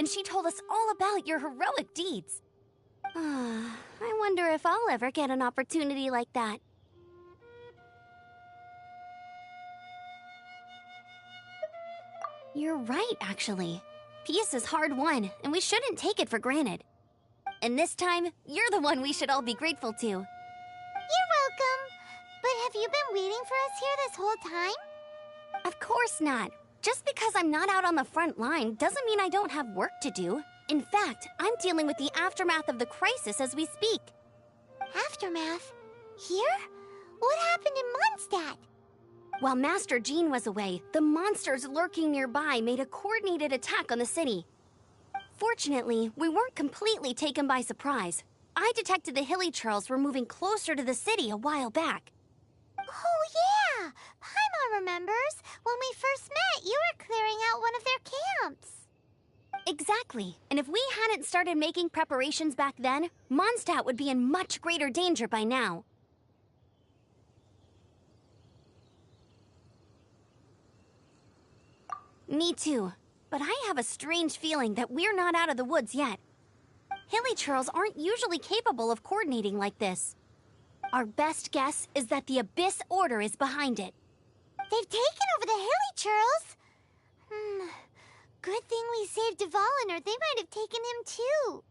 she told us all about your heroic deeds. I wonder if I'll ever get an opportunity like that. You're right, actually. Peace is hard-won, and we shouldn't take it for granted. And this time, you're the one we should all be grateful to. You're welcome. But have you been waiting for us here this whole time? Of course not. Just because I'm not out on the front line doesn't mean I don't have work to do. In fact, I'm dealing with the aftermath of the crisis as we speak. Aftermath? Here? What happened in Mondstadt? While Master Jean was away, the monsters lurking nearby made a coordinated attack on the city. Fortunately, we weren't completely taken by surprise. I detected the Hilly Churls were moving closer to the city a while back. Oh yeah! Paimon remembers. When we first met, you were clearing out one of their camps. Exactly. And if we hadn't started making preparations back then, Mondstadt would be in much greater danger by now. Me too. But I have a strange feeling that we're not out of the woods yet. Hilly Churls aren't usually capable of coordinating like this. Our best guess is that the Abyss Order is behind it. They've taken over the Hilly Churls? Good thing we saved Dvalin, or they might have taken him too.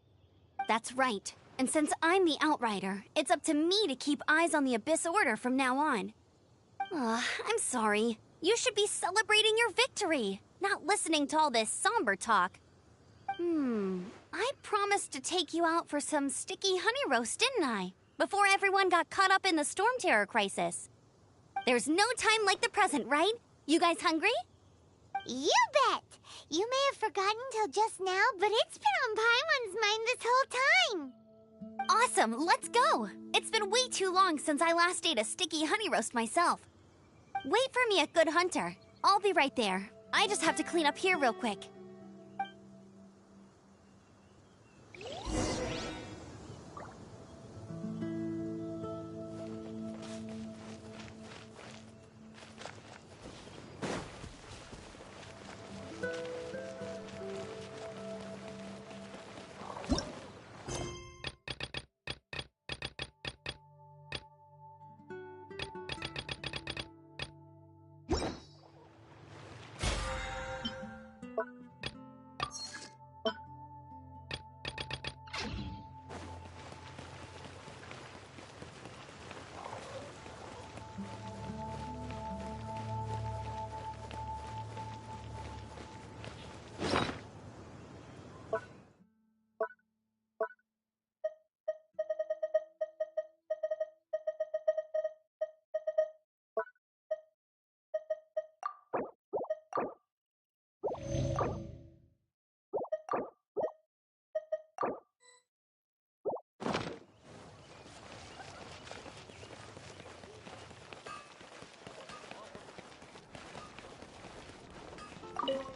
That's right. And since I'm the Outrider, it's up to me to keep eyes on the Abyss Order from now on. I'm sorry. You should be celebrating your victory, not listening to all this somber talk. I promised to take you out for some sticky honey roast, didn't I? Before everyone got caught up in the storm terror crisis. There's no time like the present, right? You guys hungry? You bet! You may have forgotten till just now, but it's been on Paimon's mind this whole time. Awesome, let's go! It's been way too long since I last ate a sticky honey roast myself. Wait for me at Good Hunter. I'll be right there. I just have to clean up here real quick.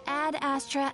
Ad Astra.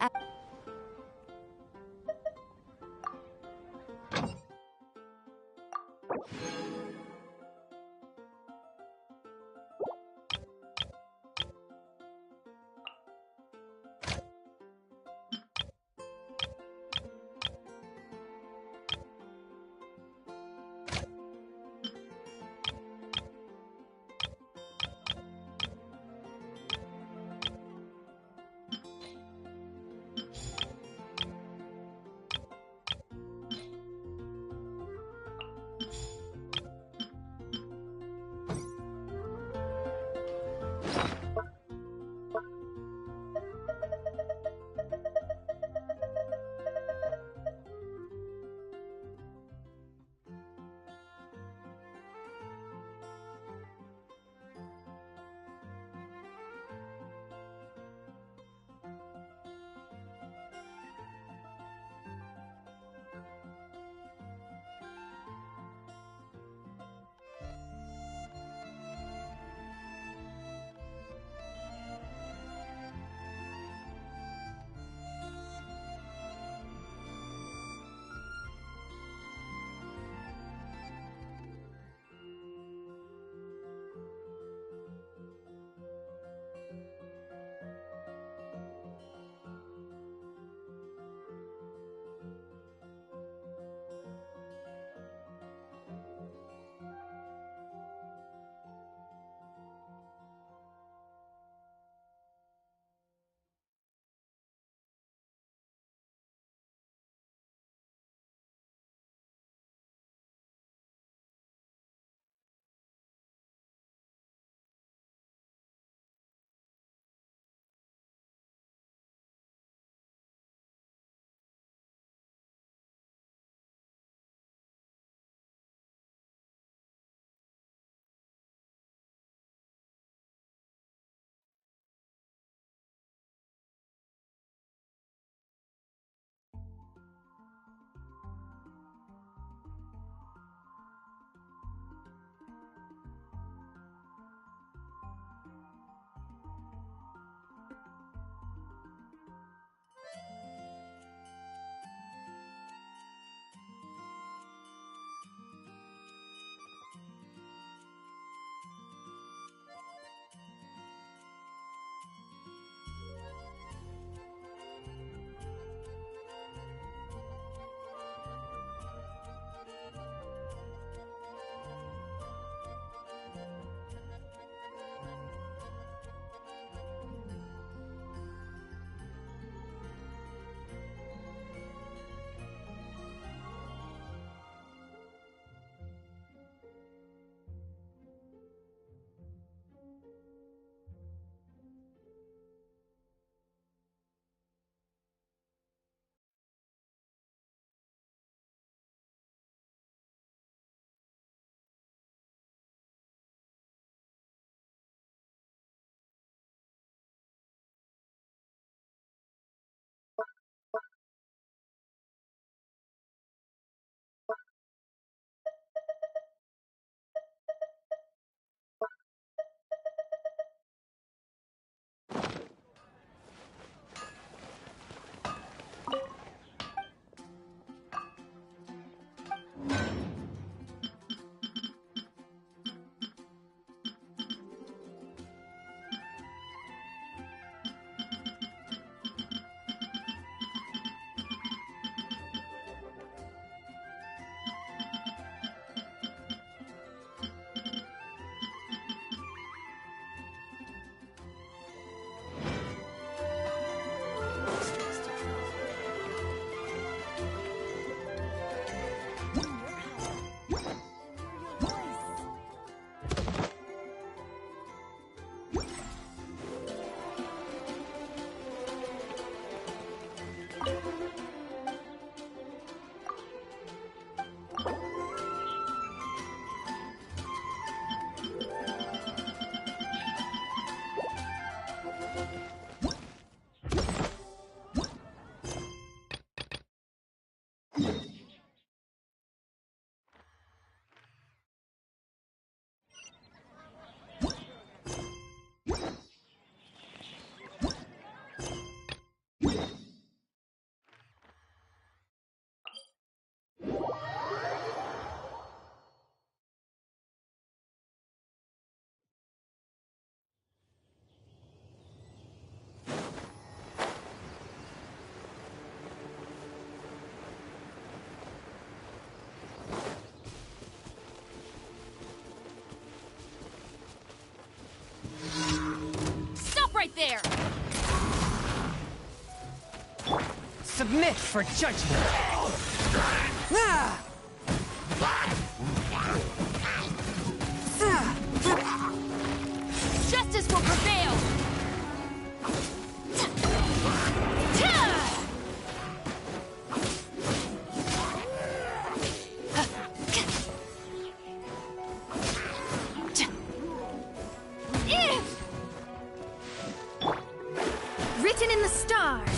fit for judgment. Justice will prevail. Written in the stars.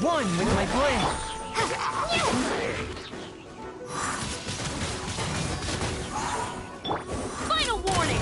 One with my blade. Final warning.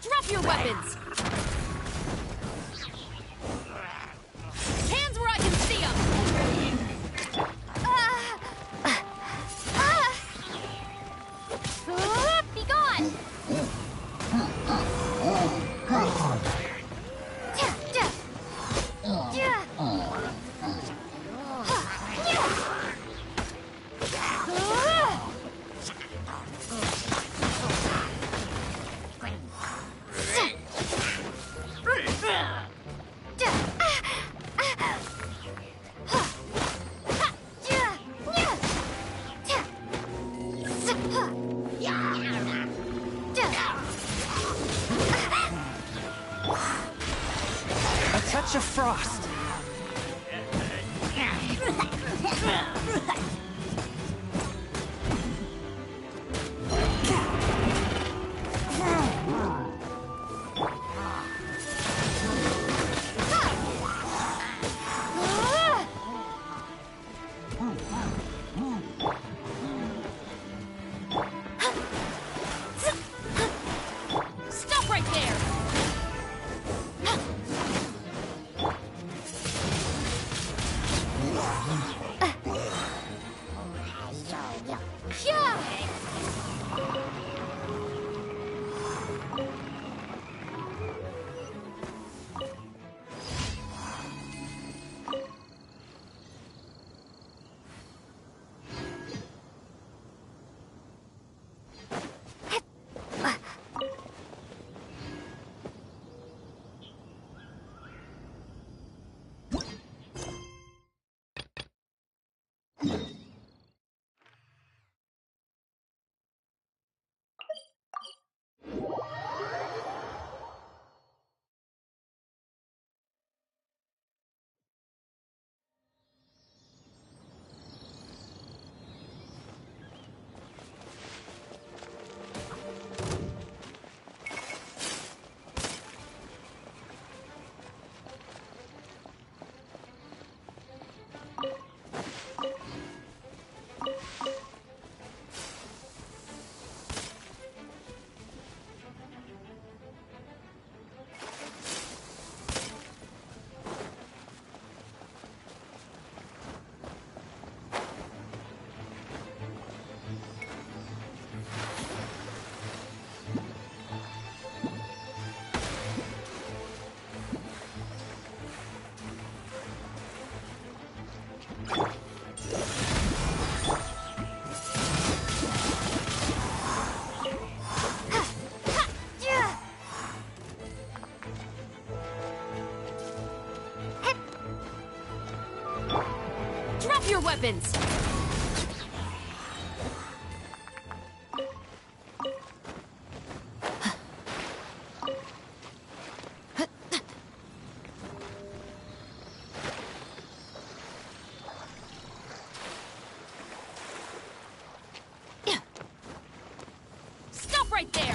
Drop your weapons! Hands where I can see them! Be gone! A touch of frost. Stop right there! Drop your weapons! Stop right there!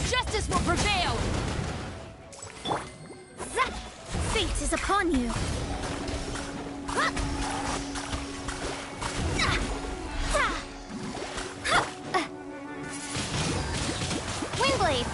Justice will prevail! Fate is upon you. Windblade.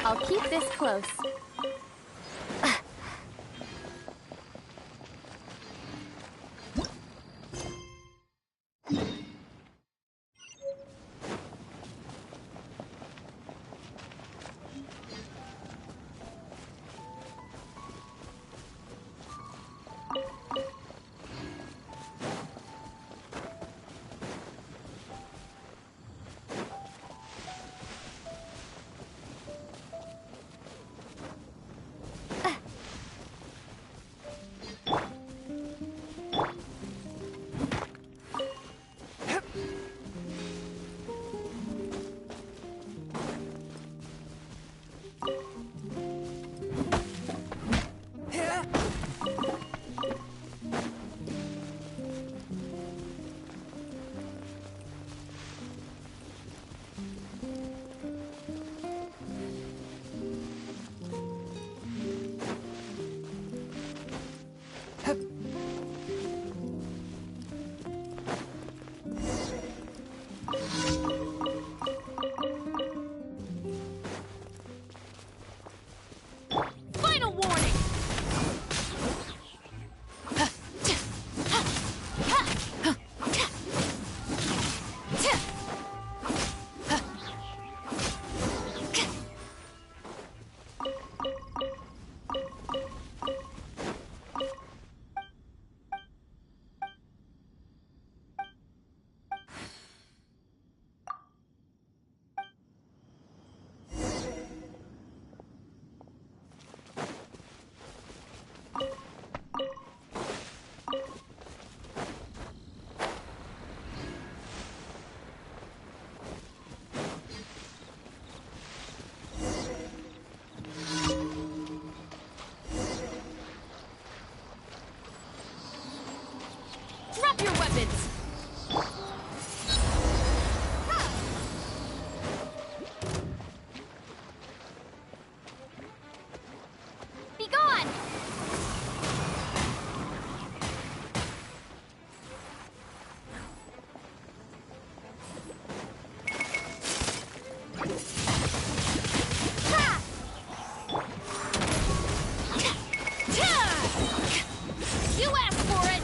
I'll keep this close. Final warning! Drop your weapons! Be gone! You asked for it!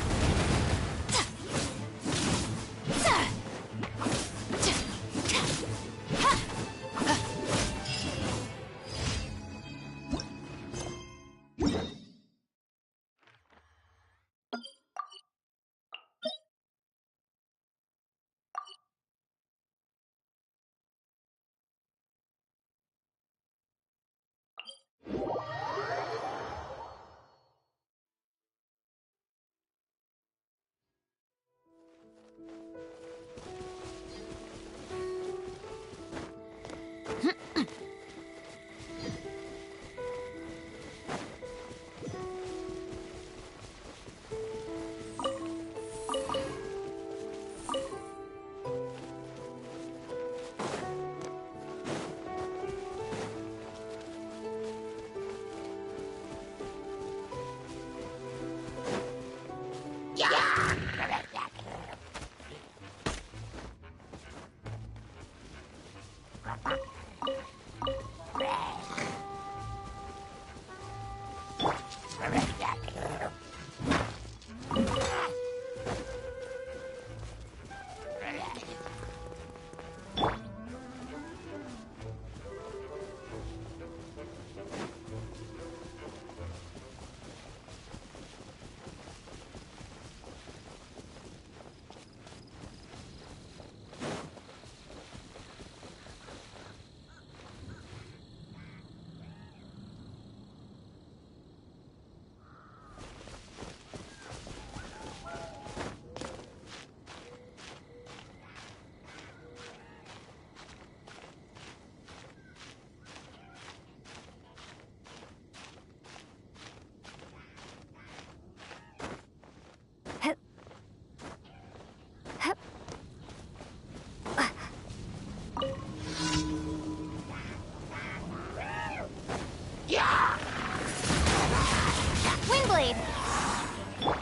blade.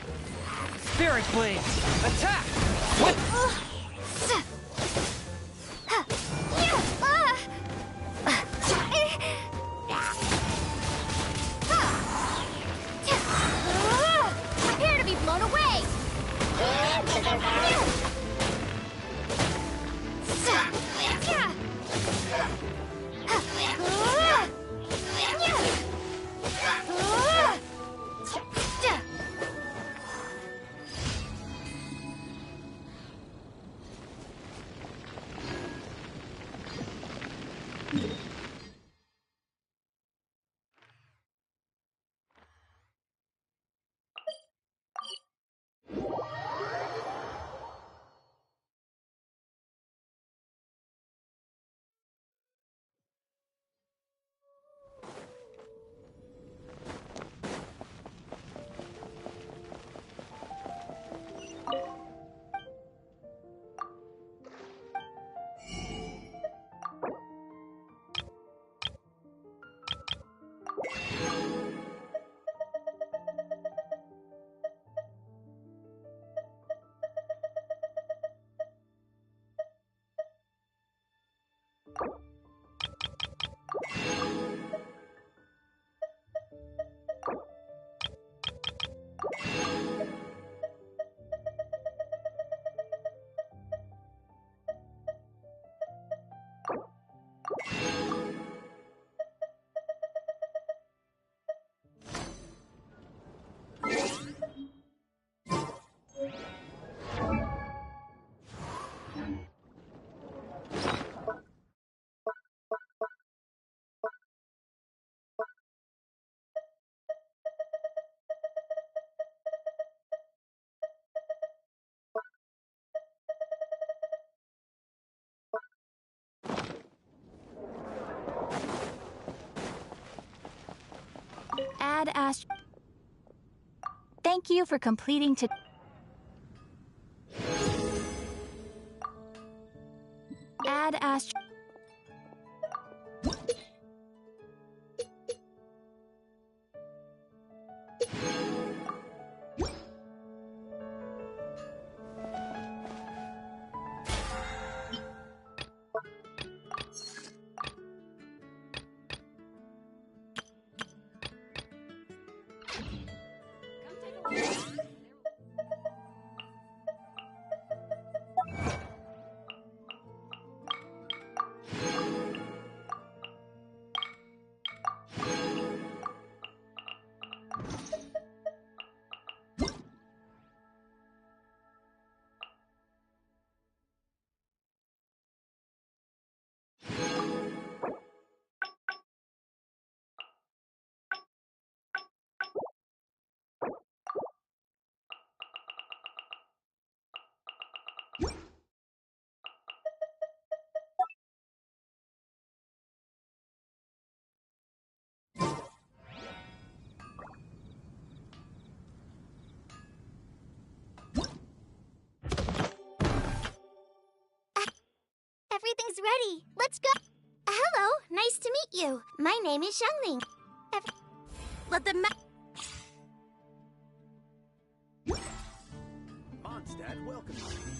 Spirit blade! Attack! What? Prepare to be blown away! Add ast. Thank you for completing to. Add ast. Everything's ready. Let's go. Hello, nice to meet you. My name is Xiangling. Let them Mondstadt welcomes you.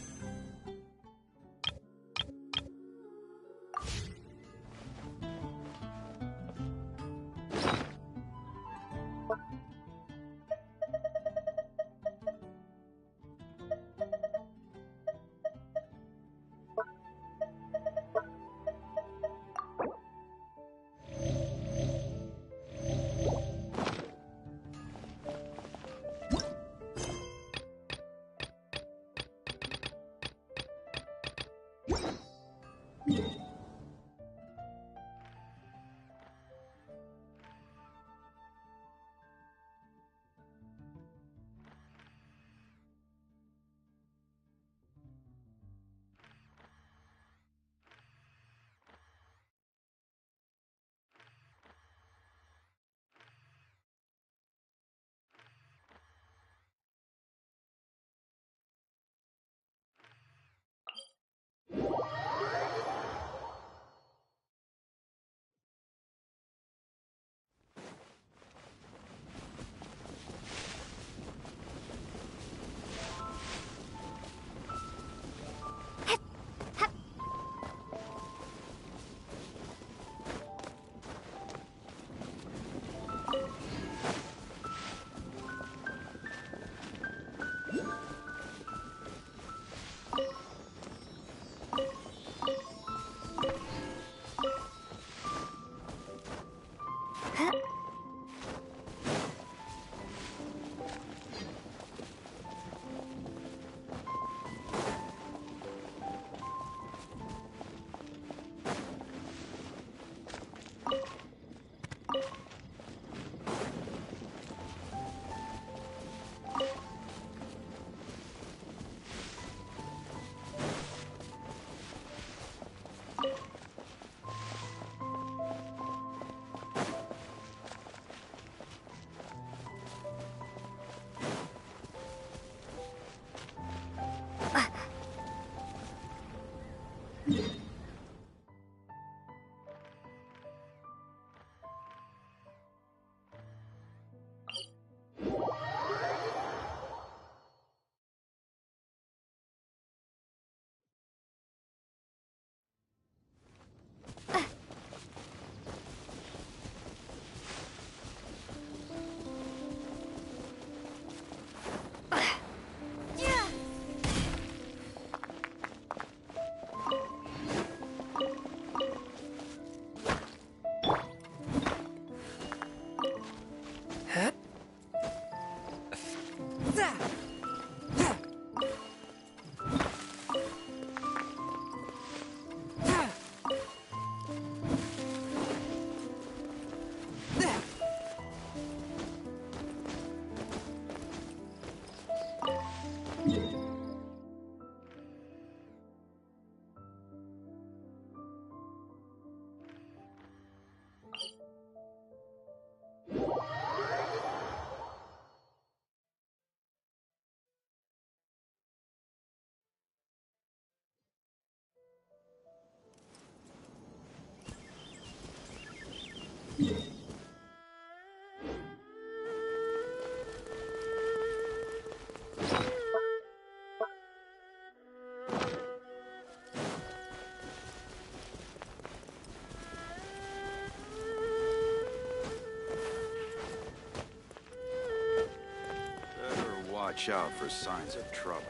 Watch out for signs of trouble.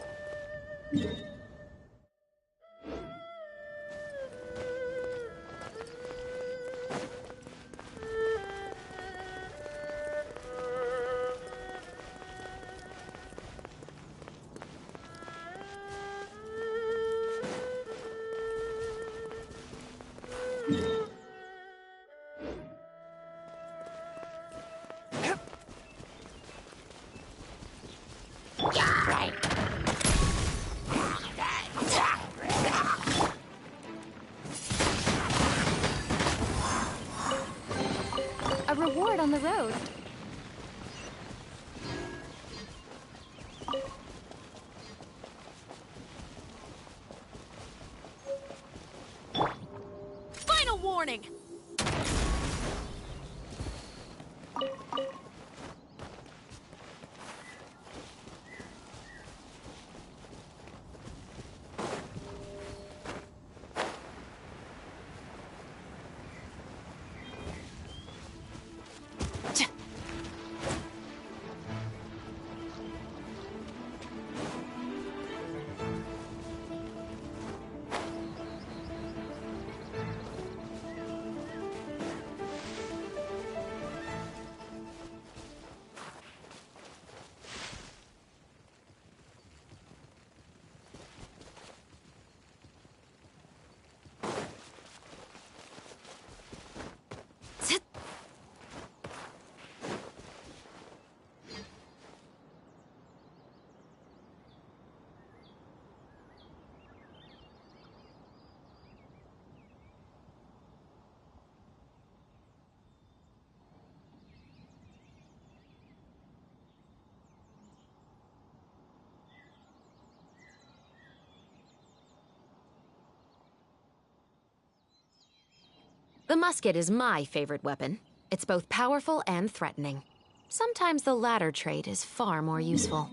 A reward on the road. Final warning! The musket is my favorite weapon. It's both powerful and threatening. Sometimes the latter trait is far more useful.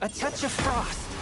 A touch of frost.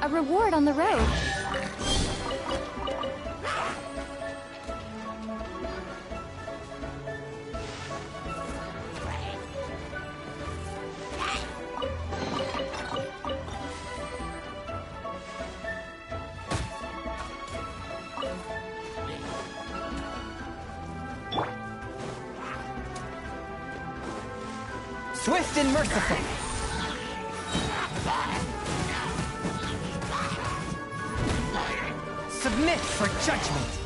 A reward on the road. Swift and merciful. Submit for judgment.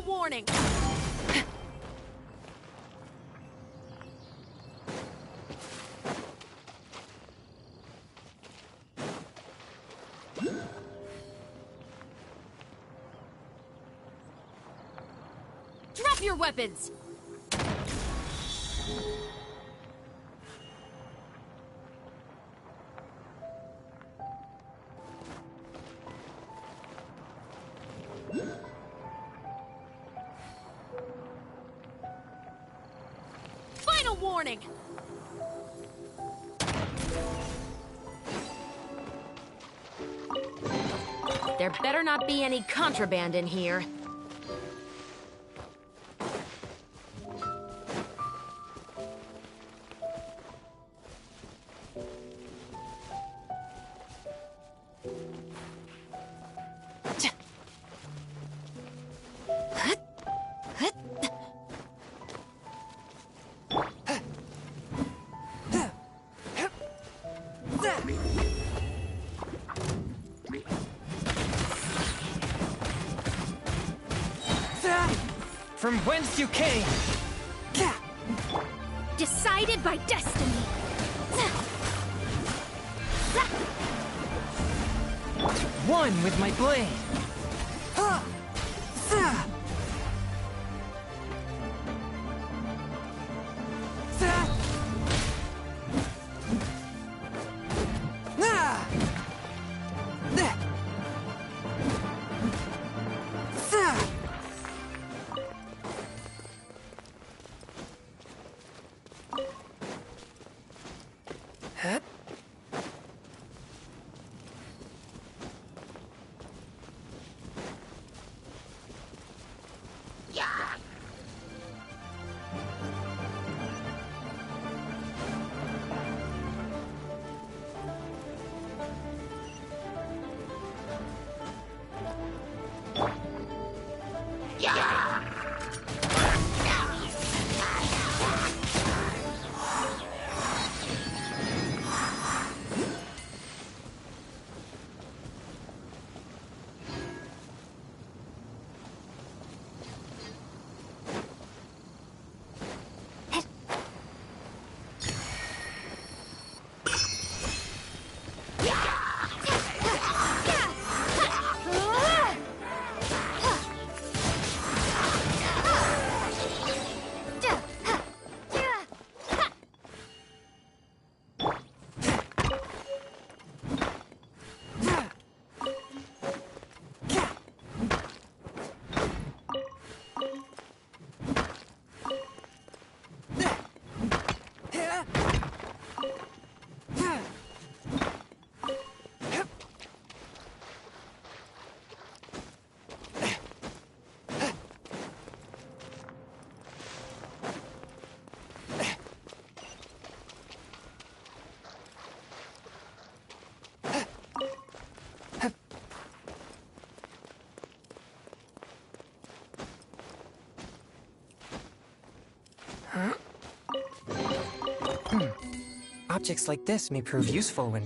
Final warning! Drop your weapons! Final warning! There better not be any contraband in here. From whence you came! Decided by destiny. One with my blade! Objects like this may prove useful when...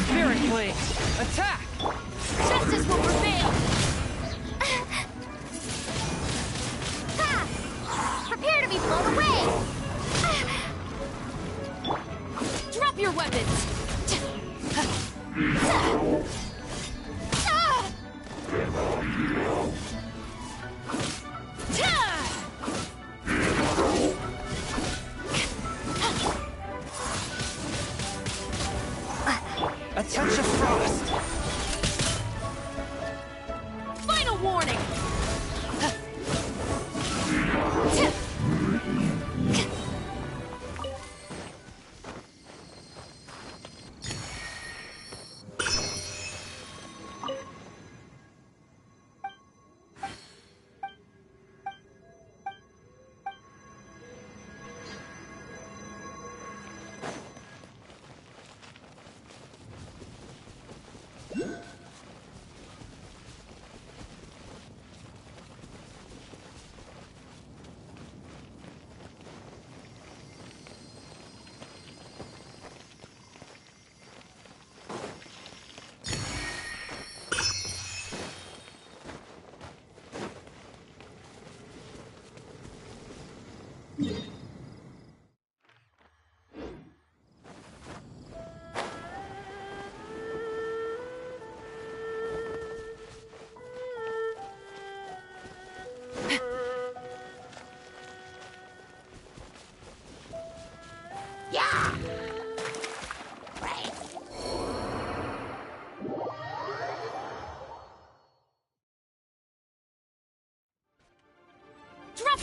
Spirit Blade! Attack! Justice will prevail! Prepare to be blown away! Drop your weapons!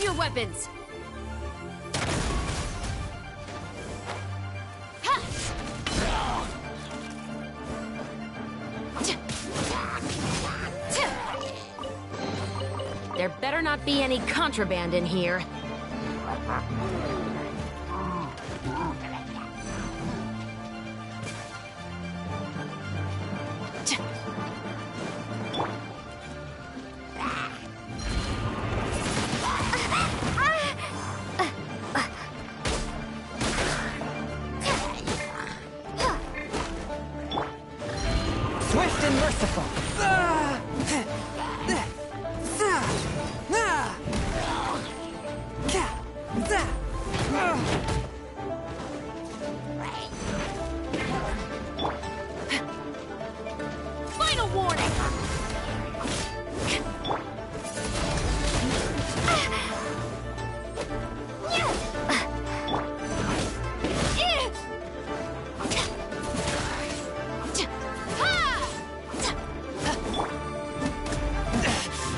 your weapons! Ha! There better not be any contraband in here. Swift and merciful. Final warning!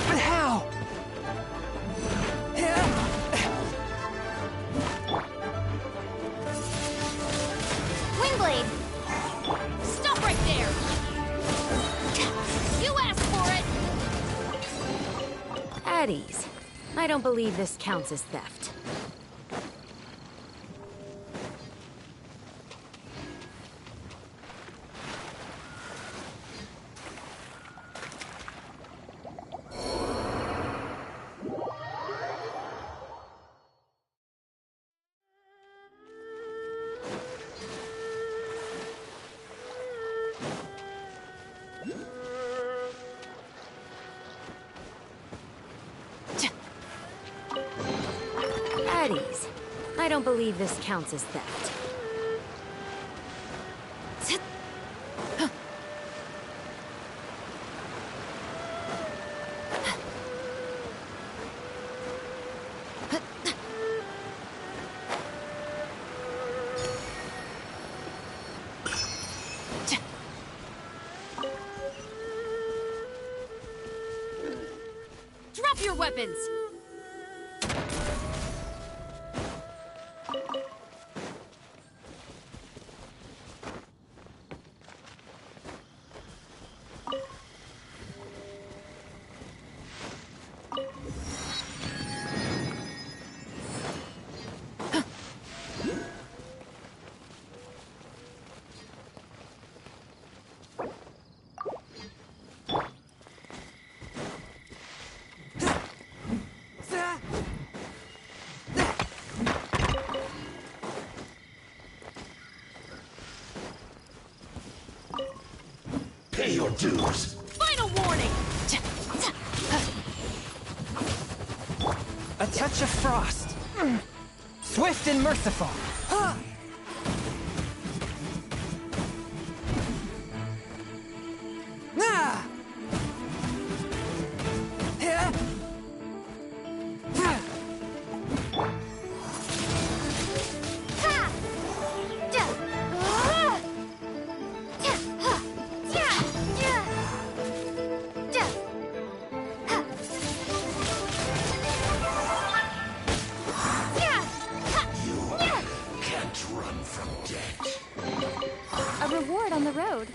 But how? Windblade! Stop right there! You asked for it! At ease. I don't believe this counts as theft. At ease. I don't believe this counts as theft. Drop your weapons! Pay your dues. Final warning! A touch of frost. Swift and merciful. Can't run from death. A reward on the road.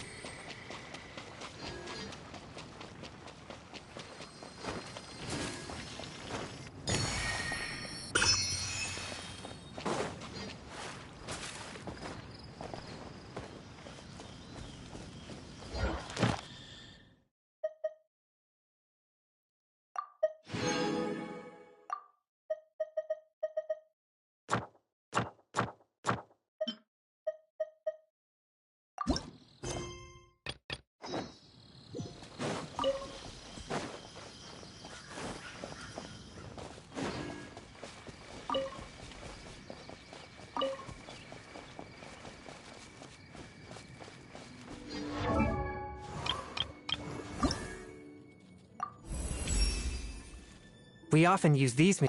We often use these.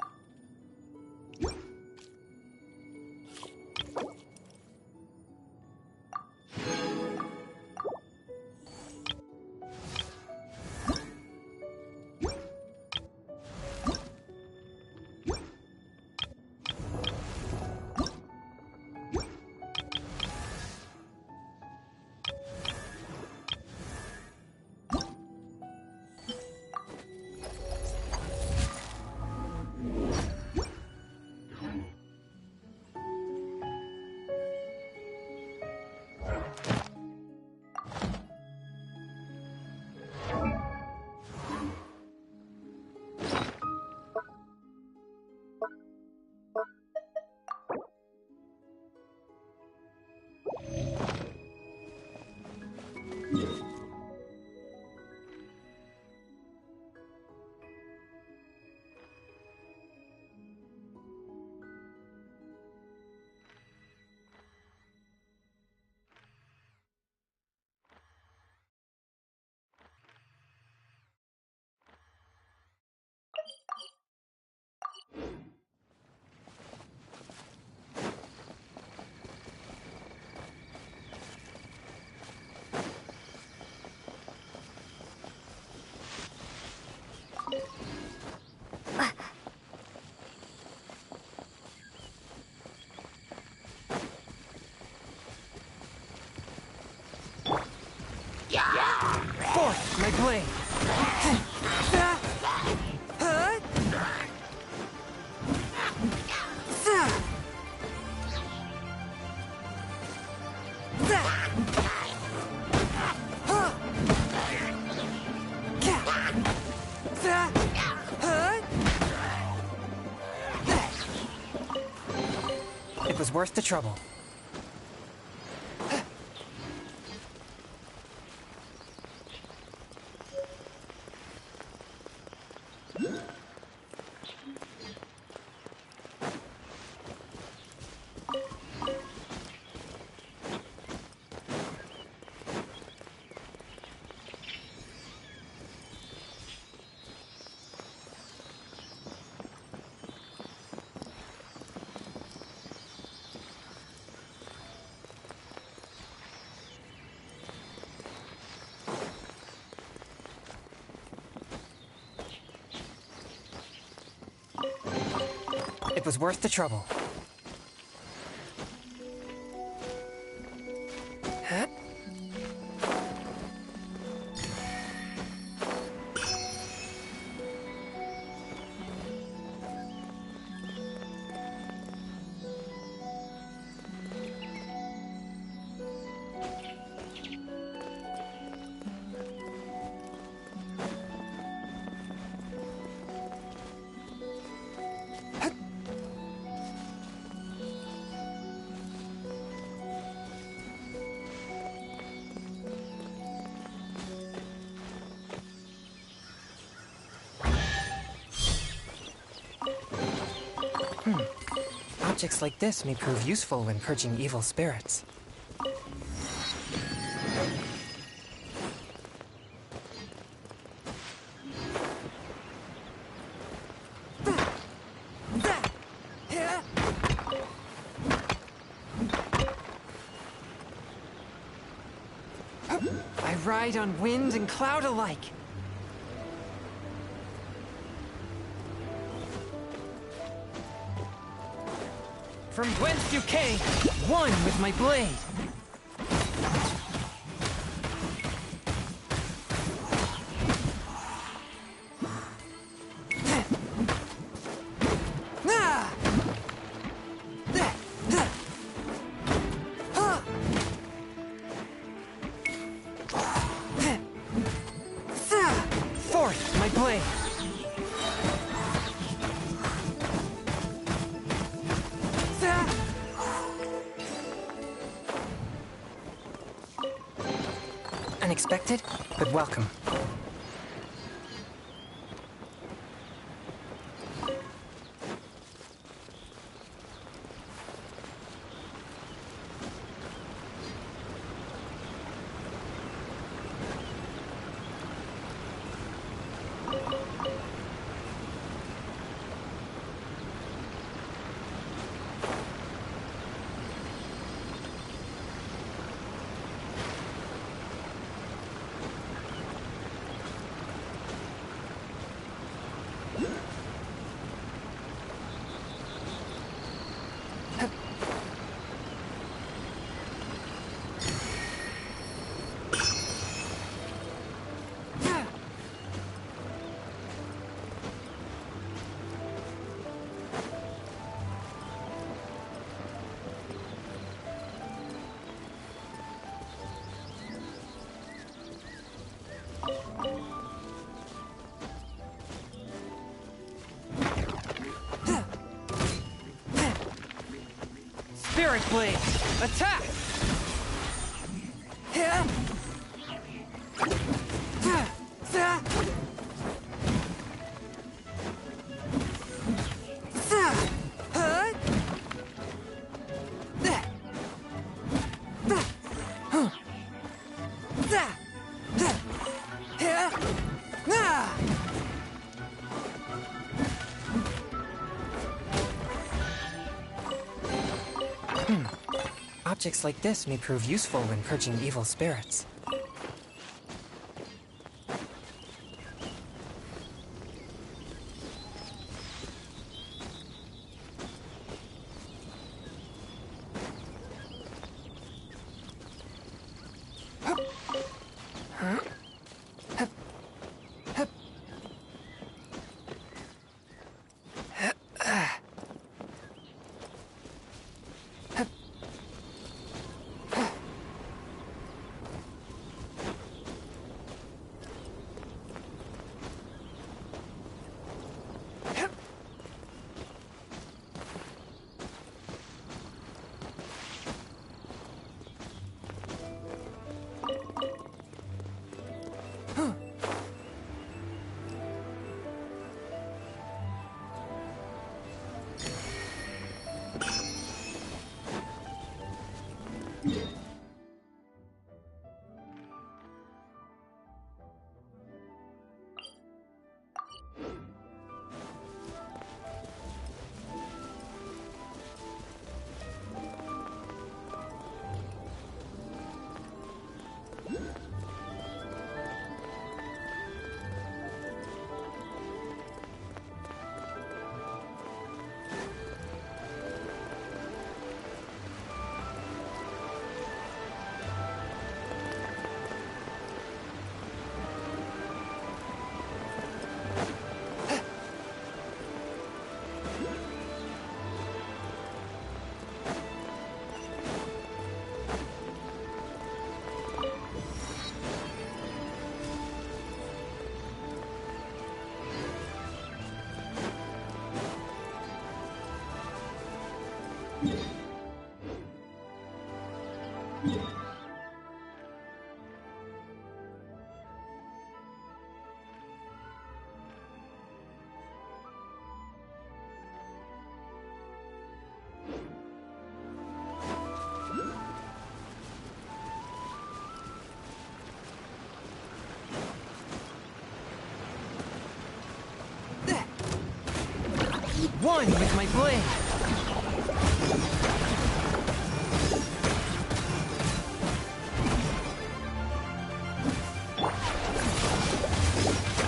Forth, my blade! It was worth the trouble. It was worth the trouble. Huh? Objects like this may prove useful when purging evil spirits. I ride on wind and cloud alike. From whence you came, one with my blade. Forth, my blade. Unexpected, but welcome. Spirit Blade! Attack! Objects like this may prove useful when purging evil spirits. One with my blade!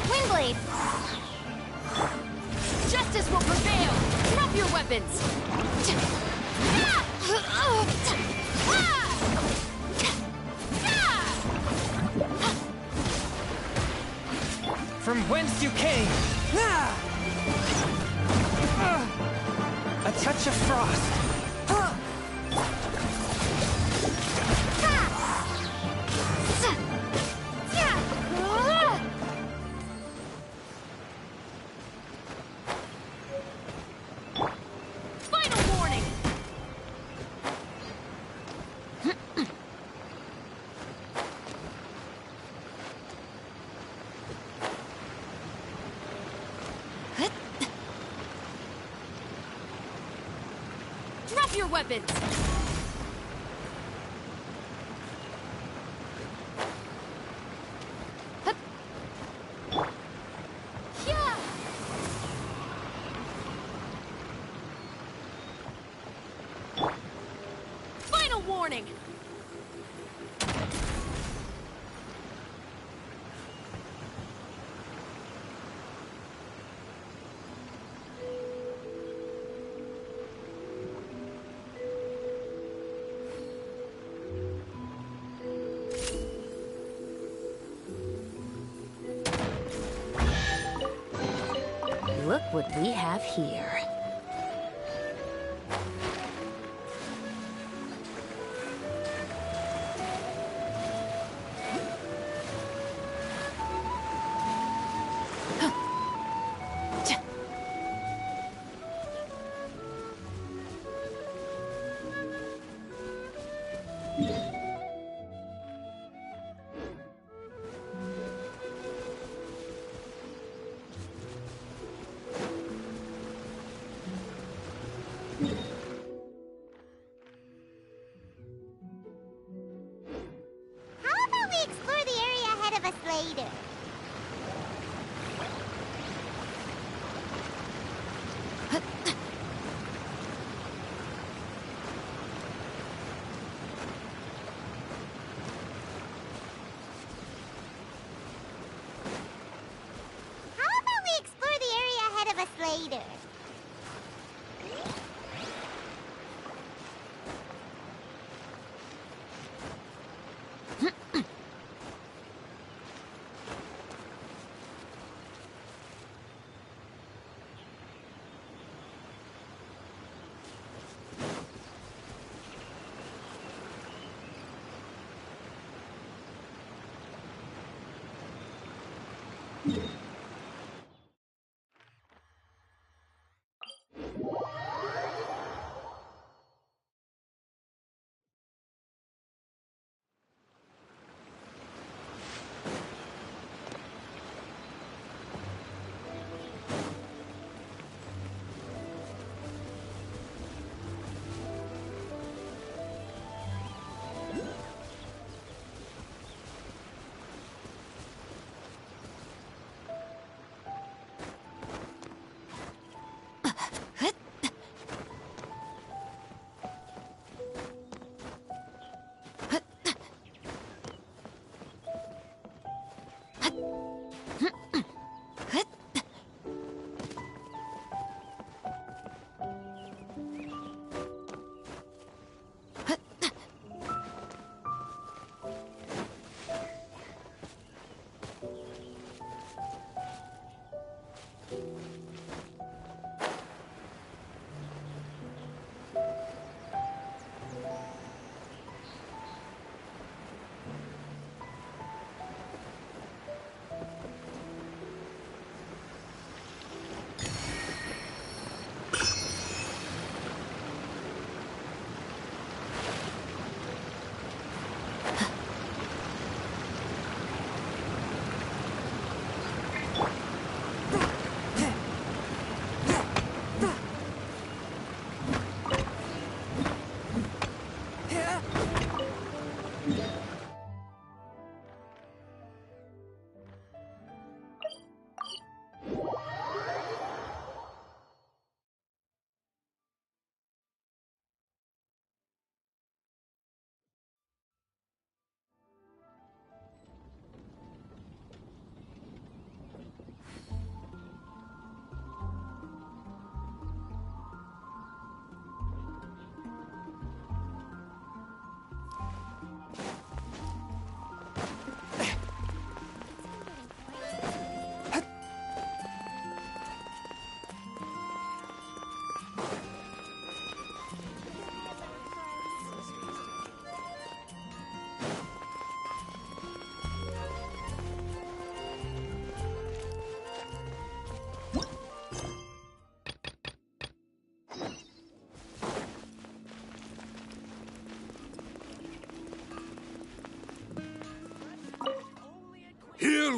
Windblade! Justice will prevail! Drop your weapons! From whence you came! A touch of frost! Final warning! Drop your weapons! Yeah! Final warning! Look what we have here.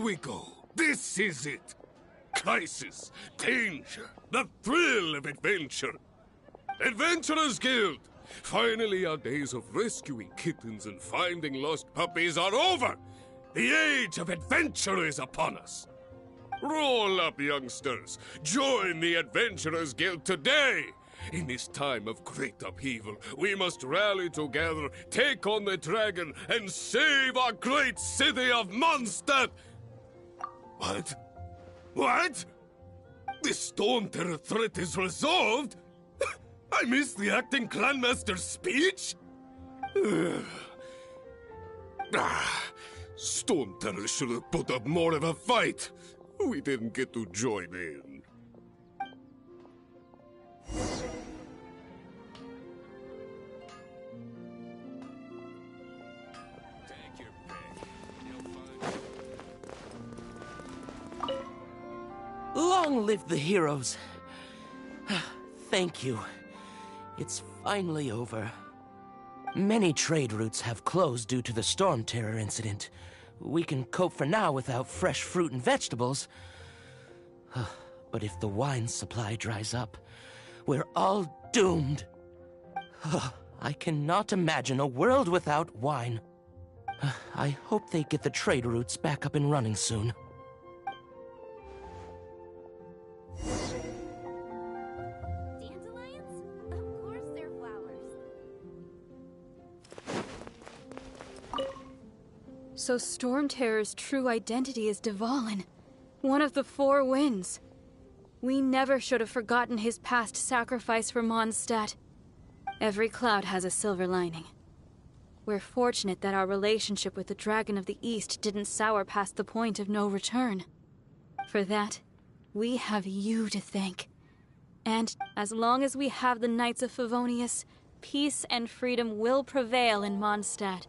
we go. This is it. Crisis, danger, the thrill of adventure. Adventurers Guild! Finally, our days of rescuing kittens and finding lost puppies are over! The age of adventure is upon us! Roll up, youngsters! Join the Adventurers Guild today! In this time of great upheaval, we must rally together, take on the dragon, and save our great city of Mondstadt! What? What? The Storm Terror threat is resolved? I missed the acting clanmaster's speech? Storm Terror should have put up more of a fight. We didn't get to join in. Take your pick. You'll find... Long live the heroes. Thank you. It's finally over. Many trade routes have closed due to the Storm Terror incident. We can cope for now without fresh fruit and vegetables. But if the wine supply dries up, we're all doomed. I cannot imagine a world without wine. I hope they get the trade routes back up and running soon. Dandelions? Of course they're flowers. So Storm Terror's true identity is Dvalin, one of the Four Winds. We never should have forgotten his past sacrifice for Mondstadt. Every cloud has a silver lining. We're fortunate that our relationship with the Dragon of the East didn't sour past the point of no return. For that, we have you to thank. And as long as we have the Knights of Favonius, peace and freedom will prevail in Mondstadt.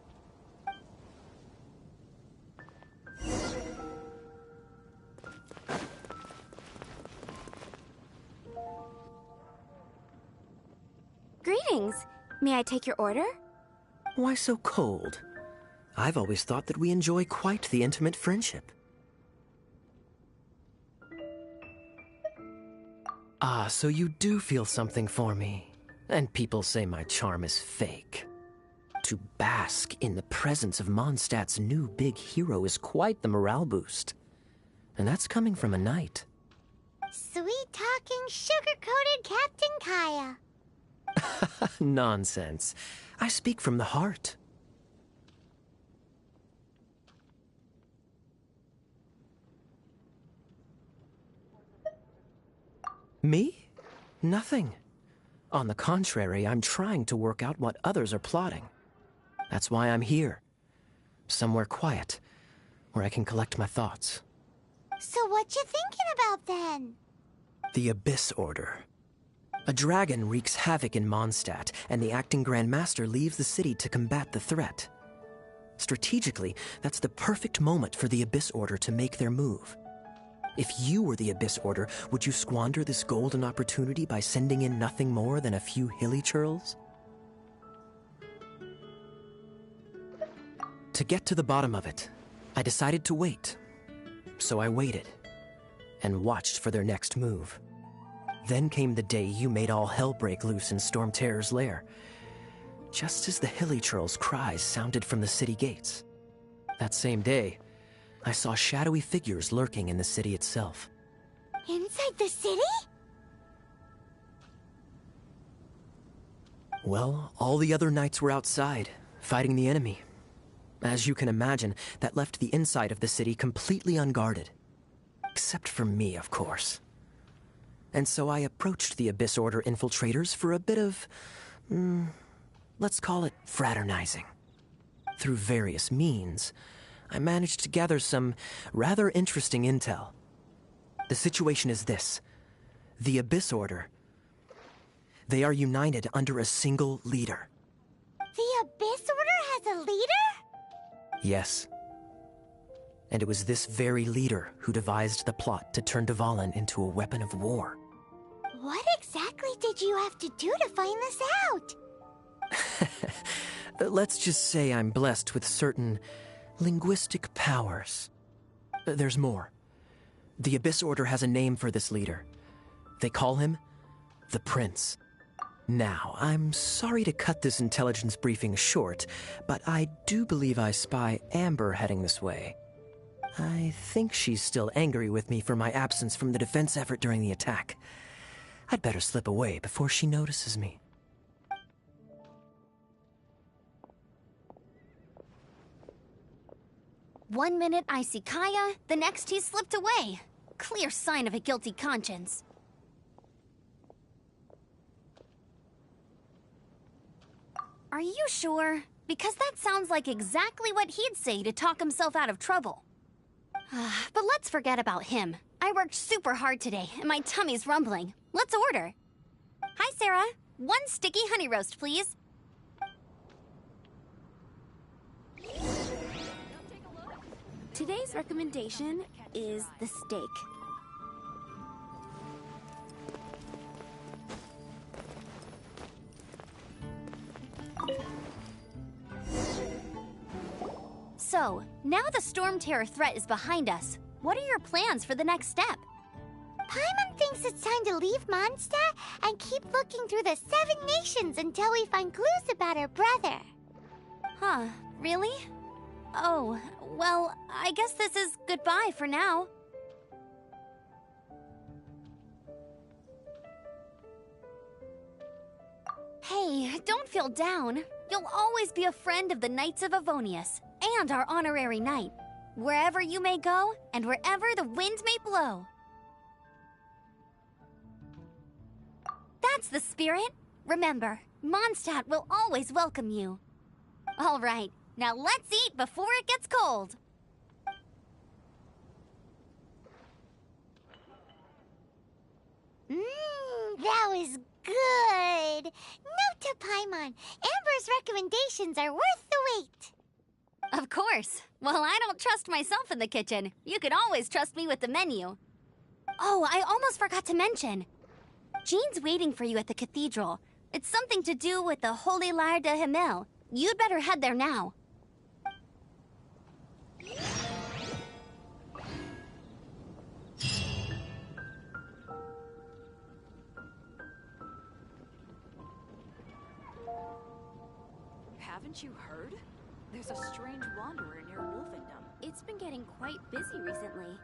Greetings. May I take your order? Why so cold? I've always thought that we enjoy quite the intimate friendship. Ah, so you do feel something for me. And people say my charm is fake. To bask in the presence of Mondstadt's new big hero is quite the morale boost. And that's coming from a knight. Sweet-talking, sugar-coated Captain Kaya. Nonsense. I speak from the heart. Me? Nothing. On the contrary, I'm trying to work out what others are plotting. That's why I'm here. Somewhere quiet, where I can collect my thoughts. So what you thinking about then? The Abyss Order. A dragon wreaks havoc in Mondstadt, and the acting Grand Master leaves the city to combat the threat. Strategically, that's the perfect moment for the Abyss Order to make their move. If you were the Abyss Order, would you squander this golden opportunity by sending in nothing more than a few hilly churls? To get to the bottom of it, I decided to wait. So I waited, and watched for their next move. Then came the day you made all hell break loose in Storm Terror's lair, just as the hilly churl's cries sounded from the city gates. That same day, I saw shadowy figures lurking in the city itself. Inside the city? Well, all the other knights were outside, fighting the enemy. As you can imagine, that left the inside of the city completely unguarded. Except for me, of course. And so I approached the Abyss Order infiltrators for a bit of, let's call it fraternizing. Through various means, I managed to gather some rather interesting intel. The situation is this. The Abyss Order, they are united under a single leader. The Abyss Order has a leader? Yes. And it was this very leader who devised the plot to turn Dvalin into a weapon of war. What exactly did you have to do to find this out? Let's just say I'm blessed with certain linguistic powers. There's more. The Abyss Order has a name for this leader. They call him the Prince. Now, I'm sorry to cut this intelligence briefing short, but I do believe I spy Amber heading this way. I think she's still angry with me for my absence from the defense effort during the attack. I'd better slip away before she notices me. One minute I see Kaya, the next he slipped away. Clear sign of a guilty conscience. Are you sure? Because that sounds like exactly what he'd say to talk himself out of trouble. But let's forget about him. I worked super hard today, and my tummy's rumbling. Let's order. Hi, Sarah. 1 sticky honey roast, please. Today's recommendation is the steak. So, now the Storm Terror threat is behind us. What are your plans for the next step? Paimon thinks it's time to leave Mondstadt and keep looking through the 7 nations until we find clues about her brother. Huh, really? Oh, well, I guess this is goodbye for now. Hey, don't feel down. You'll always be a friend of the Knights of Avonius, and our honorary knight. Wherever you may go, and wherever the wind may blow. That's the spirit. Remember, Mondstadt will always welcome you. All right, now let's eat before it gets cold. That was good. Note to Paimon, Amber's recommendations are worth the wait. Of course. Well, I don't trust myself in the kitchen. You can always trust me with the menu. Oh, I almost forgot to mention. Jean's waiting for you at the cathedral. It's something to do with the Holy Lyre de Himmel. You'd better head there now. Haven't you heard? There's a strange wanderer near Wolfendom. It's been getting quite busy recently.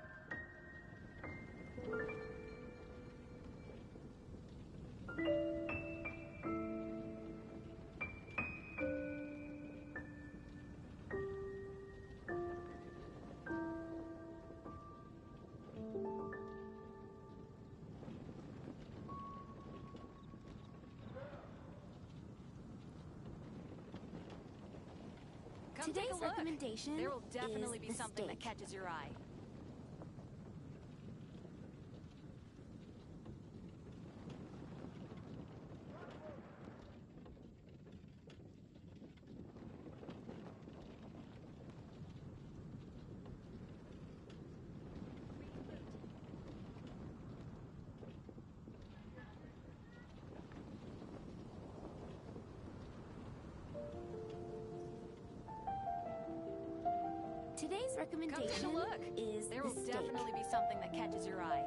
Today's recommendation there will definitely be something that catches your eye. Today's recommendation Come take a look. is there the will steak. definitely be something that catches your eye.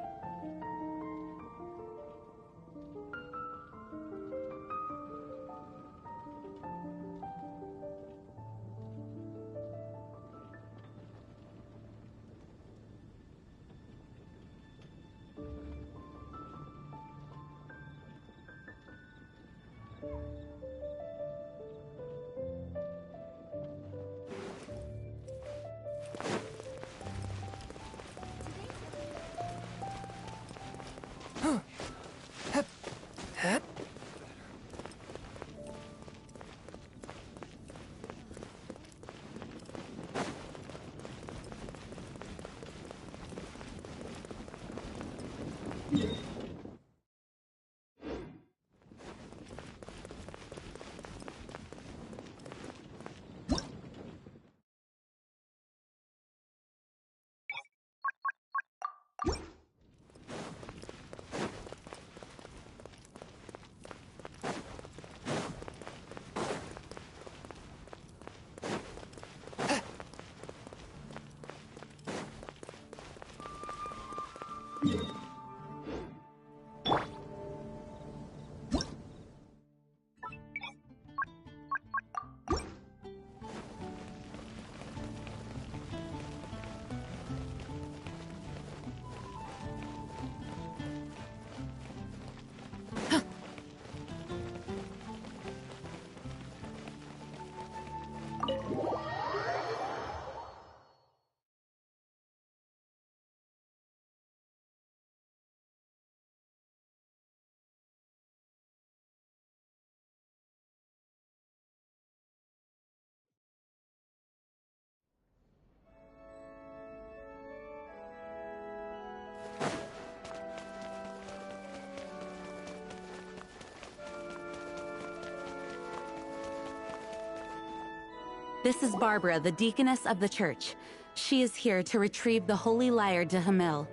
This is Barbara, the deaconess of the church. She is here to retrieve the holy lyre de Hamel.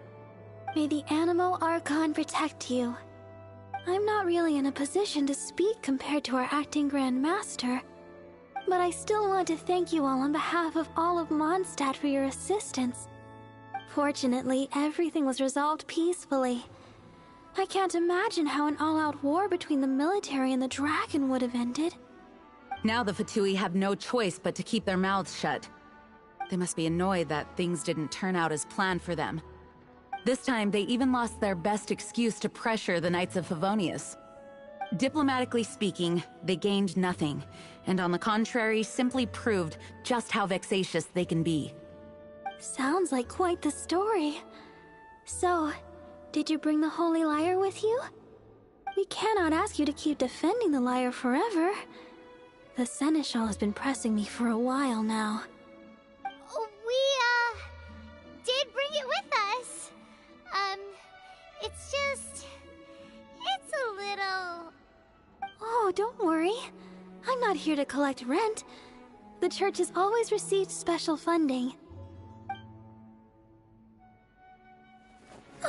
May the Animo Archon protect you. I'm not really in a position to speak compared to our acting Grand Master, but I still want to thank you all on behalf of all of Mondstadt for your assistance. Fortunately, everything was resolved peacefully. I can't imagine how an all-out war between the military and the dragon would have ended. Now the Fatui have no choice but to keep their mouths shut. They must be annoyed that things didn't turn out as planned for them. This time, they even lost their best excuse to pressure the Knights of Favonius. Diplomatically speaking, they gained nothing, and on the contrary, simply proved just how vexatious they can be. Sounds like quite the story. So, did you bring the Holy Lyre with you? We cannot ask you to keep defending the lyre forever. The Seneschal has been pressing me for a while now. We, did bring it with us. It's a little... Oh, don't worry. I'm not here to collect rent. The church has always received special funding. The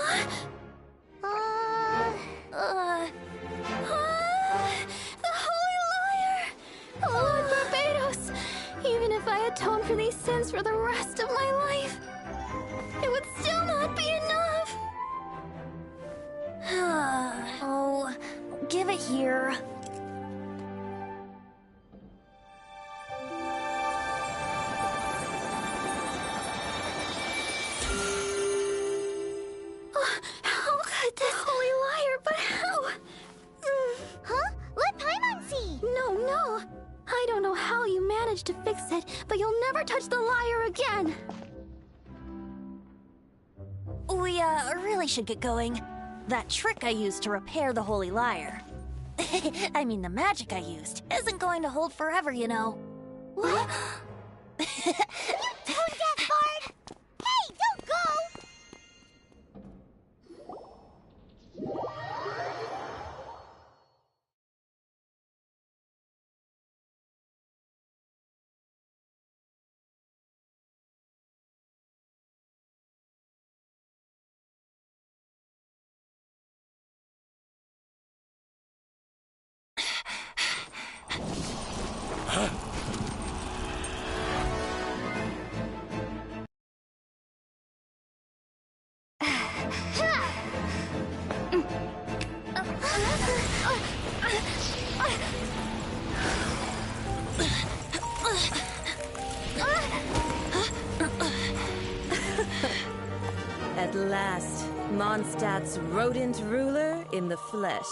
Holy Lyre! Lord Barbados! Even if I atone for these sins for the rest of my life, it would still not be enough! Oh, give it here. How could this Holy Lyre, but how? Huh? Let Paimon see! No. I don't know how you managed to fix it, but you'll never touch the lyre again! We, really should get going. That trick I used to repair the Holy Lyre. I mean, the magic I used isn't going to hold forever, you know. What? You tone-deaf bard! Hey, don't go! At last, Mondstadt's rodent ruler in the flesh.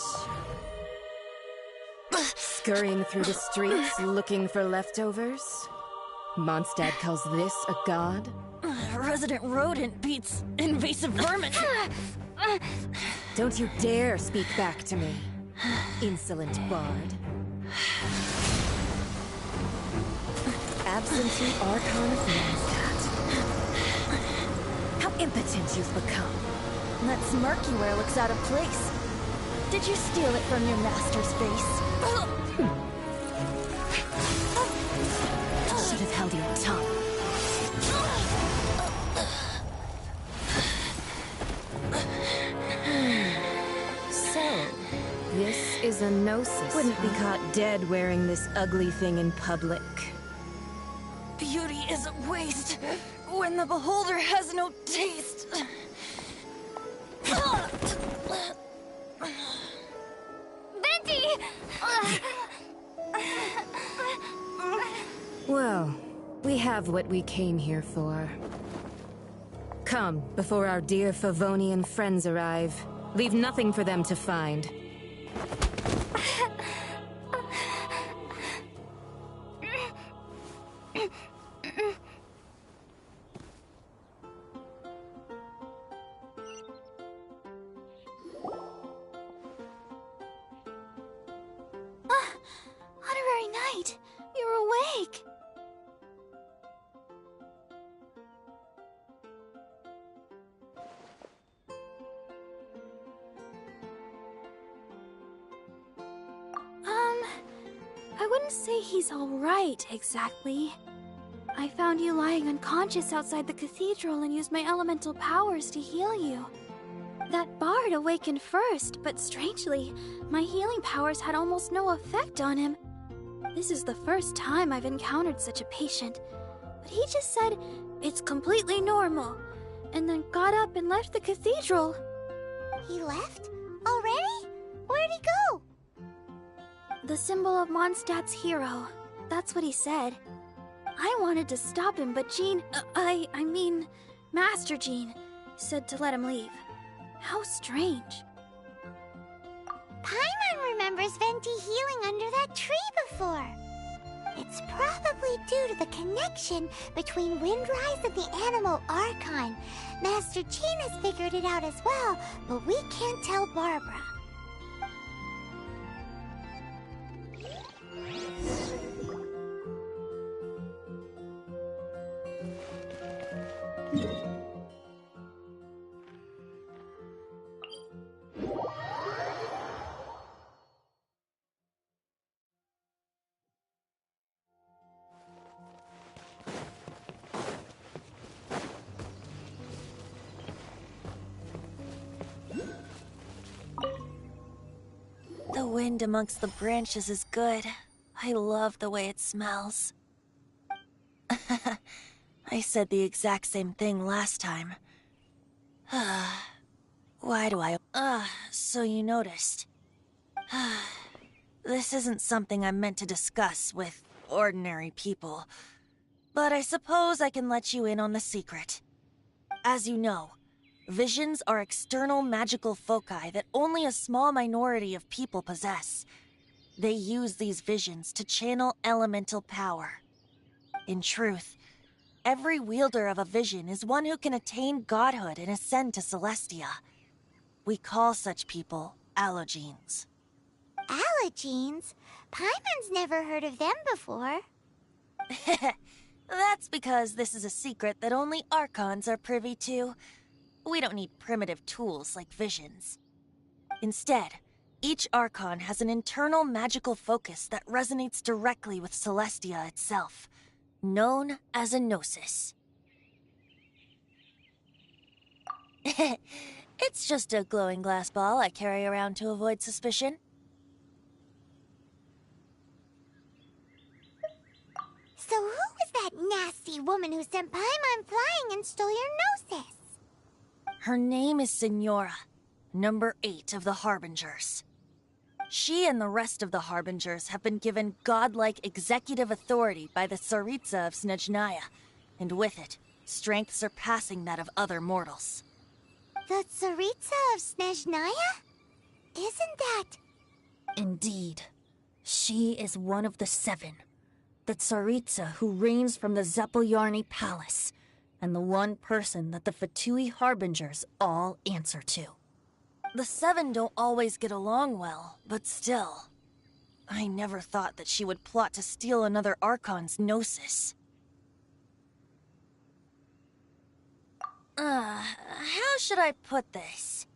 Scurrying through the streets looking for leftovers? Mondstadt calls this a god? Resident rodent beats invasive vermin. Don't you dare speak back to me, insolent bard. Absentee Archon of Mondstadt. How impotent you've become. That smirk you wear looks out of place. Did you steal it from your master's face? Should have held your tongue. So, this is a gnosis. Wouldn't be caught dead wearing this ugly thing in public. Beauty is a waste when the beholder has no taste. Venti! Well, we have what we came here for. Come, before our dear Favonian friends arrive. Leave nothing for them to find. Honorary Knight, you're awake! I wouldn't say he's alright, exactly. I found you lying unconscious outside the cathedral and used my elemental powers to heal you. That bard awakened first, but strangely, my healing powers had almost no effect on him. This is the first time I've encountered such a patient, but he just said it's completely normal, and then got up and left the cathedral. He left? Already? Where'd he go? The symbol of Mondstadt's hero. That's what he said. I wanted to stop him, but I mean, Master Jean, said to let him leave. How strange. Paimon remembers Venti healing under that tree before. It's probably due to the connection between Windrise and the Animal Archon. Master Jean has figured it out as well, but we can't tell Barbara. The wind amongst the branches is good. I love the way it smells. I said the exact same thing last time. Why do I... so you noticed. This isn't something I'm meant to discuss with ordinary people, but I suppose I can let you in on the secret. As you know, visions are external magical foci that only a small minority of people possess. They use these visions to channel elemental power. In truth, every wielder of a vision is one who can attain godhood and ascend to Celestia. We call such people allogenes. Allogenes? Paimon's never heard of them before. That's because this is a secret that only Archons are privy to. We don't need primitive tools like visions. Instead, each Archon has an internal magical focus that resonates directly with Celestia itself, known as a gnosis. It's just a glowing glass ball I carry around to avoid suspicion. So who was that nasty woman who sent Paimon flying and stole your gnosis? Her name is Signora, number 8 of the Harbingers. She and the rest of the Harbingers have been given godlike executive authority by the Tsaritsa of Snezhnaya, and with it, strength surpassing that of other mortals. The Tsaritsa of Snezhnaya? Isn't that... Indeed. She is one of the 7. The Tsaritsa who reigns from the Zeppeljärni Palace, and the one person that the Fatui Harbingers all answer to. The 7 don't always get along well, but still. I never thought that she would plot to steal another Archon's gnosis. How should I put this?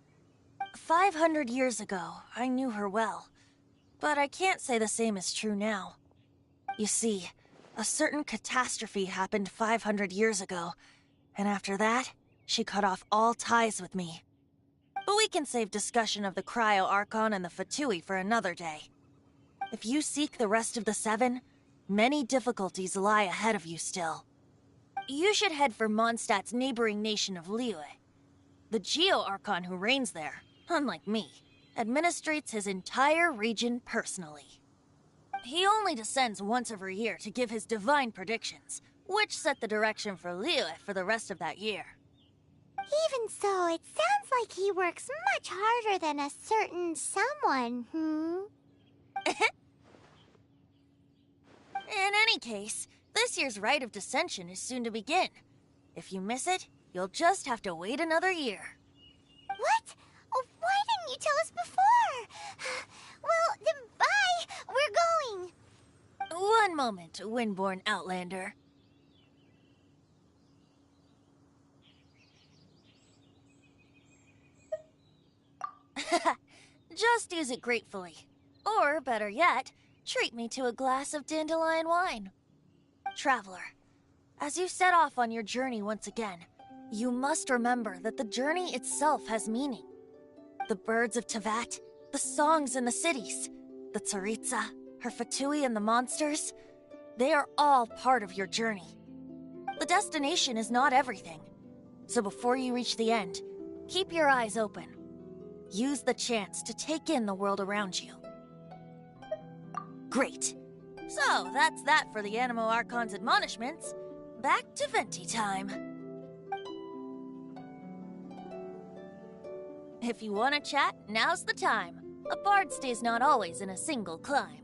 500 years ago, I knew her well, but I can't say the same is true now. You see, a certain catastrophe happened 500 years ago, and after that, she cut off all ties with me. But we can save discussion of the Cryo Archon and the Fatui for another day. If you seek the rest of the 7, many difficulties lie ahead of you still. You should head for Mondstadt's neighboring nation of Liyue. The Geo Archon who reigns there, unlike me, administrates his entire region personally. He only descends once every year to give his divine predictions, which set the direction for Liyue for the rest of that year. Even so, it sounds like he works much harder than a certain someone, In any case, this year's Rite of Descension is soon to begin. If you miss it, you'll just have to wait another year. What? Oh, why didn't you tell us before? Well, then bye! We're going! One moment, Windborn Outlander. Just use it gratefully. Or, better yet, treat me to a glass of dandelion wine. Traveler, As you set off on your journey once again, you must remember that the journey itself has meaning. The birds of Tevat, the songs in the cities, the Tsaritsa, her Fatui and the monsters, they are all part of your journey. The destination is not everything. So before you reach the end, keep your eyes open. Use the chance to take in the world around you. Great. So, that's that for the Animo Archon's admonishments. Back to Venti time. If you want to chat, now's the time. A bard stays not always in a single clime.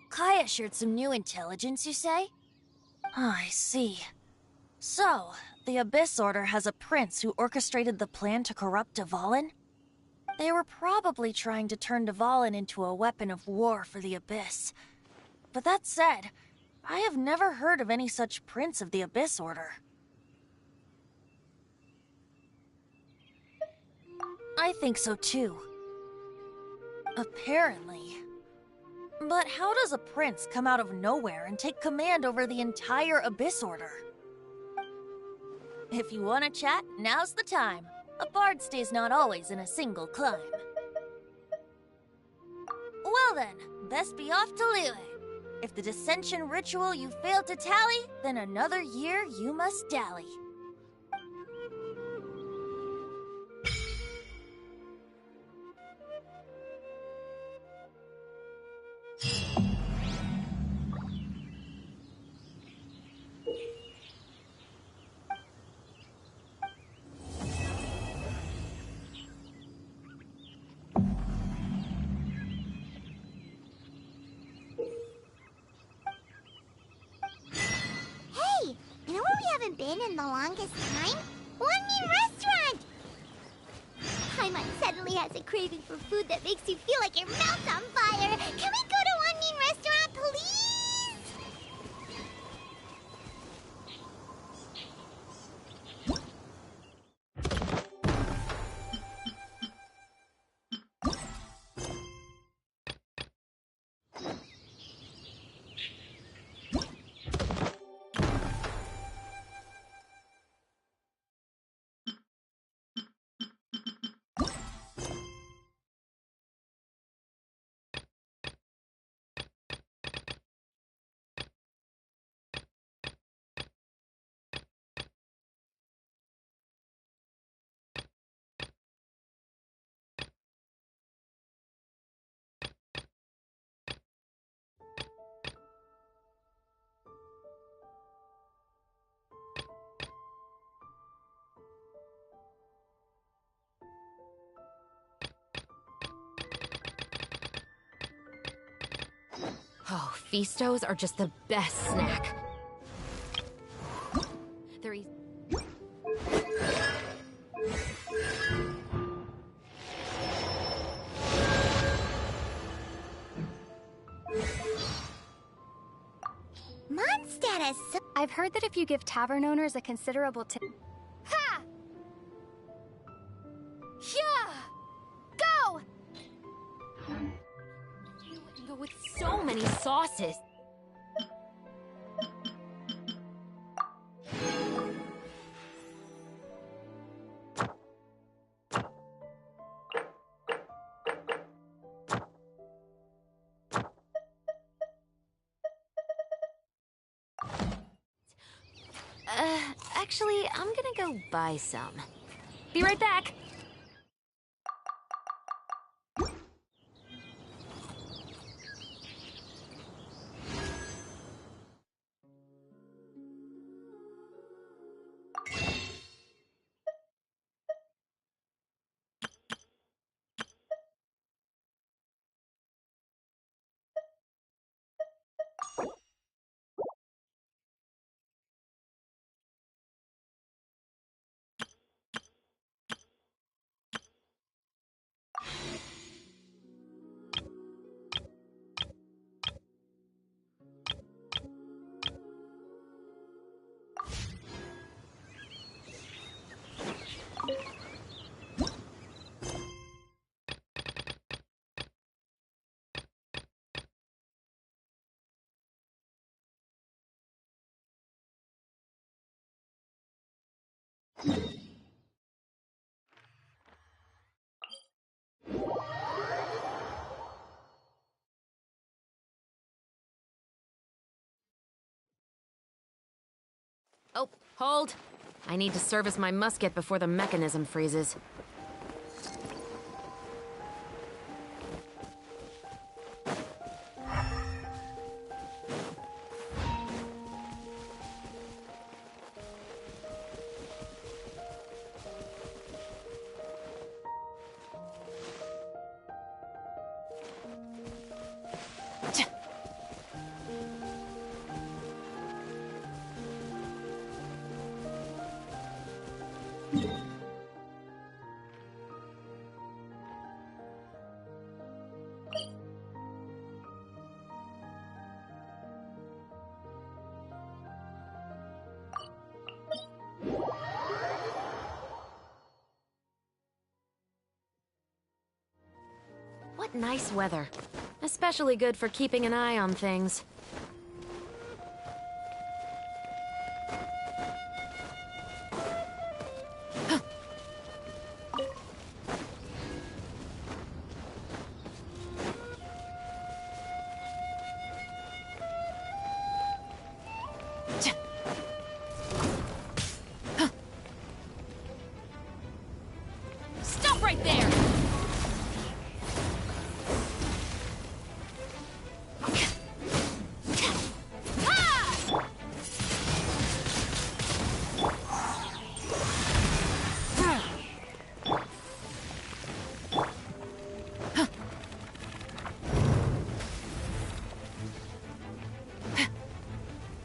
Kaya shared some new intelligence, you say? Oh, I see. So, the Abyss Order has a prince who orchestrated the plan to corrupt Dvalin? They were probably trying to turn Dvalin into a weapon of war for the Abyss. But that said, I have never heard of any such prince of the Abyss Order. I think so too. Apparently. But how does a prince come out of nowhere and take command over the entire Abyss Order? If you want to chat, now's the time. A bard stays not always in a single clime. Well then, best be off to Liyue. If the dissension ritual you failed to tally, then another year you must dally. Been in the longest time? One Mean Restaurant! Paimon suddenly has a craving for food that makes you feel like your mouth's on fire. Can we go to One Mean Restaurant, please? Oh, Feastos are just the best snack. They're easy. Mondstadt is so— I've heard that if you give tavern owners a considerable tip— Ha! Yeah! Go! You wouldn't go with so many sauces. Actually, I'm gonna go buy some. Be right back. Oh, hold! I need to service my musket before the mechanism freezes. What nice weather. Especially good for keeping an eye on things. Stop right there!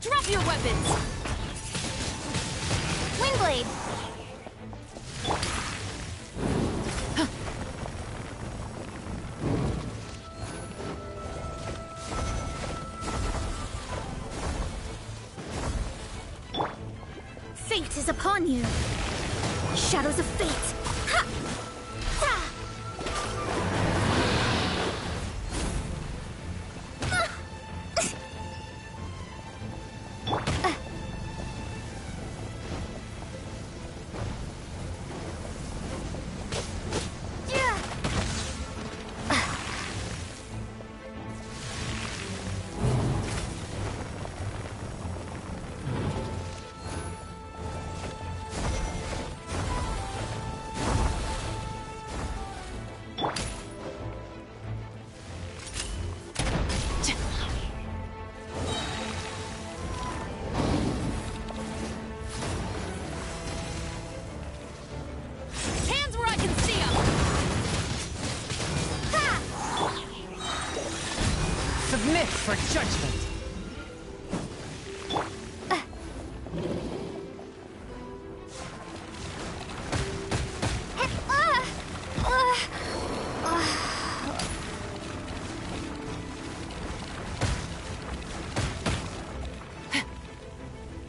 Drop your weapons! Windblade! Fate is upon you! Shadows of fate! Ha! Ha! Hands where I can see them! Submit for judgment.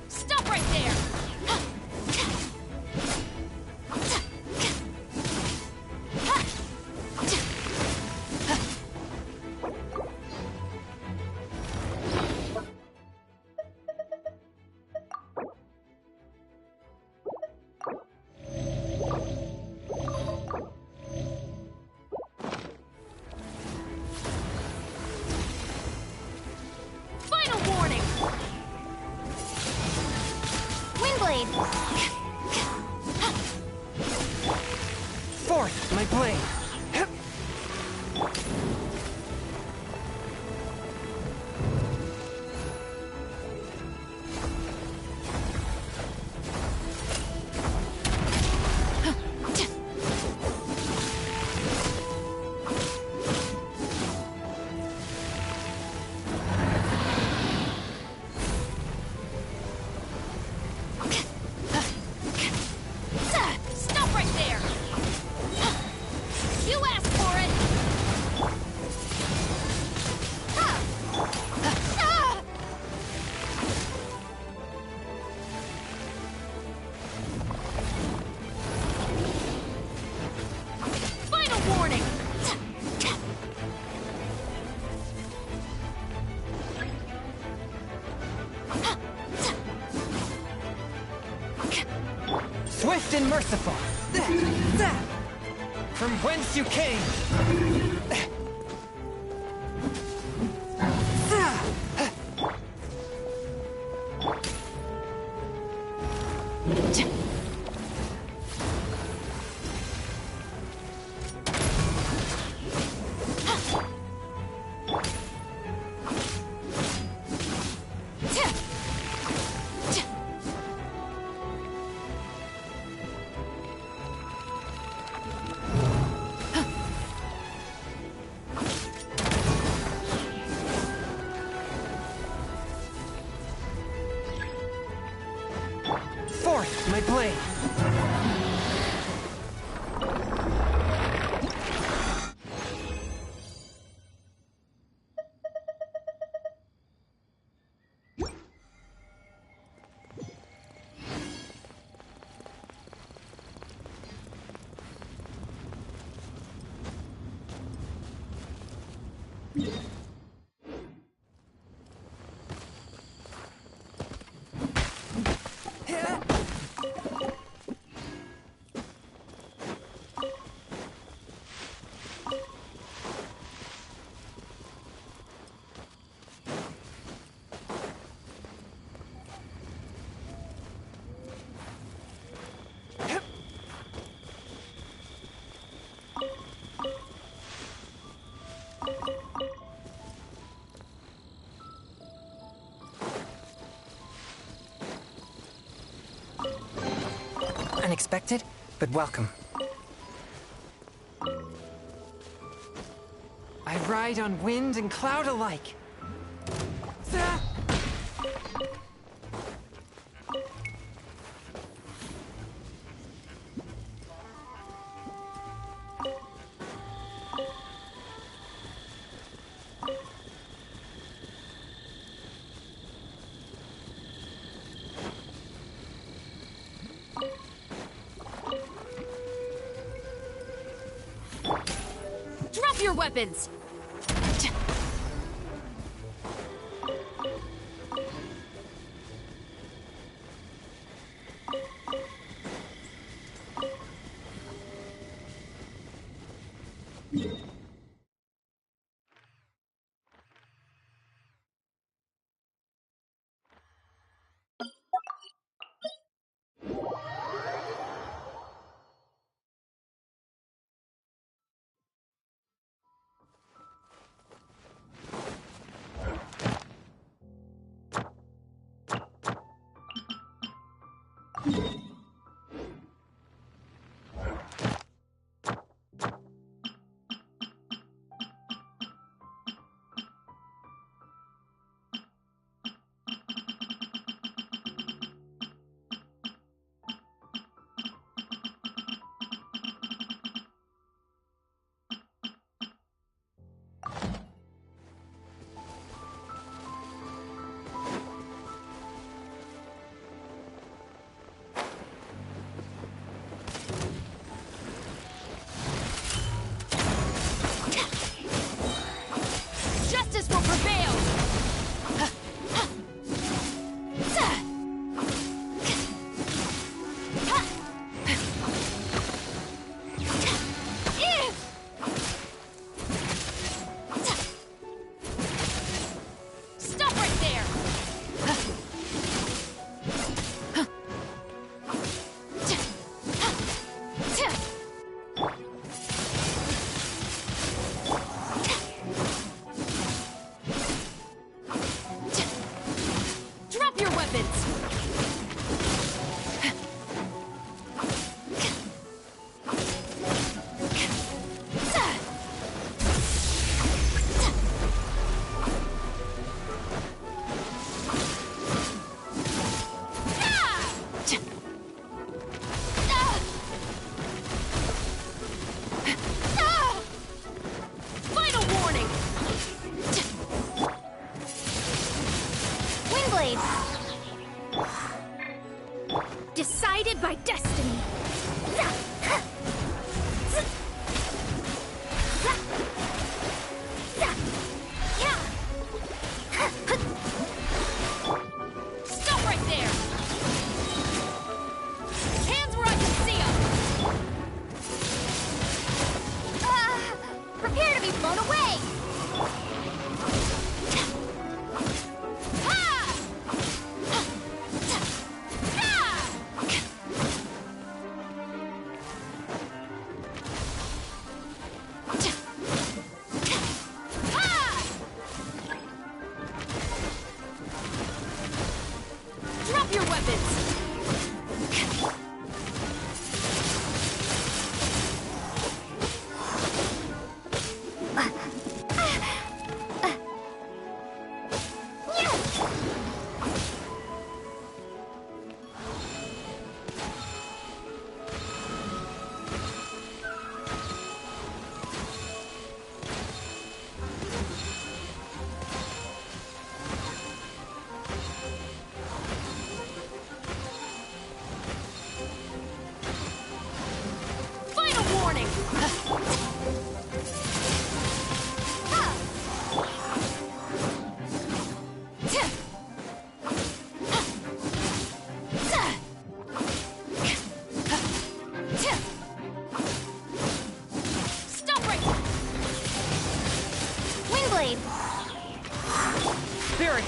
Stop right there! Swift and merciful. From whence you came. Forth, my blade. Unexpected, but welcome. I ride on wind and cloud alike. Drop your weapons!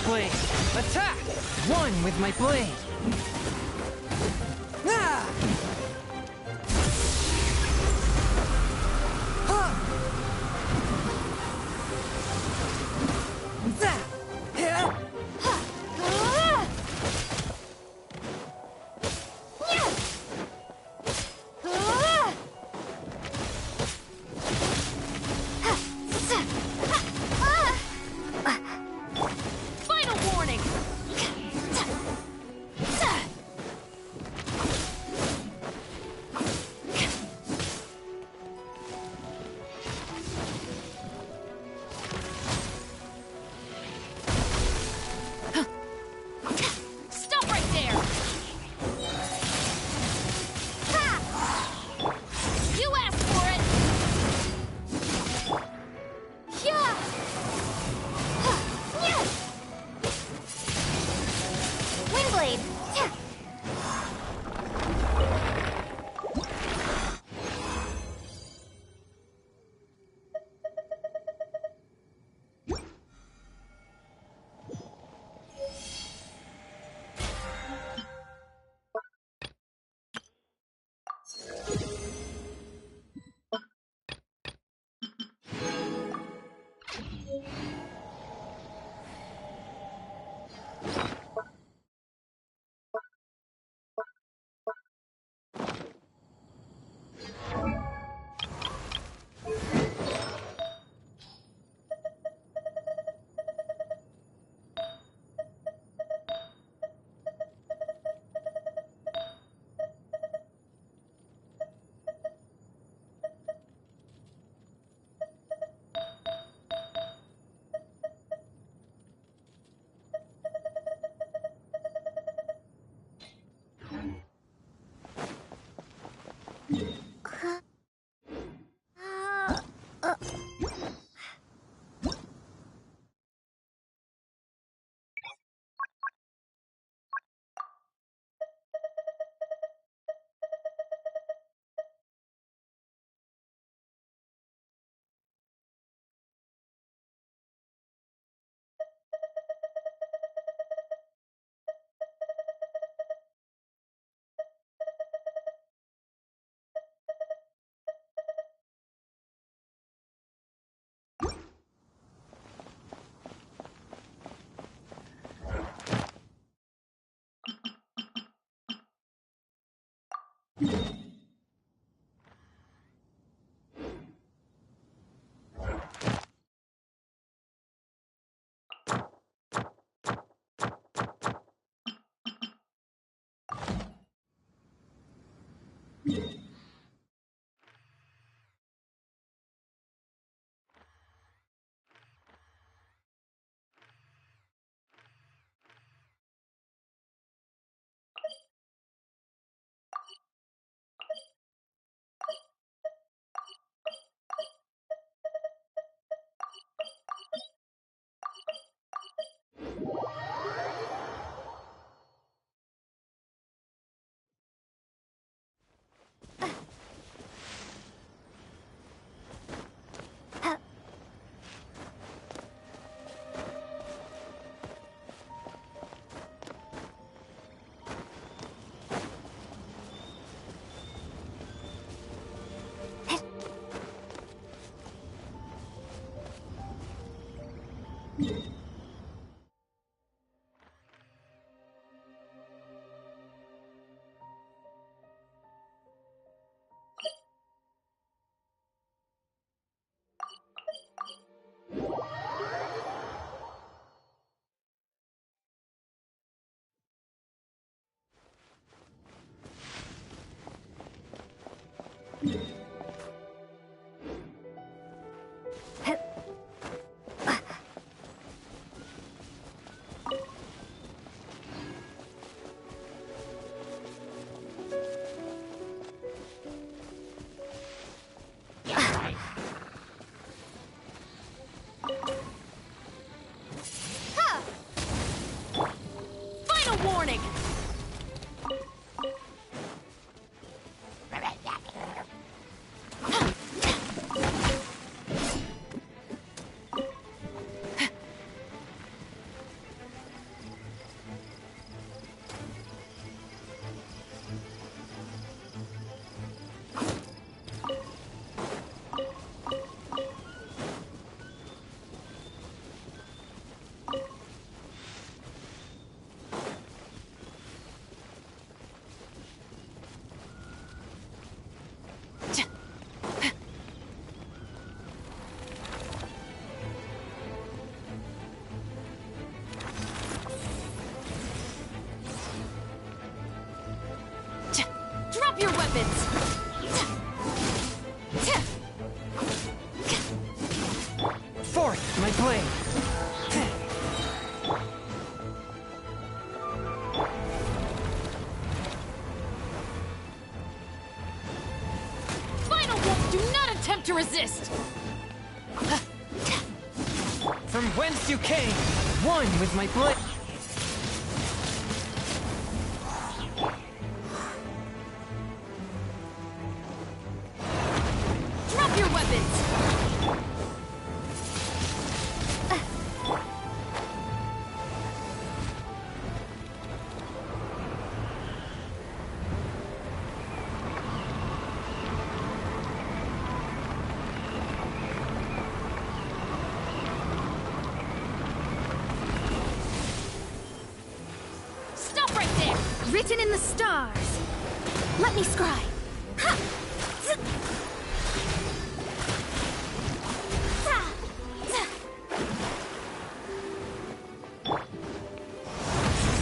blade. Attack! One with my blade. Ah! Drop your weapons! Forth, my blade! Final wolf, do not attempt to resist! From whence you came, one with my blade. Drop your weapons! Stop right there! Written in the stars! Let me scry.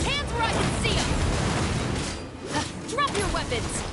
Hands where I can see them! Drop your weapons!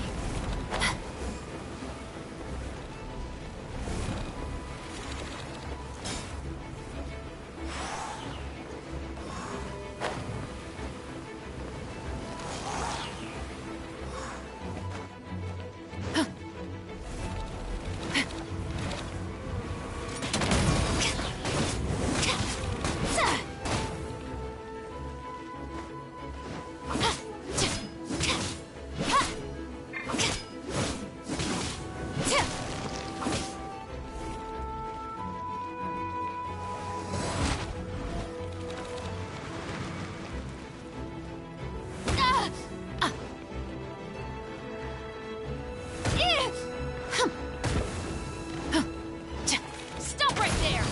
Stop right there!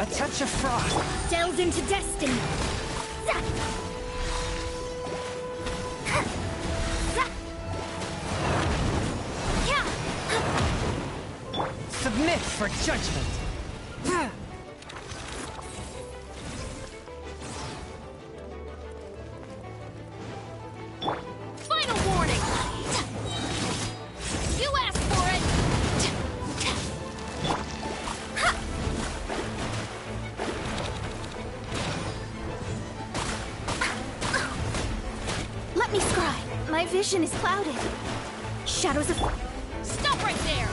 A touch of frost. Delves into destiny. Submit for judgment. Final warning! You asked for it! Let me scry. My vision is clouded. Shadows of... Stop right there!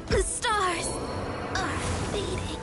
The stars are fading.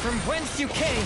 from whence you came!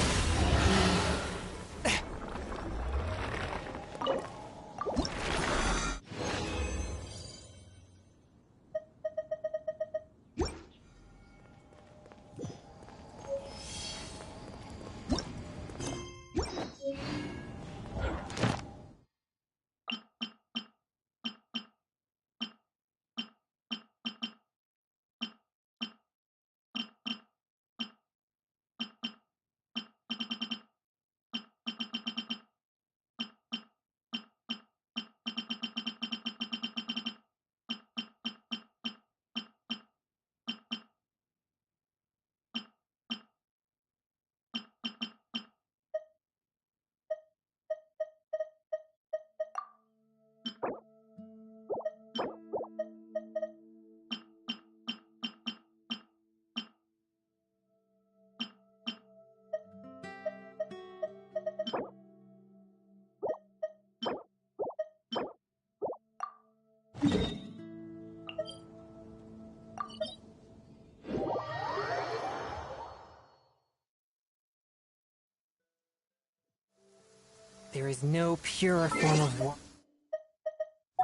There is no purer form of water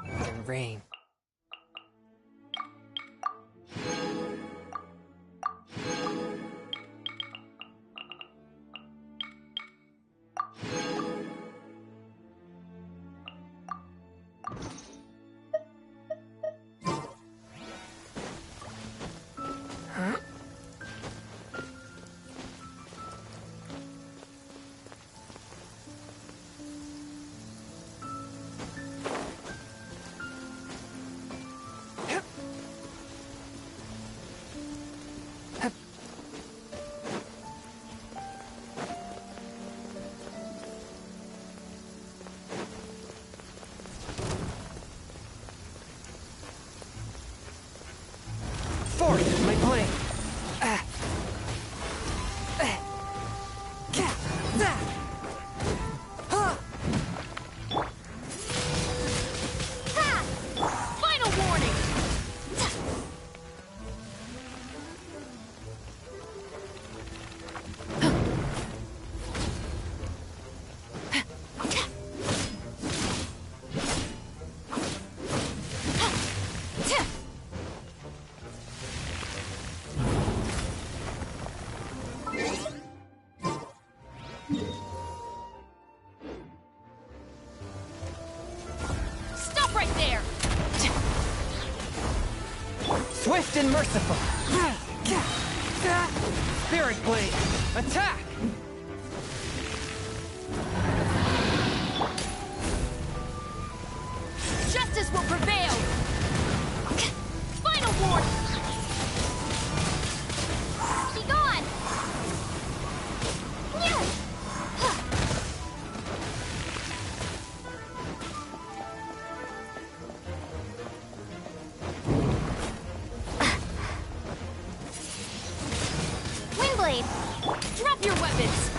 than rain. Forth, my blade! Final warning! Stop right there! Swift and merciful! Spirit Blade! Attack! Justice will prevail! Final warning! Be gone! Windblade! Drop your weapons!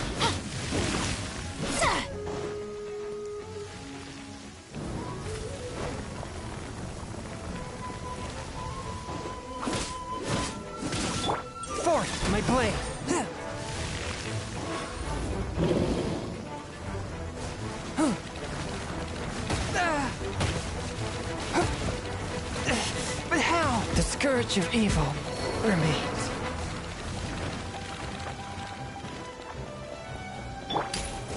Forth, my blade! But how? The scourge of evil remains.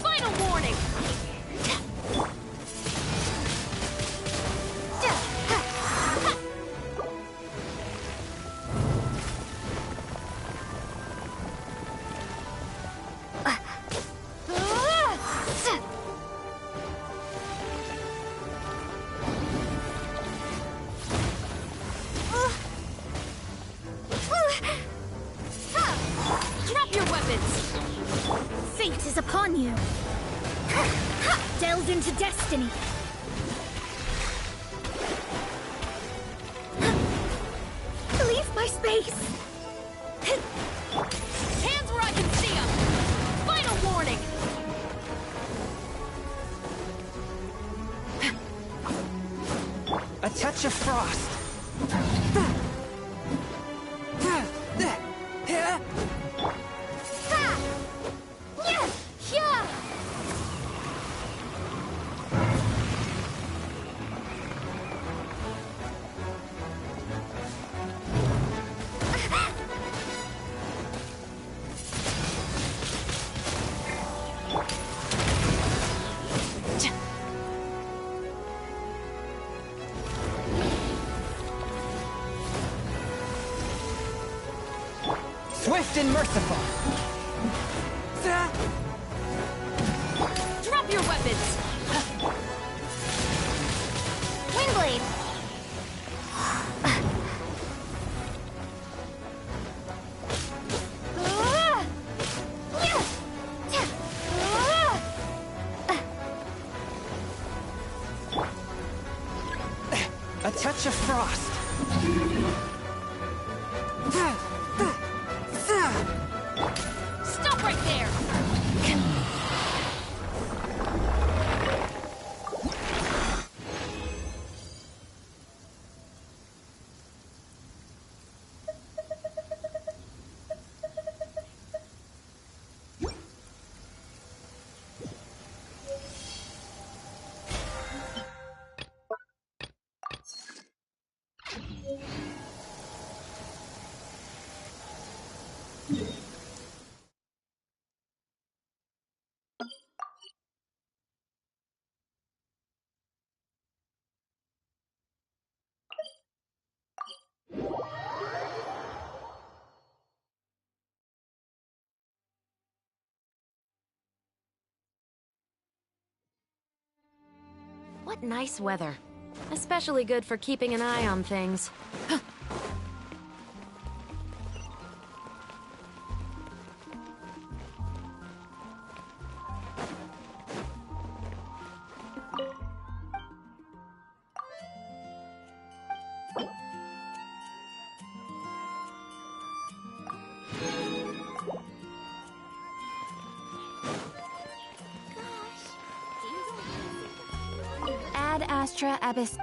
Final warning! Drop your weapons! Fate is upon you. Delve into destiny. Leave my space. Hands where I can see them! Final warning! A touch of frost. Swift and merciful. Drop your weapons! Windblade! A touch of frost. Stop right there! What nice weather. Especially good for keeping an eye on things. Ad astra abyss.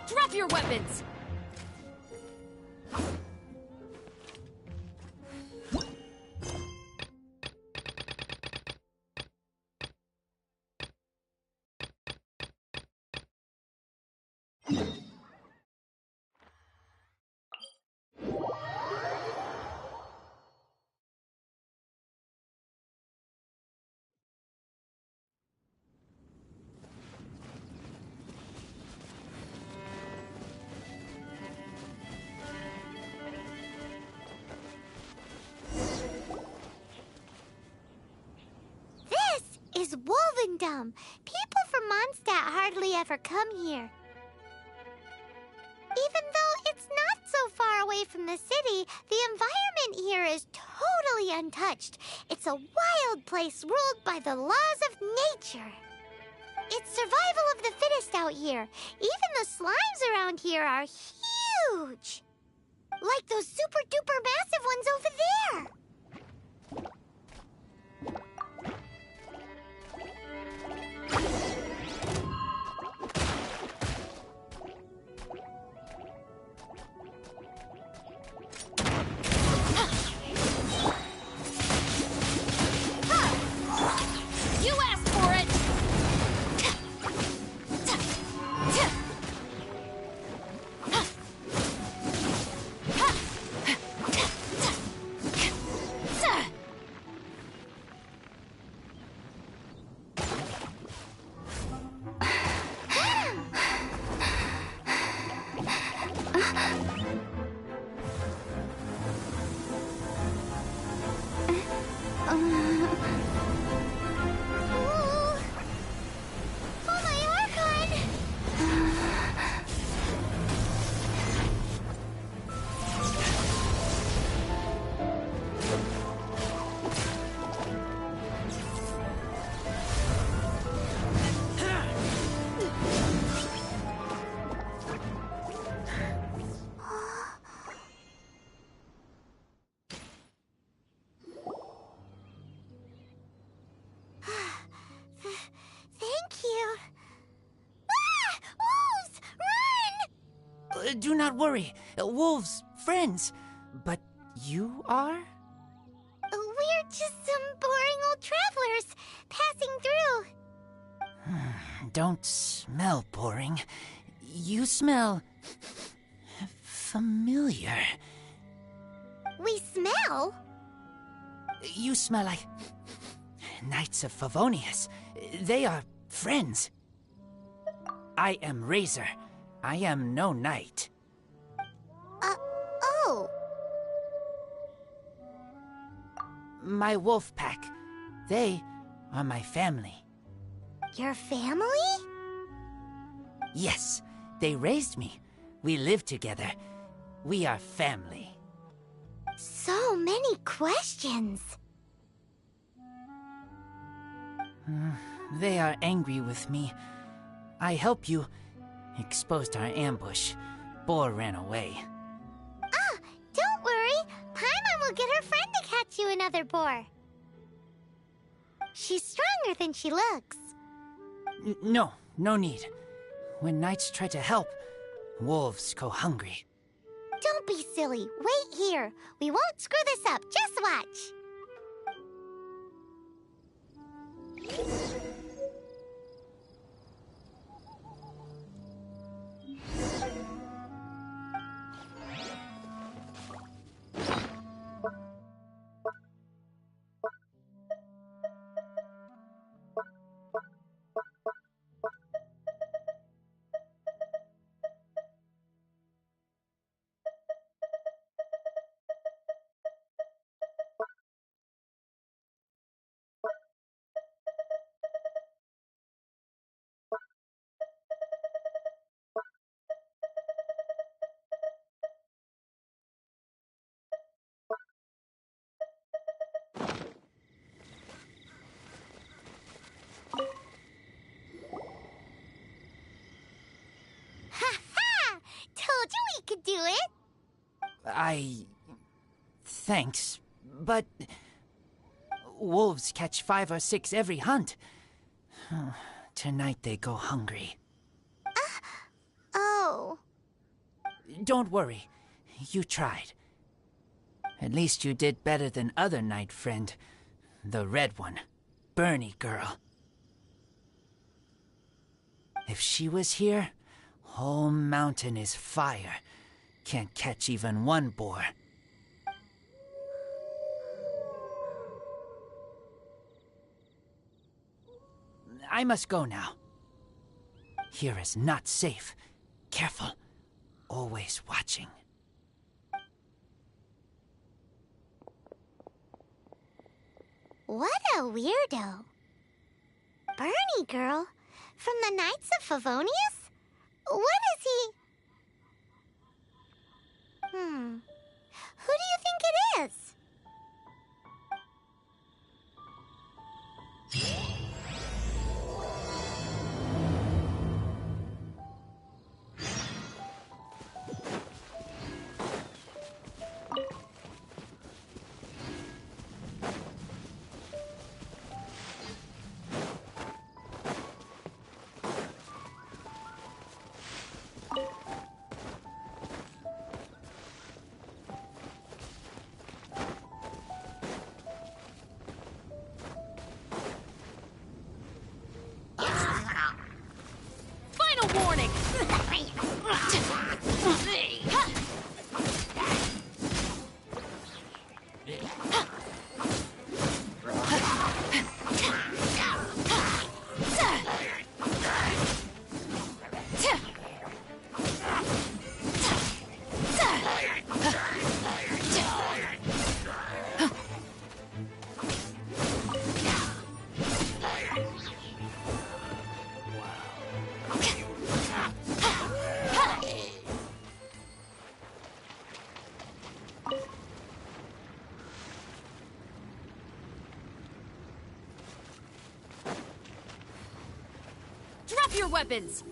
Drop your weapons! Is Wolvendom. People from Mondstadt hardly ever come here. Even though it's not so far away from the city, the environment here is totally untouched. It's a wild place ruled by the laws of nature. It's survival of the fittest out here. Even the slimes around here are huge. Like those super duper massive ones over there. Do not worry. Wolves, friends. But you are? We're just some boring old travelers passing through. Don't smell boring. You smell familiar. We smell? You smell like Knights of Favonius. They are friends. I am Razor. I am no knight. Oh. My wolf pack. They are my family. Your family? Yes, they raised me. We live together. We are family. So many questions. They are angry with me. I helped you, exposed our ambush. Boar ran away. Ah, don't worry. Paimon will get her friend to catch you another boar. She's stronger than she looks. No need. When knights try to help, wolves go hungry. Don't be silly. Wait here. We won't screw this up. Just watch. Told you we could do it! Thanks, but... wolves catch 5 or 6 every hunt. Tonight they go hungry. Oh. Don't worry. You tried. At least you did better than other knight friend. The red one. Bernie girl. If she was here, whole mountain is fire. Can't catch even one boar. I must go now. Here is not safe. Careful. Always watching. What a weirdo. Bernie girl? From the Knights of Favonius? What is he? Who do you think it is? Warning! Drop your weapons!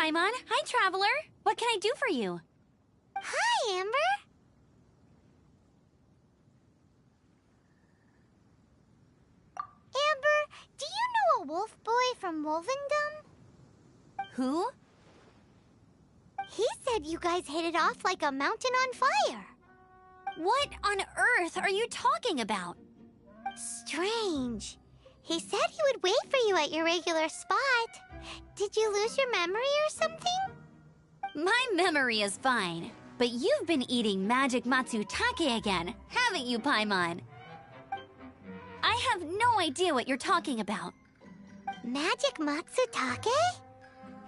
Paimon. Hi, Traveler. What can I do for you? Hi, Amber. Amber, do you know a wolf boy from Wolvendom? Who? He said you guys hit it off like a mountain on fire. What on earth are you talking about? Strange. He said he would wait for you at your regular spot. Did you lose your memory or something? My memory is fine, but you've been eating magic matsutake again, haven't you, Paimon? I have no idea what you're talking about. Magic matsutake?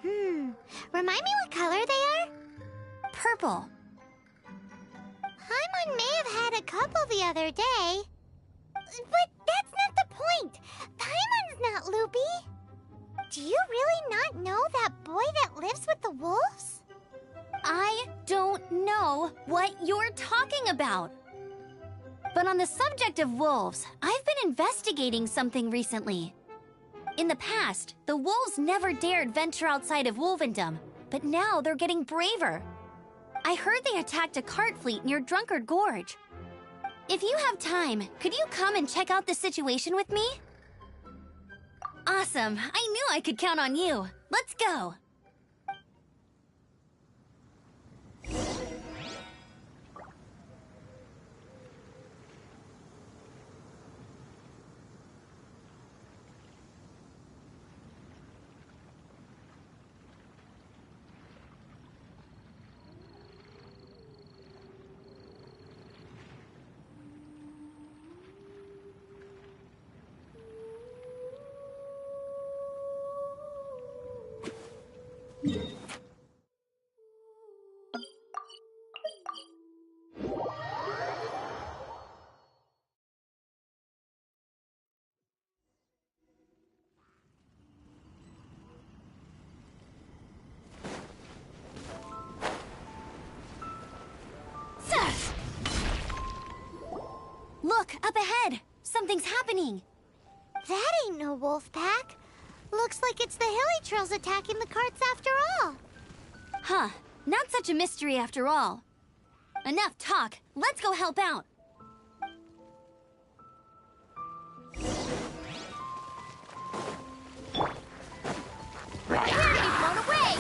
Remind me what color they are? Purple. Paimon may have had a couple the other day. But that's not the point. Paimon's not loopy. Do you really not know that boy that lives with the wolves? I don't know what you're talking about. But on the subject of wolves, I've been investigating something recently. In the past, the wolves never dared venture outside of Wolvendom, but now they're getting braver. I heard they attacked a cart fleet near Drunkard Gorge. If you have time, could you come and check out the situation with me? Awesome. I knew I could count on you. Let's go. Look, up ahead! Something's happening! That ain't no wolf pack. Looks like it's the hilly trails attacking the carts after all. Huh. Not such a mystery after all. Enough talk. Let's go help out. Prepare to be blown away!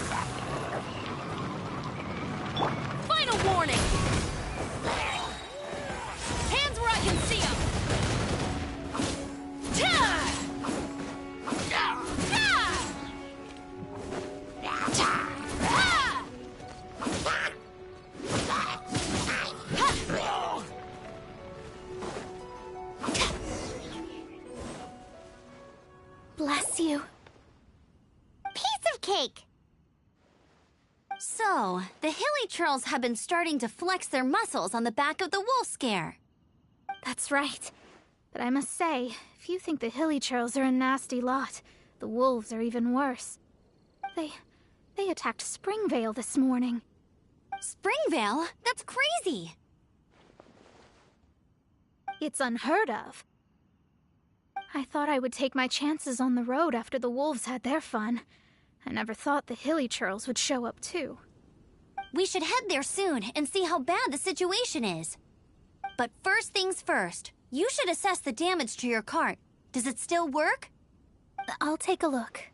Final warning! Hands where I can see them! Bless you. Piece of cake! So, the hilly trolls have been starting to flex their muscles on the back of the wolf scare. That's right. But I must say, if you think the hilly trolls are a nasty lot, the wolves are even worse. They attacked Springvale this morning. Springvale? That's crazy! It's unheard of. I thought I would take my chances on the road after the wolves had their fun. I never thought the hilly trolls would show up too. We should head there soon and see how bad the situation is. But first things first, you should assess the damage to your cart. Does it still work? I'll take a look.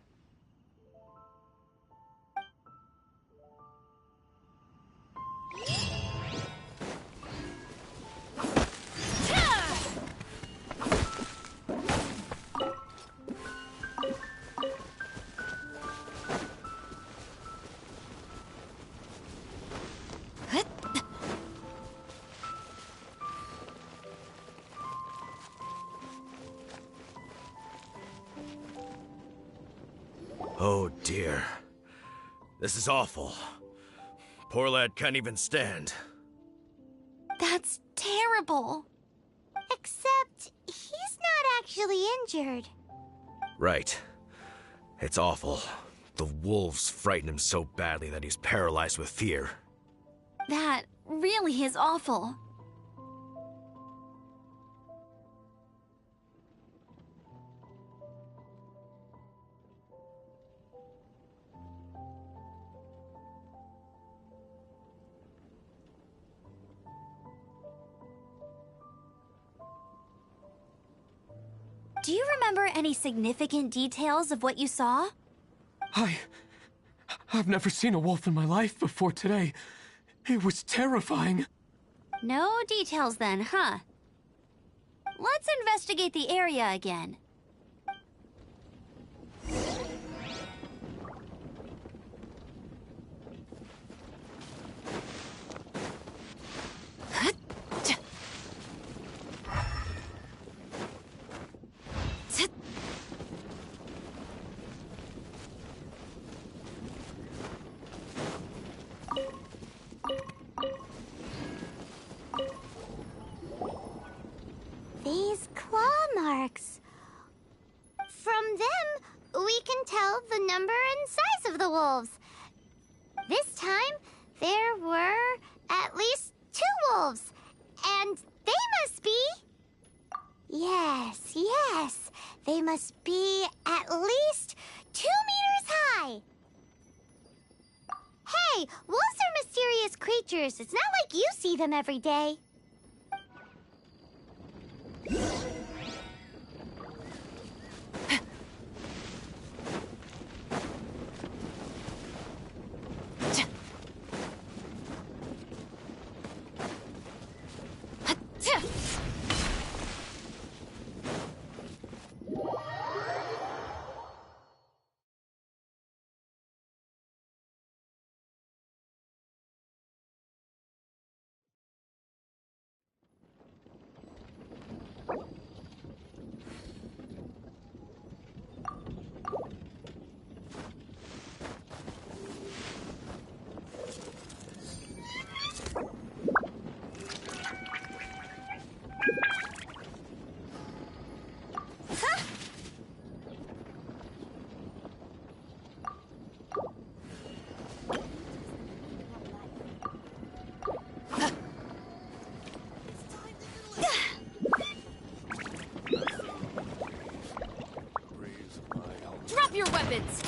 Oh dear. This is awful. Poor lad can't even stand. That's terrible. Except, he's not actually injured. Right. It's awful. The wolves frighten him so badly that he's paralyzed with fear. That really is awful. Do you remember any significant details of what you saw? I've never seen a wolf in my life before today. It was terrifying. No details then, huh? Let's investigate the area again. These claw marks. From them, we can tell the number and size of the wolves. This time, there were at least 2 wolves. And they must be... Yes, they must be at least 2 meters high. Hey, wolves are mysterious creatures. It's not like you see them every day. Drop your weapons!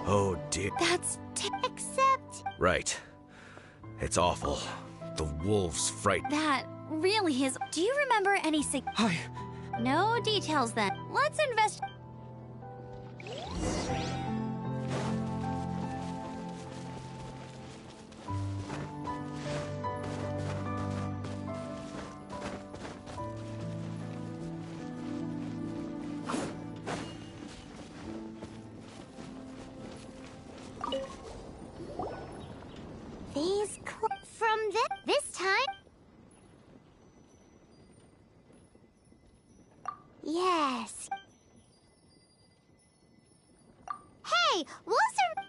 Oh dear. That's except... Right. It's awful. The wolves frighten. That really is... Do you remember any No details then. Let's invest... From this time? Yes. Hey, wolves are...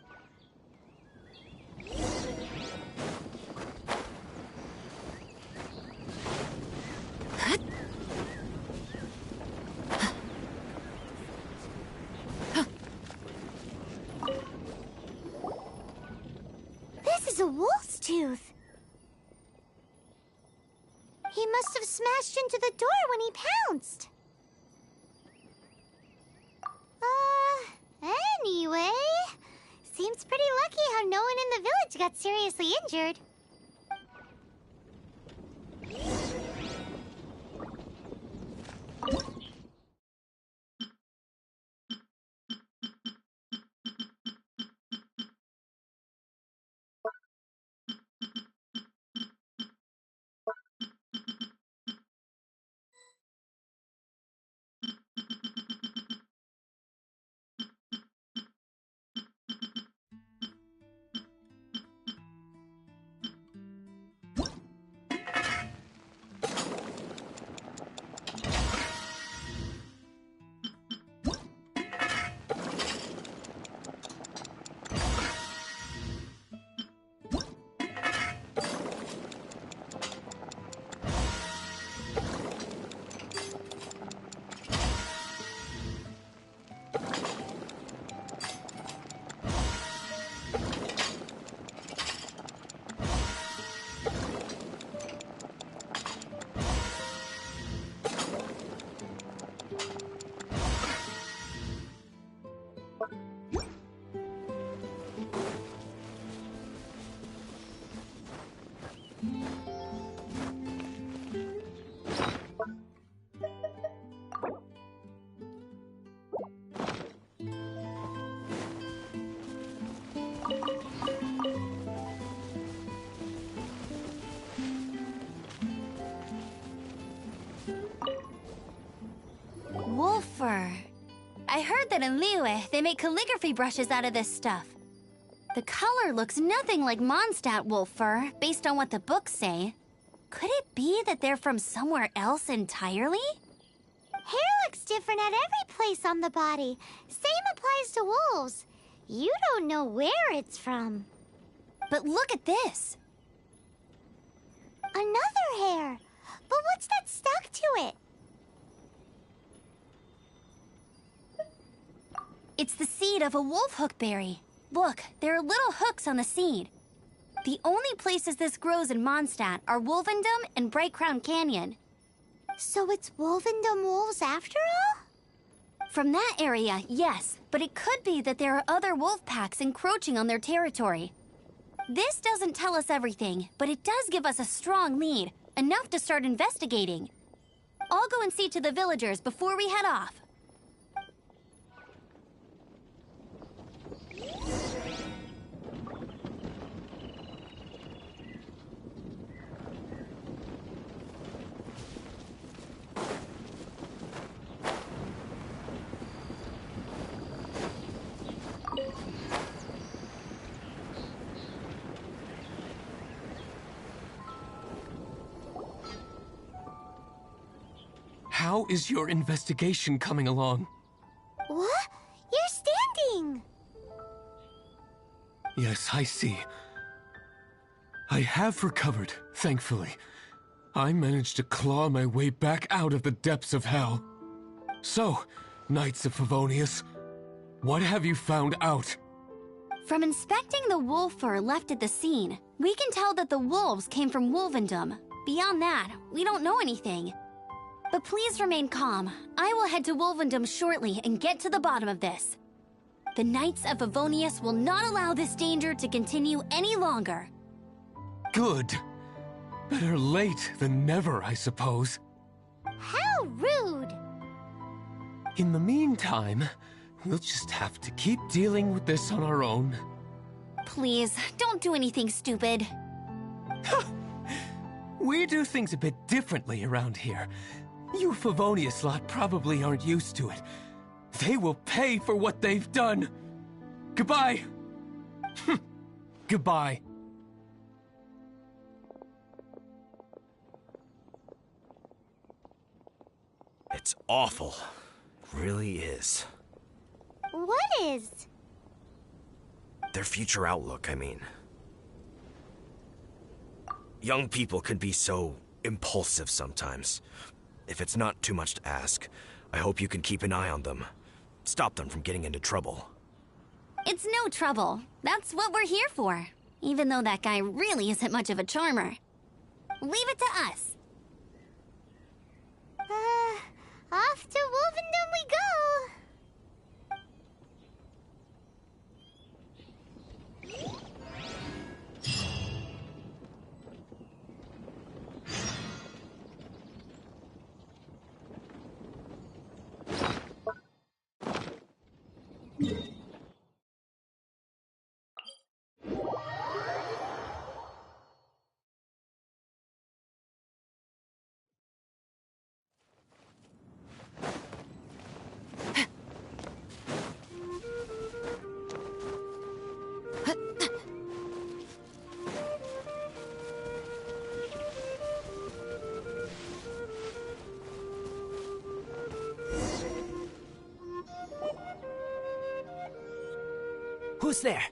This is a wolf's tooth. He must have smashed into the door when he pounced. Anyway, seems pretty lucky how no one in the village got seriously injured. that in Liyue, they make calligraphy brushes out of this stuff. The color looks nothing like Mondstadt wolf fur, based on what the books say. Could it be that they're from somewhere else entirely? Hair looks different at every place on the body. Same applies to wolves. You don't know where it's from. But look at this. Another hair. But what's that stuck to it? It's the seed of a wolf hookberry. Look, there are little hooks on the seed. The only places this grows in Mondstadt are Wolvendom and Bright Crown Canyon. So it's Wolvendom wolves after all? From that area, yes, but it could be that there are other wolf packs encroaching on their territory. This doesn't tell us everything, but it does give us a strong lead, enough to start investigating. I'll go and see to the villagers before we head off. How is your investigation coming along? What? You're standing! Yes, I see. I have recovered, thankfully. I managed to claw my way back out of the depths of hell. So, Knights of Favonius, what have you found out? From inspecting the wolf fur left at the scene, we can tell that the wolves came from Wolvendom. Beyond that, we don't know anything. But please remain calm. I will head to Wolvendom shortly and get to the bottom of this. The Knights of Favonius will not allow this danger to continue any longer. Good. Better late than never, I suppose. How rude! In the meantime, we'll just have to keep dealing with this on our own. Please, don't do anything stupid. We do things a bit differently around here. You Favonius lot probably aren't used to it. They will pay for what they've done. Goodbye. Goodbye. It's awful. It really is. What is? Their future outlook, I mean. Young people can be so impulsive sometimes. If it's not too much to ask, I hope you can keep an eye on them. Stop them from getting into trouble. It's no trouble. That's what we're here for. Even though that guy really isn't much of a charmer. Leave it to us. Off to Wolvendom we go! Who's there?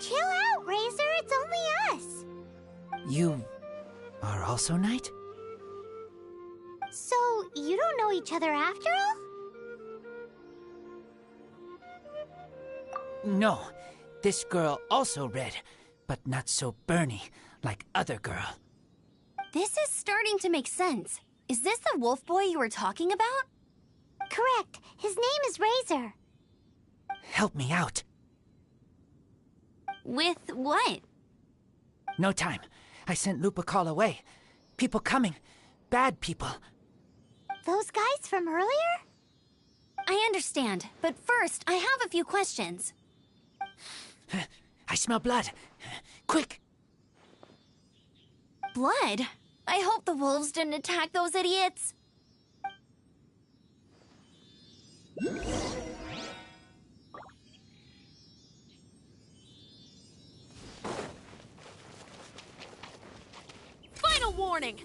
Chill out, Razor. It's only us. You are also Knight? So, you don't know each other after all? No. This girl also red, but not so burny like other girl. This is starting to make sense. Is this the wolf boy you were talking about? Correct. His name is Razor. Help me out. With what? No time. I sent Lupa call away. People coming. Bad people. Those guys from earlier? I understand, but first, I have a few questions. I smell blood. Quick! Blood? I hope the wolves didn't attack those idiots. Final warning!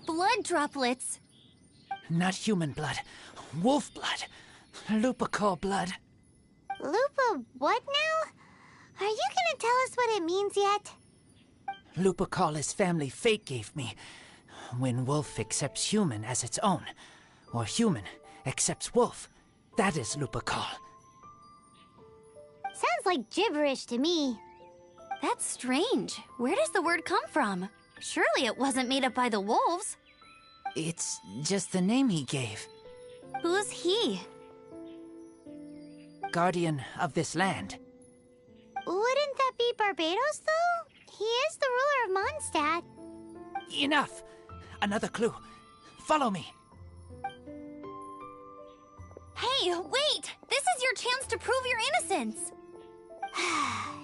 Blood droplets. Not human blood. Wolf blood. Lupical blood. Lupa what now? Are you gonna tell us what it means yet? Lupical is family fate gave me. When wolf accepts human as its own, or human accepts wolf, that is Lupical. Sounds like gibberish to me. That's strange. Where does the word come from? Surely it wasn't made up by the wolves. It's just the name he gave. Who's he? Guardian of this land. Wouldn't that be Barbados, though? He is the ruler of Mondstadt. Enough! Another clue. Follow me. Hey, wait! This is your chance to prove your innocence!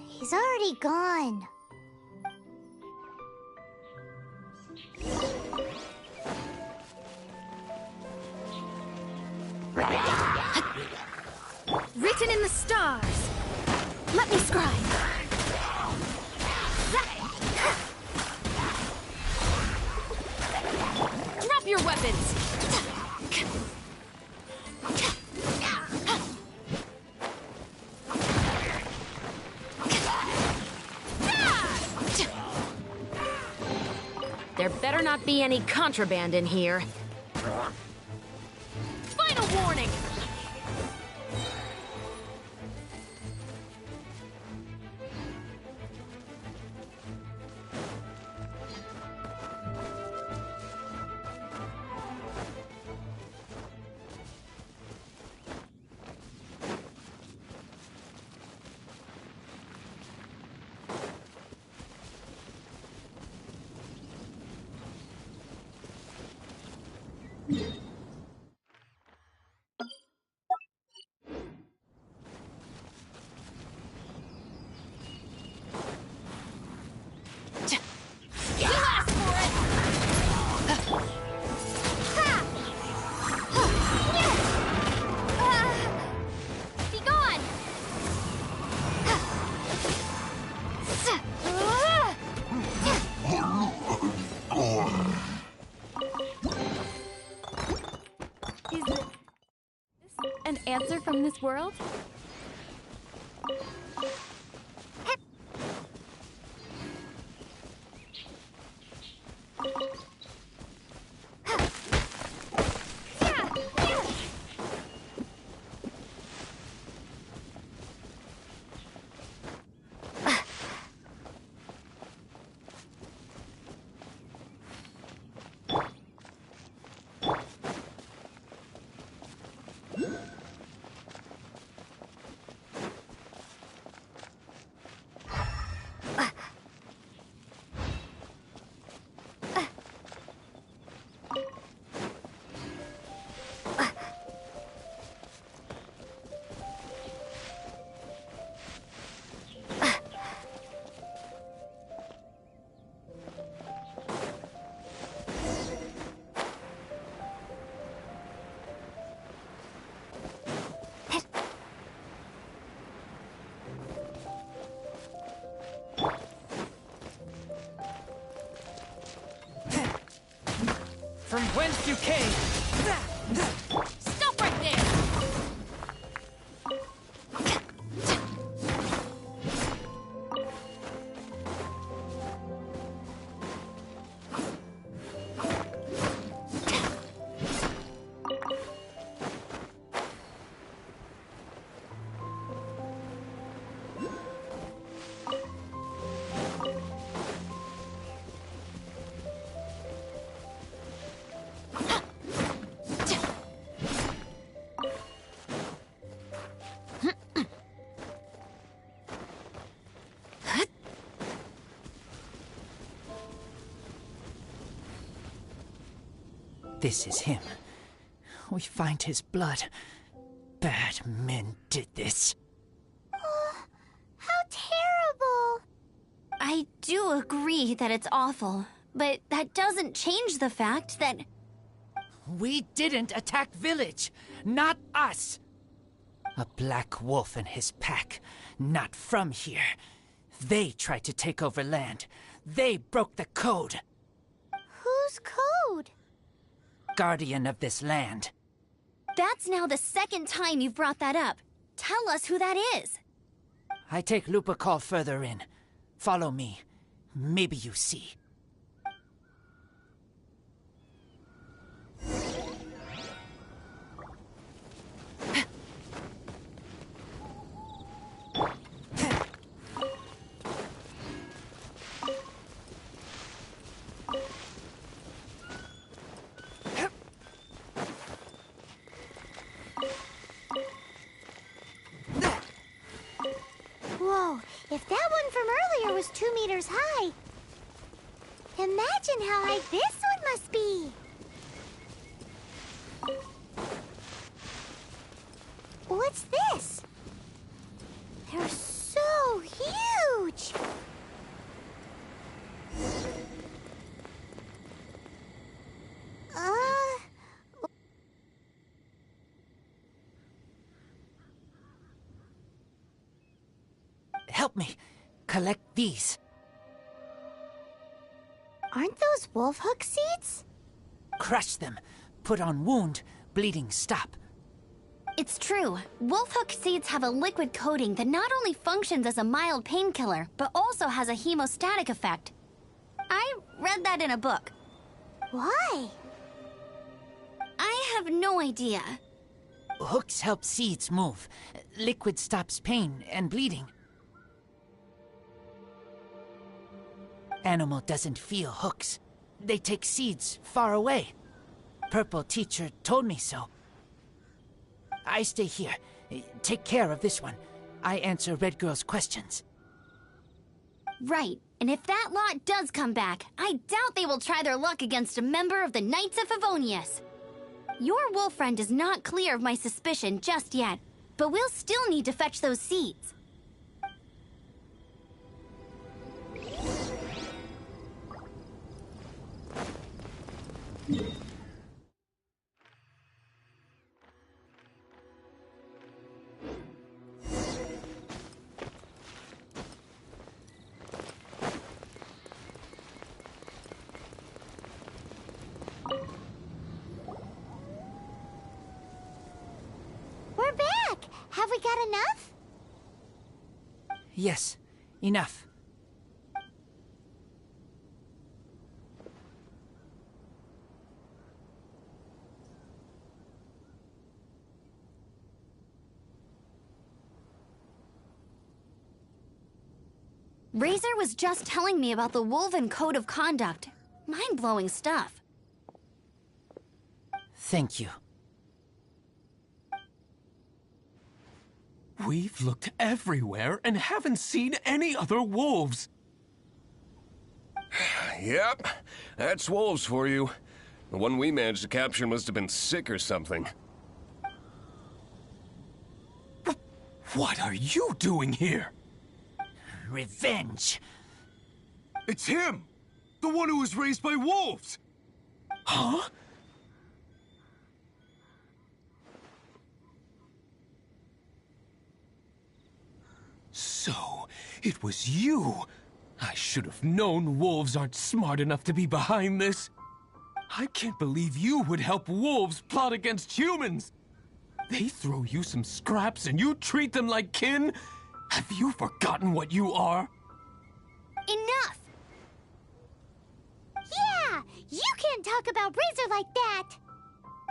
He's already gone. Written in the stars. Let me scribe. Drop your weapons! There better not be any contraband in here. Final warning! An answer from this world? From whence you came! Stop right there! This is him. We find his blood. Bad men did this. How terrible! do agree that it's awful, but that doesn't change the fact that... We didn't attack village, not us. A black wolf and his pack, not from here. They tried to take over land. They broke the code. Whose code? Guardian of this land. That's now the second time you've brought that up. Tell us who that is. I take Lupercal further in. Follow me. Maybe you see. Whoa, if that one from earlier was 2 meters high, imagine how high this one must be. What's this? They're so huge. Help me. Collect these. Aren't those wolf hook seeds? Crush them. Put on wound. Bleeding stop. It's true. Wolf hook seeds have a liquid coating that not only functions as a mild painkiller, but also has a hemostatic effect. I read that in a book. Why? I have no idea. Hooks help seeds move. Liquid stops pain and bleeding. Animal doesn't feel hooks. They take seeds far away. Purple teacher told me so. I stay here. Take care of this one. I answer Red Girl's questions. Right, and if that lot does come back, I doubt they will try their luck against a member of the Knights of Favonius. Your wolf friend is not clear of my suspicion just yet, but we'll still need to fetch those seeds. We're back! Have we got enough? Yes, enough. Razor was just telling me about the Wolven Code of Conduct. Mind-blowing stuff. Thank you. We've looked everywhere and haven't seen any other wolves. Yep, that's wolves for you. The one we managed to capture must have been sick or something. What are you doing here? Revenge. It's him! The one who was raised by wolves! Huh? So, it was you. I should have known wolves aren't smart enough to be behind this. I can't believe you would help wolves plot against humans. They throw you some scraps and you treat them like kin? Have you forgotten what you are? Enough! Yeah! You can't talk about Razor like that!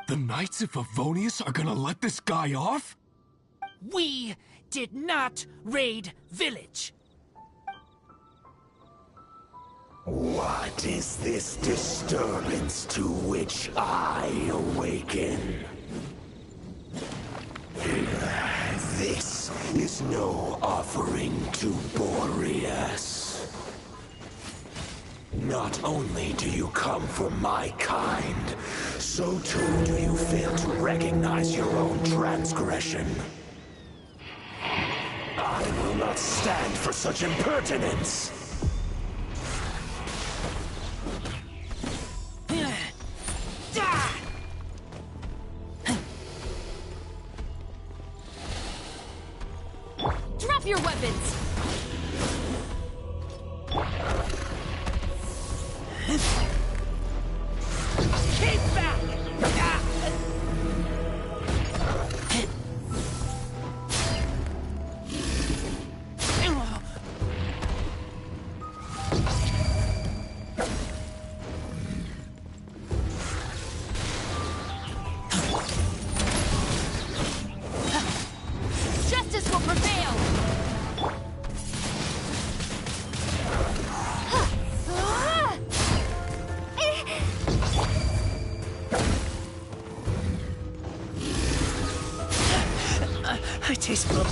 The Knights of Favonius are gonna let this guy off? We did not raid village. What is this disturbance to which I awaken? This is no offering to Boreas. Not only do you come from my kind, so too do you fail to recognize your own transgression. I will not stand for such impertinence! your weapons! Keep back! Justice will prevail! I taste blood.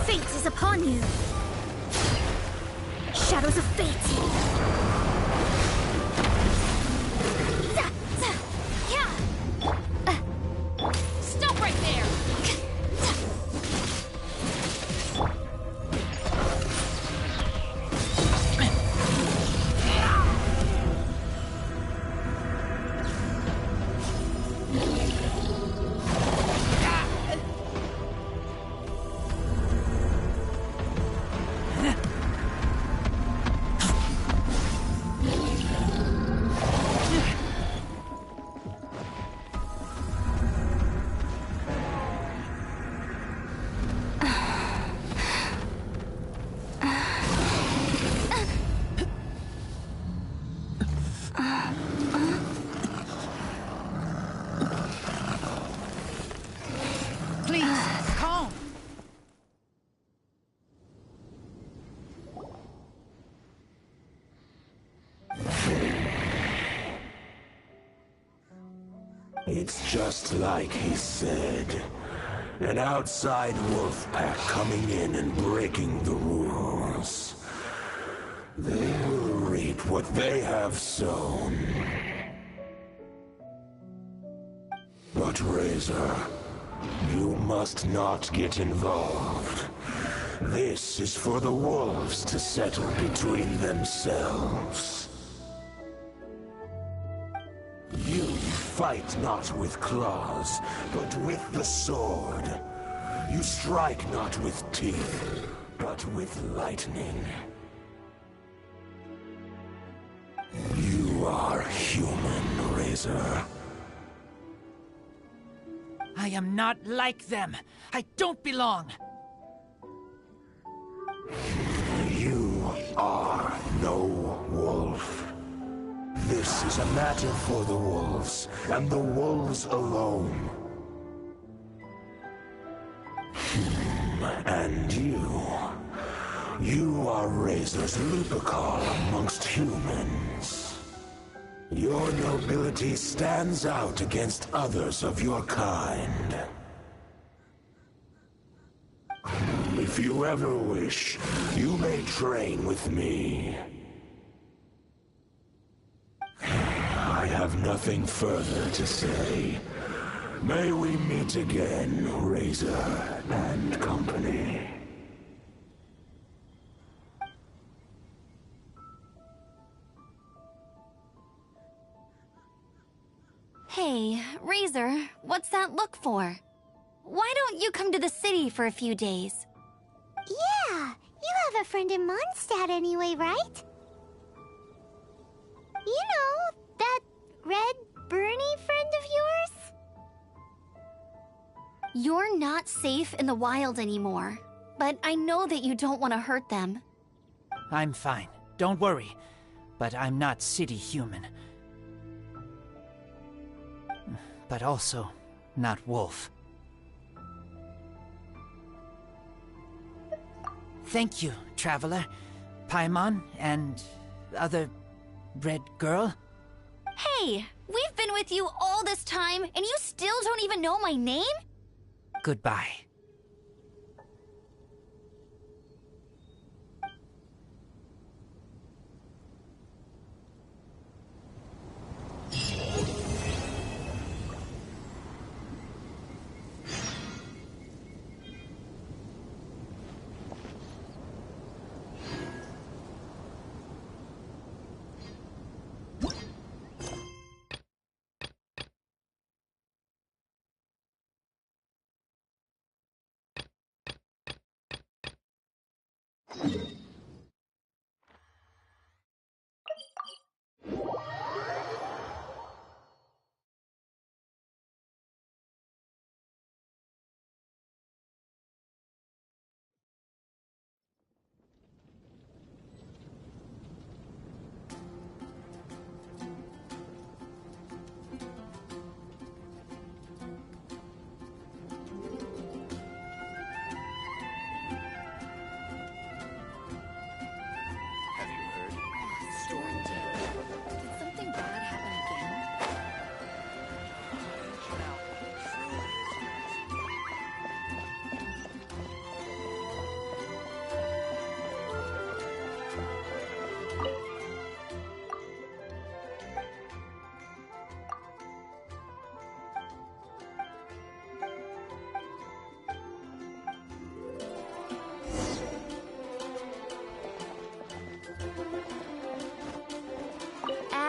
Fate is upon you. Shadows of fate. Stop right there! Please, calm. It's just like he said. An outside wolf pack coming in and breaking the rules. They will reap what they have sown. But Razor, you must not get involved. This is for the wolves to settle between themselves. You fight not with claws, but with the sword. You strike not with teeth, but with lightning. You are human, Razor. I am not like them. I don't belong. You are no wolf. This is a matter for the wolves, and the wolves alone. And you are Razor's Lupercal amongst humans. Your nobility stands out against others of your kind. If you ever wish, you may train with me. I have nothing further to say. May we meet again, Razor and company. Hey, Razor, what's that look for? Why don't you come to the city for a few days? Yeah, you have a friend in Mondstadt anyway, right? You know, that red Bernie friend of yours? You're not safe in the wild anymore, but I know that you don't want to hurt them. I'm fine. Don't worry. But I'm not city human. But also not wolf. Thank you, Traveler, Paimon, and other red girl. Hey, we've been with you all this time, and you still don't even know my name? Goodbye.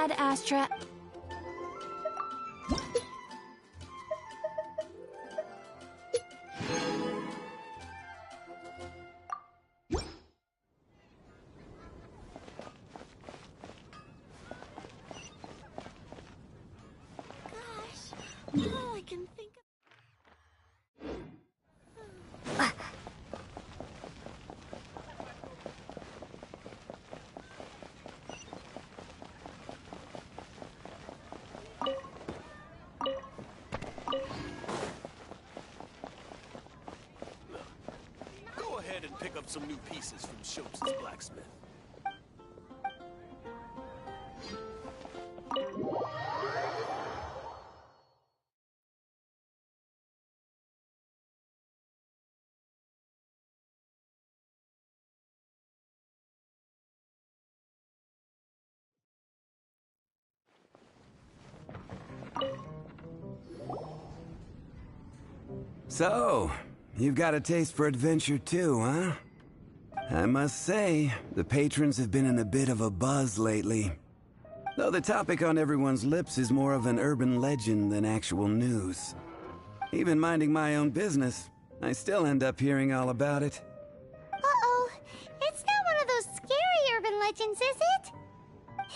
bad, Astra. All I can think of. Go ahead and pick up some new pieces from Schultz's blacksmith. So, you've got a taste for adventure too, huh? I must say, the patrons have been in a bit of a buzz lately. Though the topic on everyone's lips is more of an urban legend than actual news. Even minding my own business, I still end up hearing all about it. Uh-oh. It's not one of those scary urban legends, is it?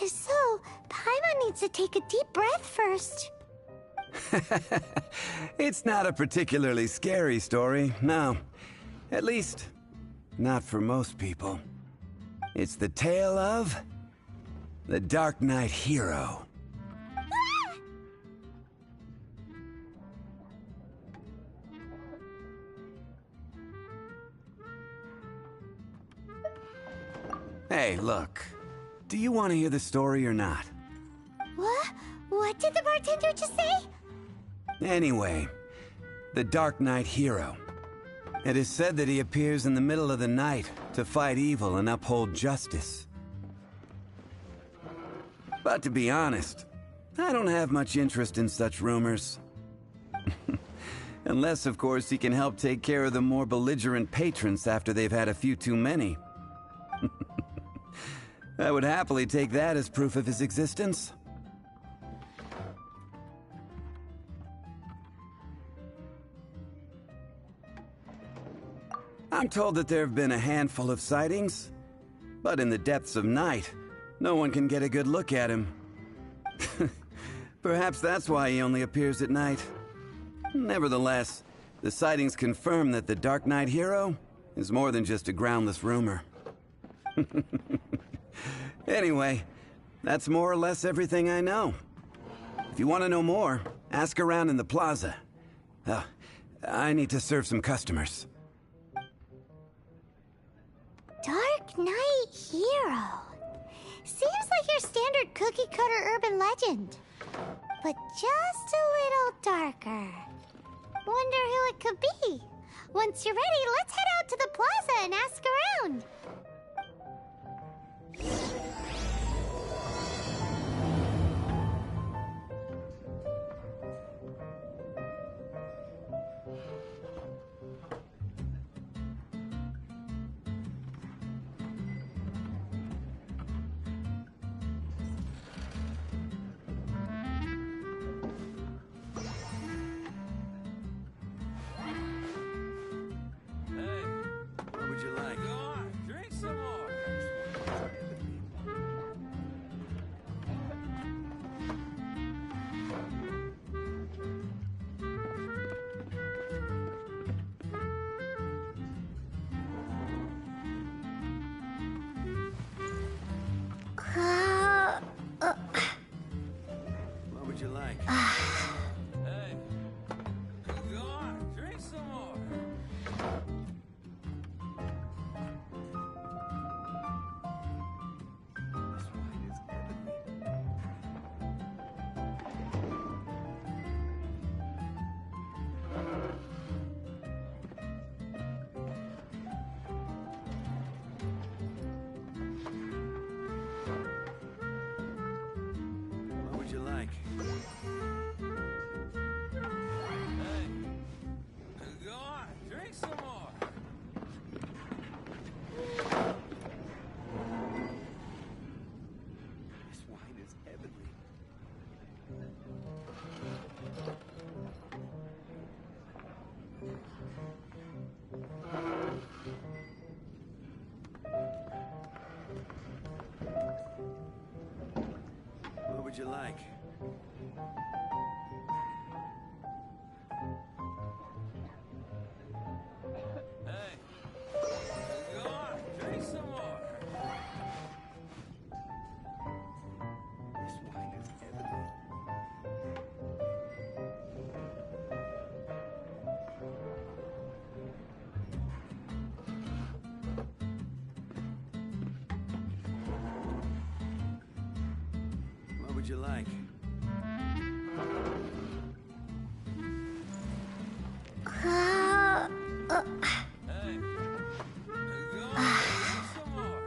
If so, Paimon needs to take a deep breath first. It's not a particularly scary story, no. At least, not for most people. It's the tale of the Dark Knight hero. Hey, look. Do you want to hear the story or not? What? What did the bartender just say? Anyway, the Dark Knight hero. It is said that he appears in the middle of the night to fight evil and uphold justice. But to be honest, I don't have much interest in such rumors. Unless, of course, he can help take care of the more belligerent patrons after they've had a few too many. I would happily take that as proof of his existence. I'm told that there have been a handful of sightings, but in the depths of night, no one can get a good look at him. Perhaps that's why he only appears at night. Nevertheless, the sightings confirm that the Dark Knight hero is more than just a groundless rumor. Anyway, that's more or less everything I know. If you want to know more, ask around in the plaza. I need to serve some customers. Dark Knight hero. Seems like your standard cookie-cutter urban legend. But just a little darker. Wonder who it could be. Once you're ready, let's head out to the plaza and ask around. What would you like? Go on, drink some more. What would you like? Hey, go on, drink some more. What would you like? would you like? Hey, go on, drink some more. This wine is evident. What would you like? Hey, go on, drink some more.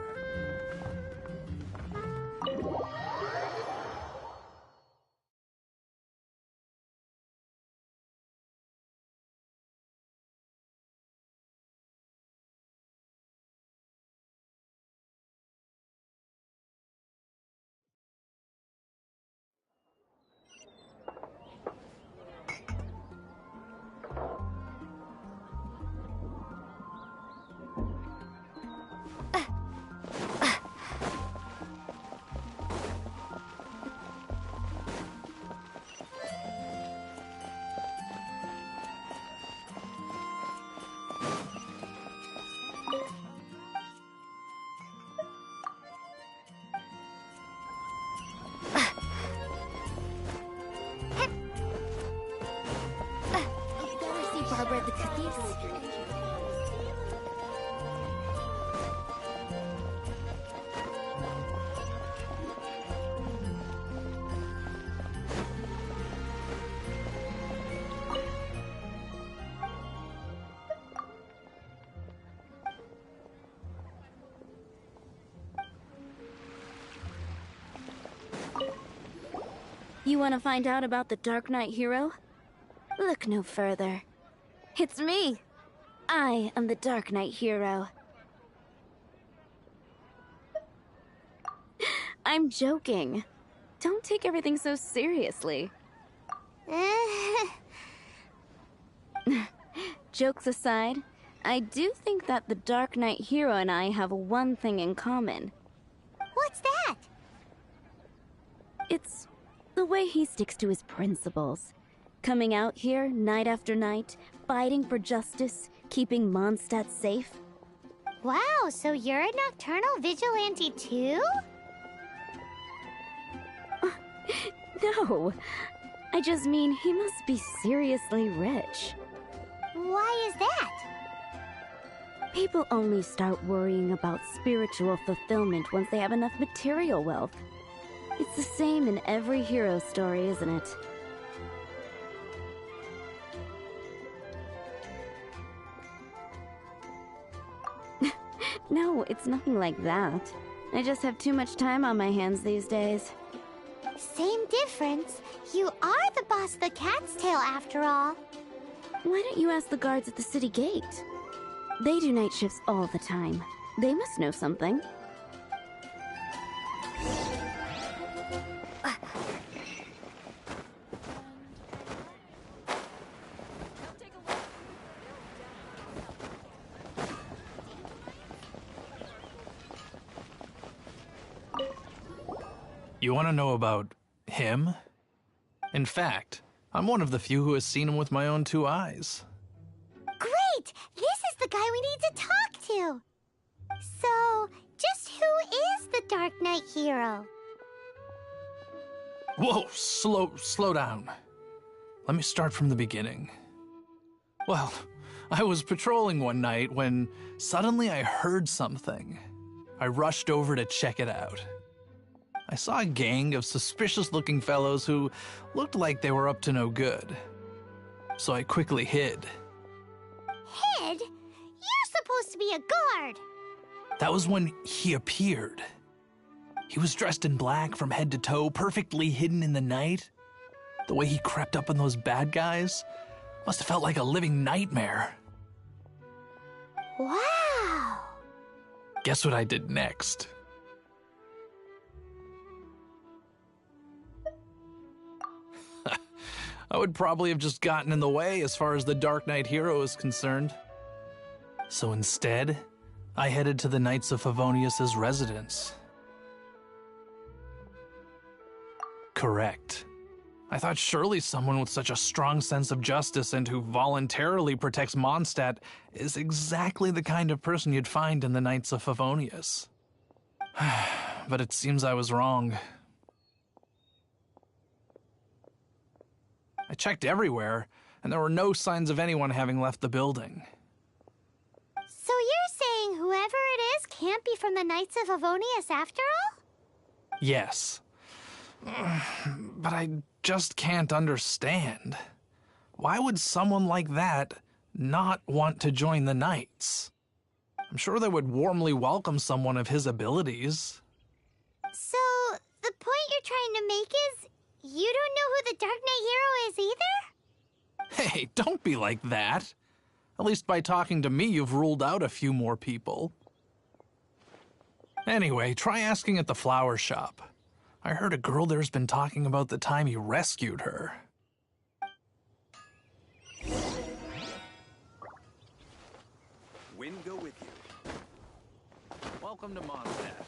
You better see Barbara at the cathedral. You want to find out about the Dark Knight hero? Look no further. It's me! I am the Dark Knight hero. I'm joking. Don't take everything so seriously. Jokes aside, I do think that the Dark Knight hero and I have one thing in common. What's that? It's the way he sticks to his principles. Coming out here night after night, fighting for justice, keeping Mondstadt safe. Wow, so you're a nocturnal vigilante too? No, I just mean he must be seriously rich. Why is that? People only start worrying about spiritual fulfillment once they have enough material wealth. It's the same in every hero story, isn't it? No, it's nothing like that. I just have too much time on my hands these days. Same difference. You are the boss of the Cat's Tail after all. Why don't you ask the guards at the city gate? They do night shifts all the time. They must know something. You want to know about him? In fact, I'm one of the few who has seen him with my own two eyes. Great! This is the guy we need to talk to! So, just who is the Dark Knight hero? Whoa, slow down. Let me start from the beginning. Well, I was patrolling one night when suddenly I heard something. I rushed over to check it out. I saw a gang of suspicious-looking fellows who looked like they were up to no good. So I quickly hid. Hid? You're supposed to be a guard! That was when he appeared. He was dressed in black from head to toe, perfectly hidden in the night. The way he crept up on those bad guys must have felt like a living nightmare. Wow! Guess what I did next? I would probably have just gotten in the way as far as the Dark Knight hero is concerned. So instead, I headed to the Knights of Favonius' residence. correct. I thought surely someone with such a strong sense of justice and who voluntarily protects Mondstadt is exactly the kind of person you'd find in the Knights of Favonius. But it seems I was wrong. I checked everywhere, and there were no signs of anyone having left the building. So you're saying whoever it is can't be from the Knights of Favonius after all? Yes. But I just can't understand. Why would someone like that not want to join the Knights? I'm sure they would warmly welcome someone of his abilities. So, the point you're trying to make is you don't know who the Dark Knight hero is either? Hey, don't be like that. At least by talking to me, you've ruled out a few more people. Anyway, try asking at the flower shop. I heard a girl there's been talking about the time you rescued her. Wind go with you. Welcome to Mondstadt.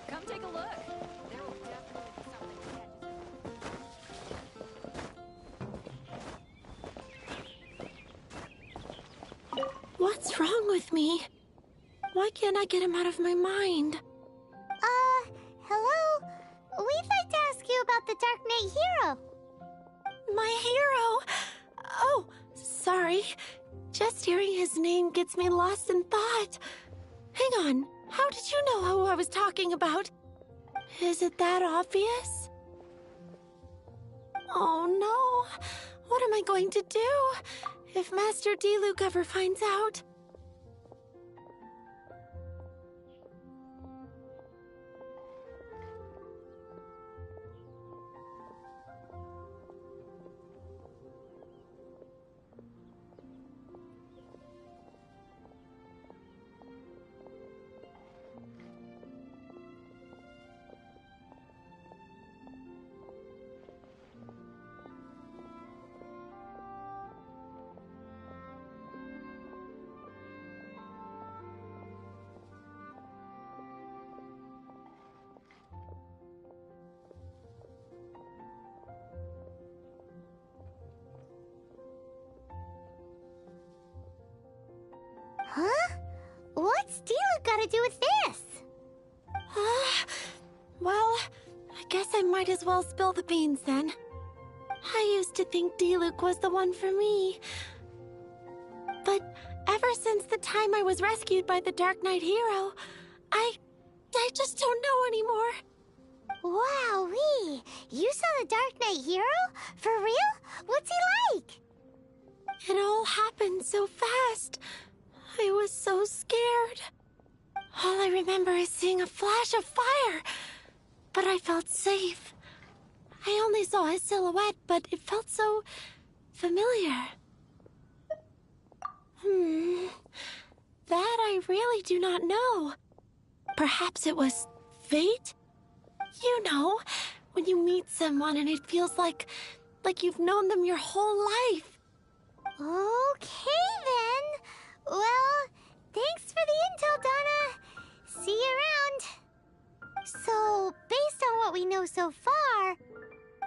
Come take a look. There will definitely be something that catches. What's wrong with me? Why can't I get him out of my mind? Hello? We'd like to ask you about the Dark Knight hero. My hero? Oh, sorry. Just hearing his name gets me lost in thought. Hang on, how did you know who I was talking about? Is it that obvious? Oh no, what am I going to do if Master Diluc ever finds out? Huh? What's Diluc got to do with this? Well, I guess I might as well spill the beans then. I used to think Diluc was the one for me. But ever since the time I was rescued by the Dark Knight hero, I just don't know anymore. Wowee! You saw the Dark Knight hero? For real? What's he like? It all happened so fast. I was so scared. All I remember is seeing a flash of fire, but I felt safe. I only saw his silhouette, but it felt so familiar. That I really do not know. Perhaps it was fate? You know, when you meet someone and it feels like you've known them your whole life. Okay, then. Well, thanks for the intel, Donna. See you around. So, based on what we know so far,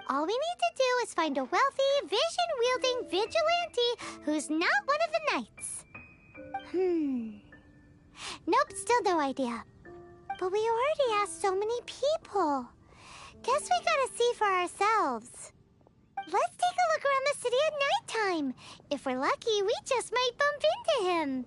all we need to do is find a wealthy, vision-wielding vigilante who's not one of the knights. Nope, still no idea. But we already asked so many people. Guess we gotta see for ourselves. Let's take a look around the city at nighttime. If we're lucky, we just might bump into him.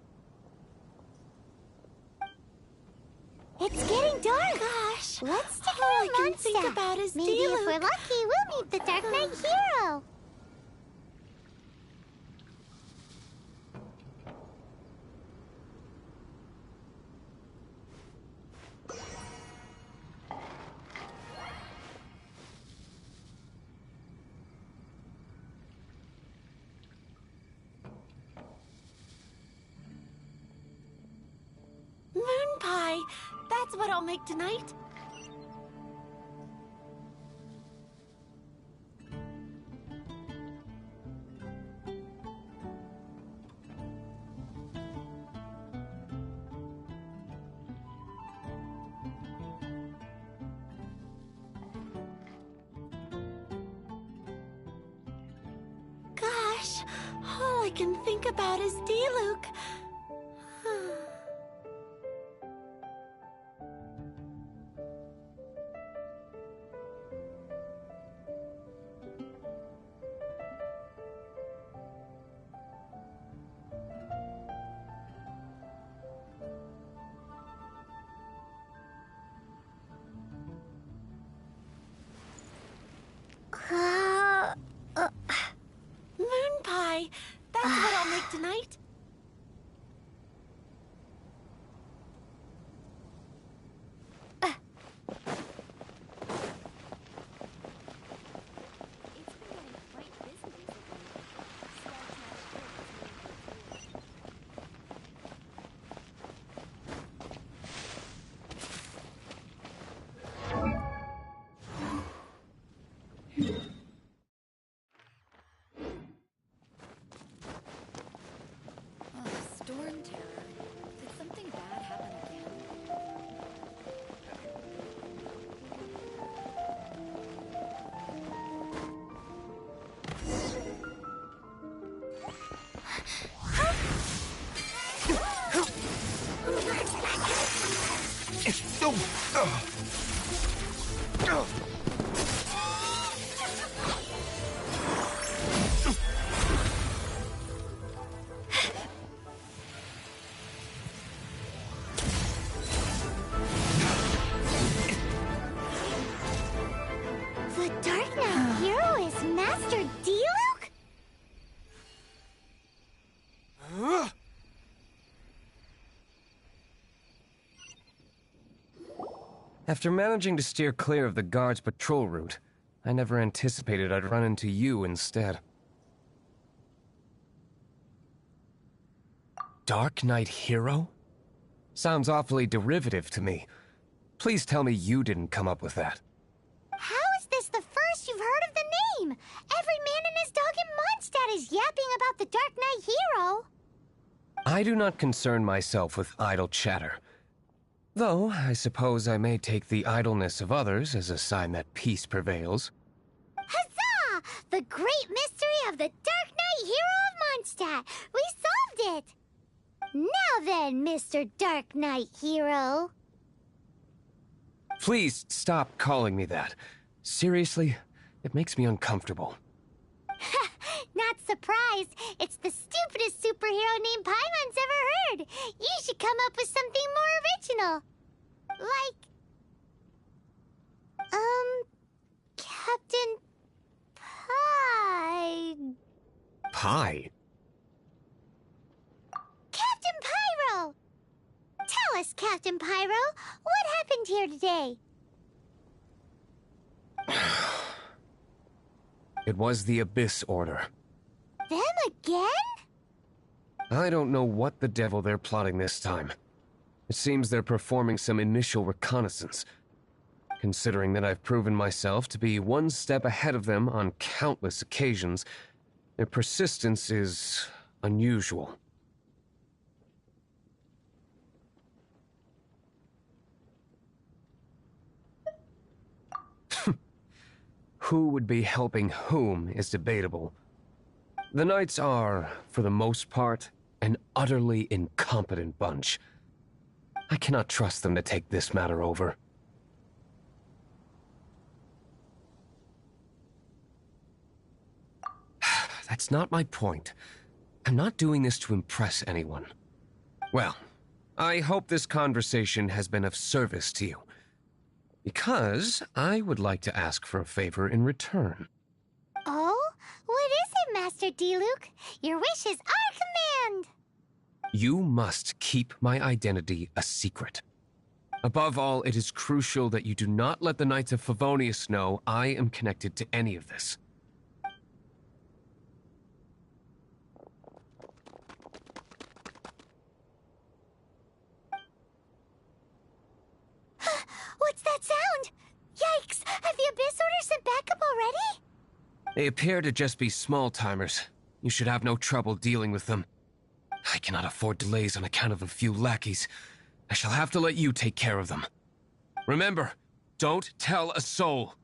It's getting dark. Gosh. Let's stick all I around can Mondstadt. think about is Maybe if Diluc. we're lucky, we'll meet the Dark Knight hero. Moon pie. That's what I'll make tonight. gosh, all I can think about is Diluc. Moon pie. That's what I'll make tonight. Storm terror. Did something bad happen again? The Dark Knight hero is Master Diluc? After managing to steer clear of the guard's patrol route, I never anticipated I'd run into you instead. Dark Knight hero? Sounds awfully derivative to me. Please tell me you didn't come up with that. How is this the first you've heard of the name? Every man and his dog in Mondstadt is yapping about the Dark Knight hero. I do not concern myself with idle chatter. Though, I suppose I may take the idleness of others as a sign that peace prevails. Huzzah! The great mystery of the Dark Knight hero of Mondstadt! We solved it! Now then, Mr. Dark Knight hero. Please stop calling me that. Seriously, it makes me uncomfortable. Not surprised. It's the stupidest superhero name Paimon's ever heard. You should come up with something more original. Like... Captain... Pie? Captain Pyro! Tell us, Captain Pyro, what happened here today? It was the Abyss Order. Them again? I don't know what the devil they're plotting this time. It seems they're performing some initial reconnaissance. Considering that I've proven myself to be one step ahead of them on countless occasions, their persistence is unusual. Who would be helping whom is debatable. The Knights are, for the most part, an utterly incompetent bunch. I cannot trust them to take this matter over. That's not my point. I'm not doing this to impress anyone. Well, I hope this conversation has been of service to you. Because I would like to ask for a favor in return. Oh? What is it, Master Diluc? Your wish is our command! You must keep my identity a secret. Above all, it is crucial that you do not let the Knights of Favonius know I am connected to any of this. What's that sound? Yikes! Have the Abyss Order sent backup already? They appear to just be small-timers. You should have no trouble dealing with them. I cannot afford delays on account of a few lackeys. I shall have to let you take care of them. Remember, don't tell a soul.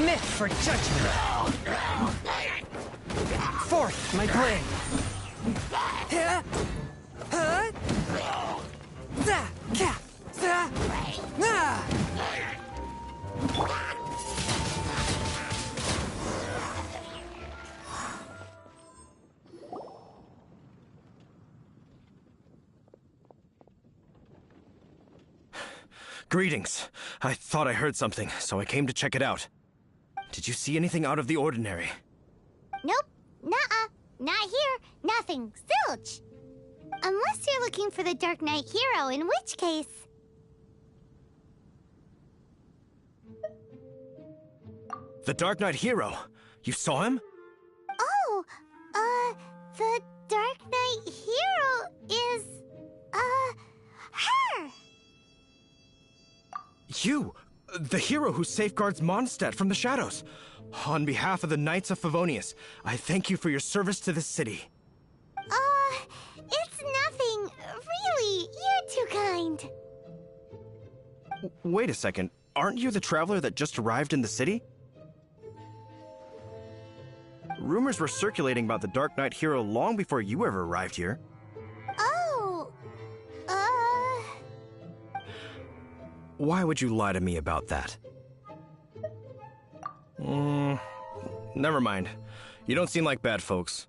Submit for judgment. Forth, my blade. Greetings. I thought I heard something, so I came to check it out. Did you see anything out of the ordinary? Nope. Nuh-uh. Not here. Nothing. Zilch. Unless you're looking for the Dark Knight hero, in which case... The Dark Knight hero? You saw him? Oh, the Dark Knight hero is, her! You! The hero who safeguards Mondstadt from the shadows. On behalf of the Knights of Favonius, I thank you for your service to this city. It's nothing. Really, you're too kind. Wait a second. Aren't you the traveler that just arrived in the city? Rumors were circulating about the Dark Knight hero long before you ever arrived here. Oh, Why would you lie to me about that? Never mind. You don't seem like bad folks.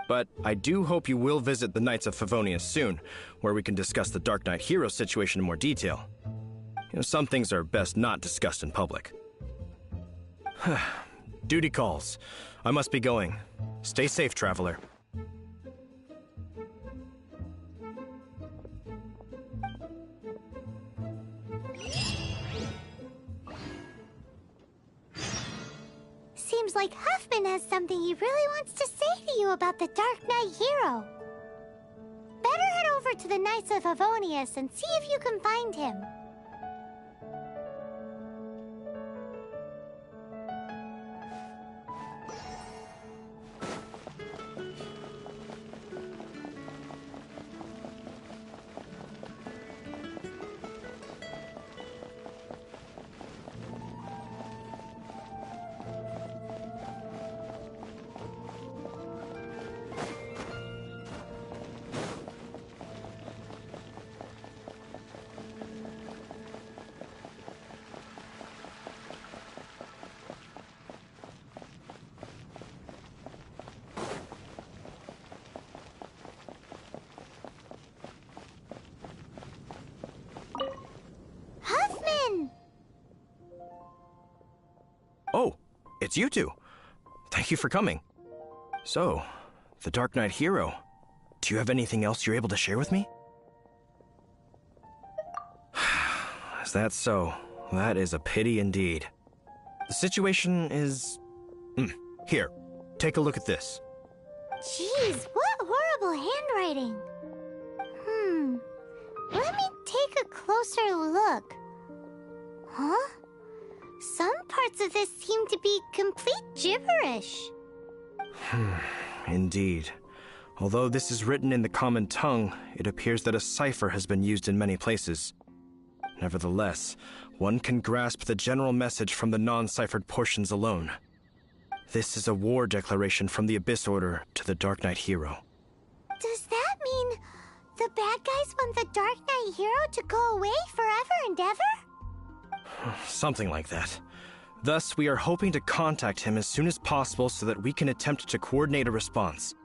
But I do hope you will visit the Knights of Favonius soon, where we can discuss the Dark Knight hero situation in more detail. You know, some things are best not discussed in public. Duty calls. I must be going. Stay safe, traveler. seems like Huffman has something he really wants to say to you about the Dark Knight hero. Better head over to the Knights of Favonius and see if you can find him. Oh, it's you two. Thank you for coming. So, the Dark Knight hero. Do you have anything else you're able to share with me? Is that so? That is a pity indeed. The situation is... Here, take a look at this. Jeez, what horrible handwriting. Let me take a closer look. Huh? Some parts of this seem to be complete gibberish. Indeed. Although this is written in the common tongue, it appears that a cipher has been used in many places. Nevertheless, one can grasp the general message from the non-ciphered portions alone. This is a war declaration from the Abyss Order to the Dark Knight hero. Does that mean the bad guys want the Dark Knight hero to go away forever and ever? Something like that. Thus, we are hoping to contact him as soon as possible so that we can attempt to coordinate a response.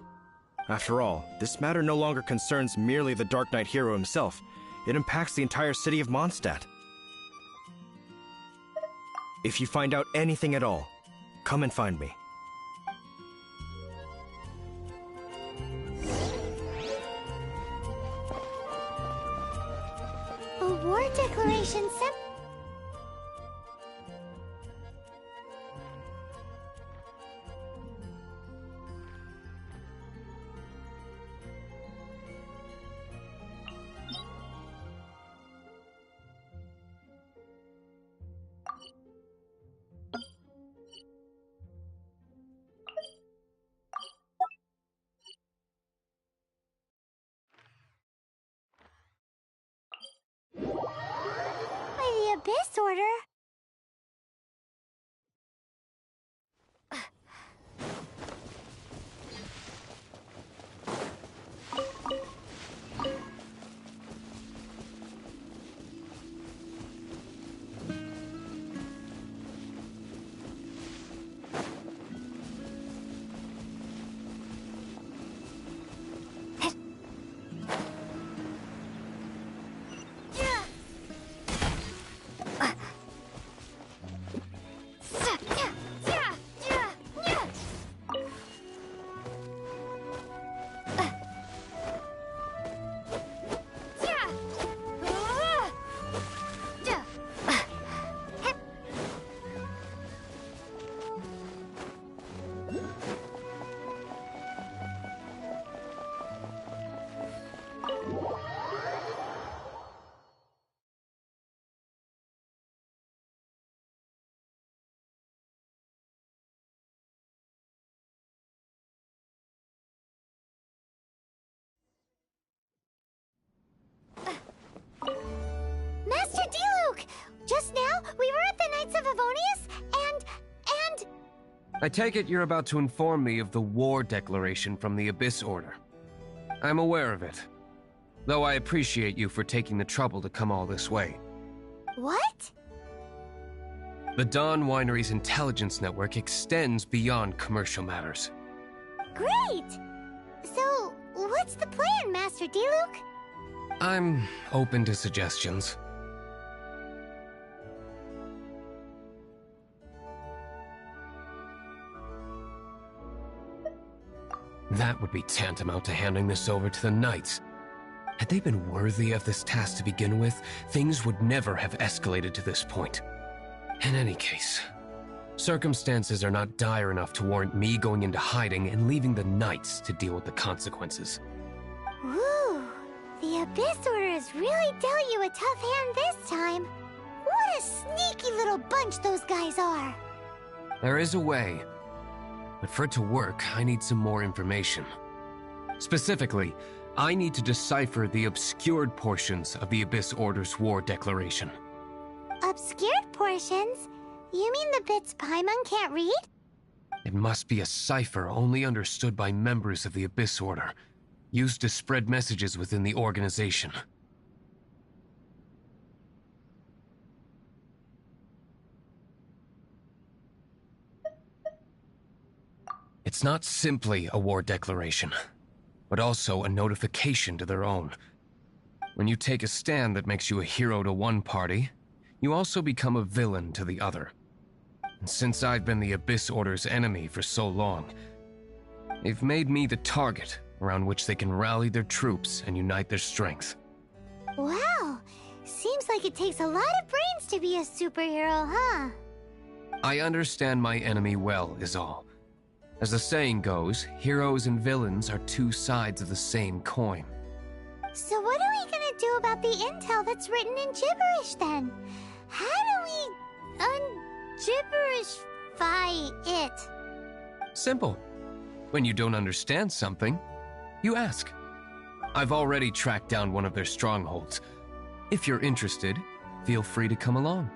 After all, this matter no longer concerns merely the Dark Knight hero himself. It impacts the entire city of Mondstadt. If you find out anything at all, come and find me. A war declaration sent... by the Abyss Order? Just now, we were at the Knights of Avonius, and... I take it you're about to inform me of the war declaration from the Abyss Order. I'm aware of it, though I appreciate you for taking the trouble to come all this way. What? The Dawn Winery's intelligence network extends beyond commercial matters. Great! So, what's the plan, Master Diluc? I'm open to suggestions. That would be tantamount to handing this over to the Knights. Had they been worthy of this task to begin with, things would never have escalated to this point. In any case, circumstances are not dire enough to warrant me going into hiding and leaving the Knights to deal with the consequences. Ooh, the Abyss Order has really dealt you a tough hand this time. What a sneaky little bunch those guys are. There is a way, but for it to work, I need some more information. Specifically, I need to decipher the obscured portions of the Abyss Order's war declaration. Obscured portions? You mean the bits Paimon can't read? It must be a cipher only understood by members of the Abyss Order, used to spread messages within the organization. It's not simply a war declaration, but also a notification to their own. When you take a stand that makes you a hero to one party, you also become a villain to the other. And since I've been the Abyss Order's enemy for so long, they've made me the target around which they can rally their troops and unite their strength. Wow, seems like it takes a lot of brains to be a superhero, huh? I understand my enemy well, is all. As the saying goes, heroes and villains are two sides of the same coin. So what are we gonna do about the intel that's written in gibberish then? How do we un-gibberishify it? Simple. When you don't understand something, you ask. I've already tracked down one of their strongholds. If you're interested, feel free to come along.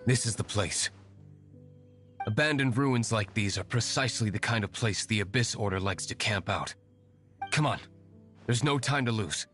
This is the place. Abandoned ruins like these are precisely the kind of place the Abyss Order likes to camp out. Come on, there's no time to lose.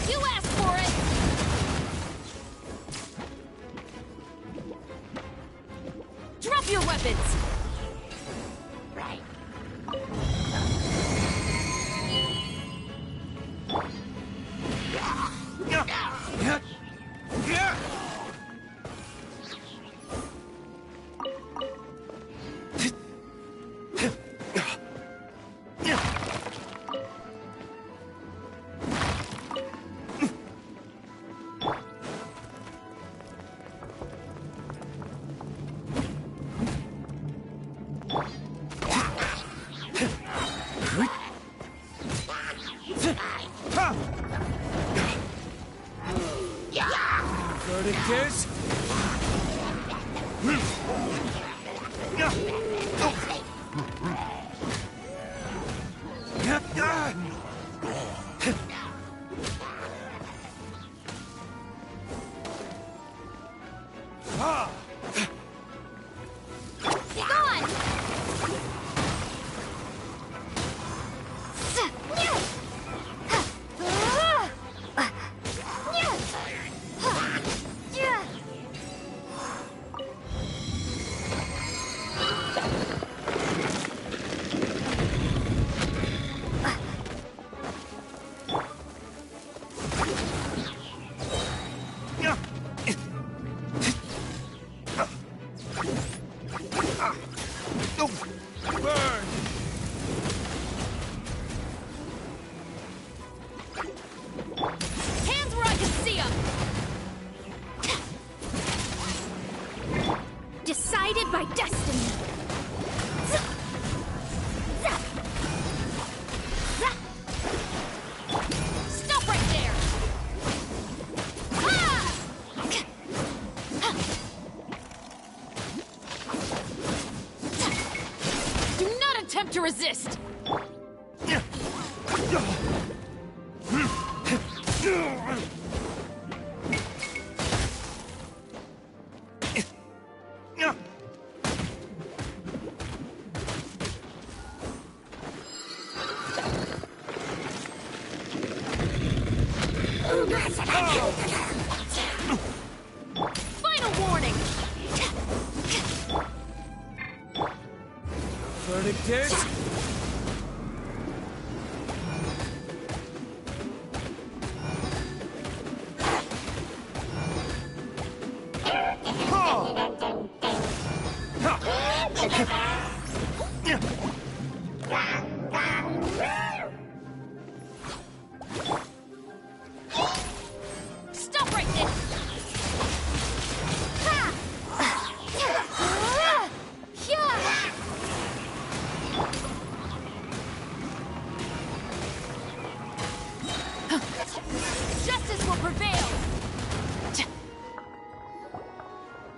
You asked for it! Drop your weapons! Right. Verdict is... Hands where I can see them! Decided by destiny. Stop right there! Do not attempt to resist! Final warning! Verdict is... Stop right there! Justice will prevail!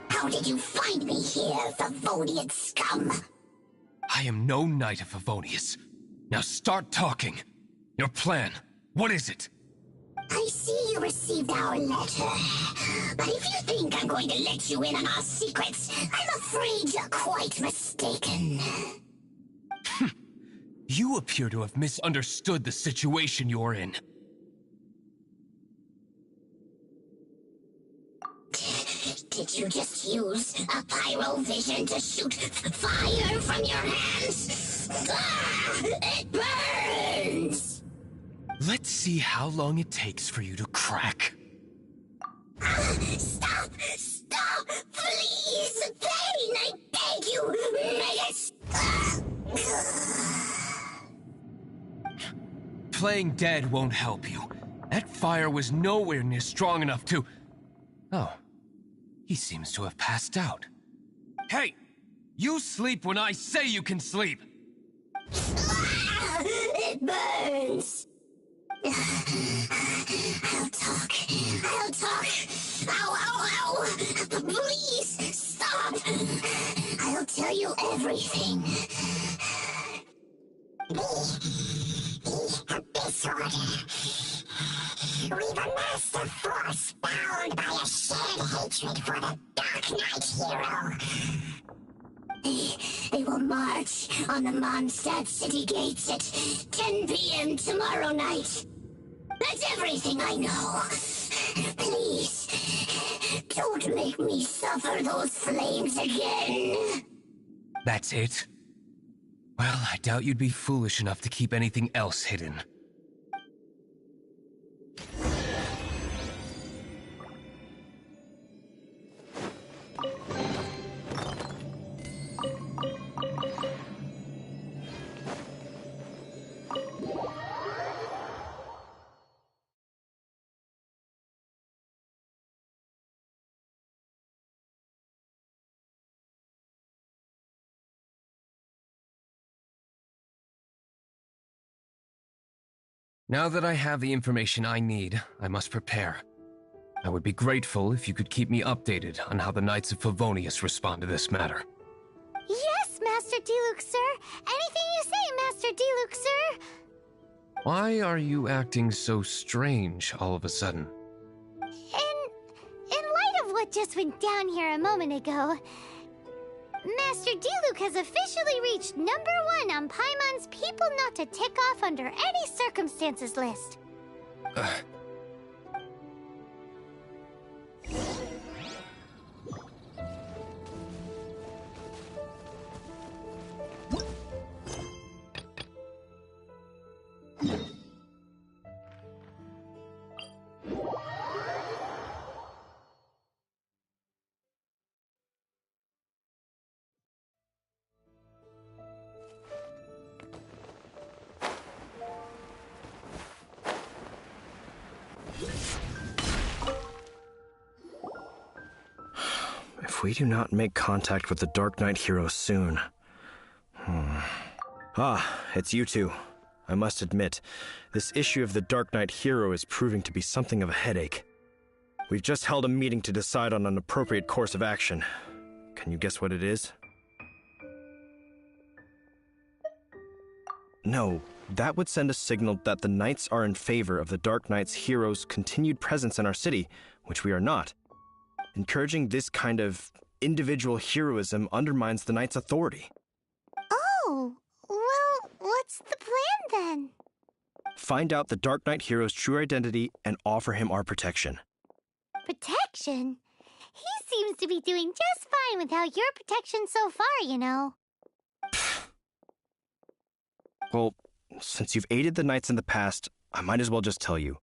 How did you find me here, Favonian scum? I am no knight of Favonius. Now start talking. Your plan, what is it? I see you received our letter. But if you think I'm going to let you in on our secrets, I'm afraid you're quite mistaken. You appear to have misunderstood the situation you're in. Did you just use a pyrovision to shoot fire from your hands? Ah, it burns! Let's see how long it takes for you to crack. Stop! Stop! Please! Pain! I beg you! Make it stop! Playing dead won't help you. That fire was nowhere near strong enough to... Oh. He seems to have passed out. Hey! You sleep when I say you can sleep! It burns! I'll talk. I'll talk. Ow, ow, ow! Please, stop! I'll tell you everything. The Abyss Order. We've amassed a force bound by a shared hatred for the Dark Knight hero. They will march on the Mondstadt city gates at 10 p.m. tomorrow night. That's everything I know. Please, don't make me suffer those flames again. That's it? Well, I doubt you'd be foolish enough to keep anything else hidden. Now that I have the information I need, I must prepare. I would be grateful if you could keep me updated on how the Knights of Favonius respond to this matter. Yes, Master Diluc, sir. Anything you say, Master Diluc, sir. Why are you acting so strange all of a sudden? In light of what just went down here a moment ago, Master Diluc has officially reached #1 on Paimon's People Not to Tick Off Under Any Circumstances list. If we do not make contact with the Dark Knight hero soon... Ah, it's you two. I must admit, this issue of the Dark Knight hero is proving to be something of a headache. We've just held a meeting to decide on an appropriate course of action. Can you guess what it is? No, that would send a signal that the Knights are in favor of the Dark Knight's hero's continued presence in our city, which we are not. Encouraging this kind of individual heroism undermines the Knight's authority. Oh, well, what's the plan then? Find out the Dark Knight hero's true identity and offer him our protection. Protection? He seems to be doing just fine without your protection so far, you know. Well, since you've aided the Knights in the past, I might as well just tell you.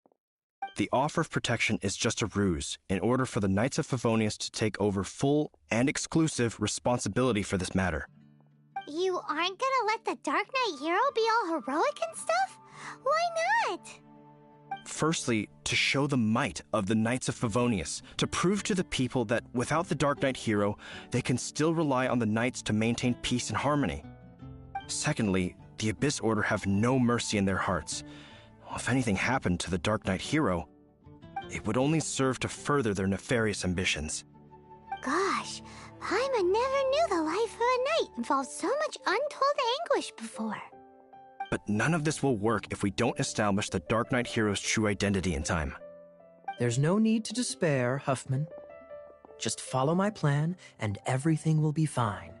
The offer of protection is just a ruse in order for the Knights of Favonius to take over full and exclusive responsibility for this matter. You aren't gonna let the Dark Knight hero be all heroic and stuff? Why not? Firstly, to show the might of the Knights of Favonius, to prove to the people that without the Dark Knight hero, they can still rely on the Knights to maintain peace and harmony. Secondly, the Abyss Order have no mercy in their hearts. If anything happened to the Dark Knight hero, it would only serve to further their nefarious ambitions. Gosh, Paimon never knew the life of a knight involved so much untold anguish before. But none of this will work if we don't establish the Dark Knight hero's true identity in time. There's no need to despair, Huffman. Just follow my plan, and everything will be fine.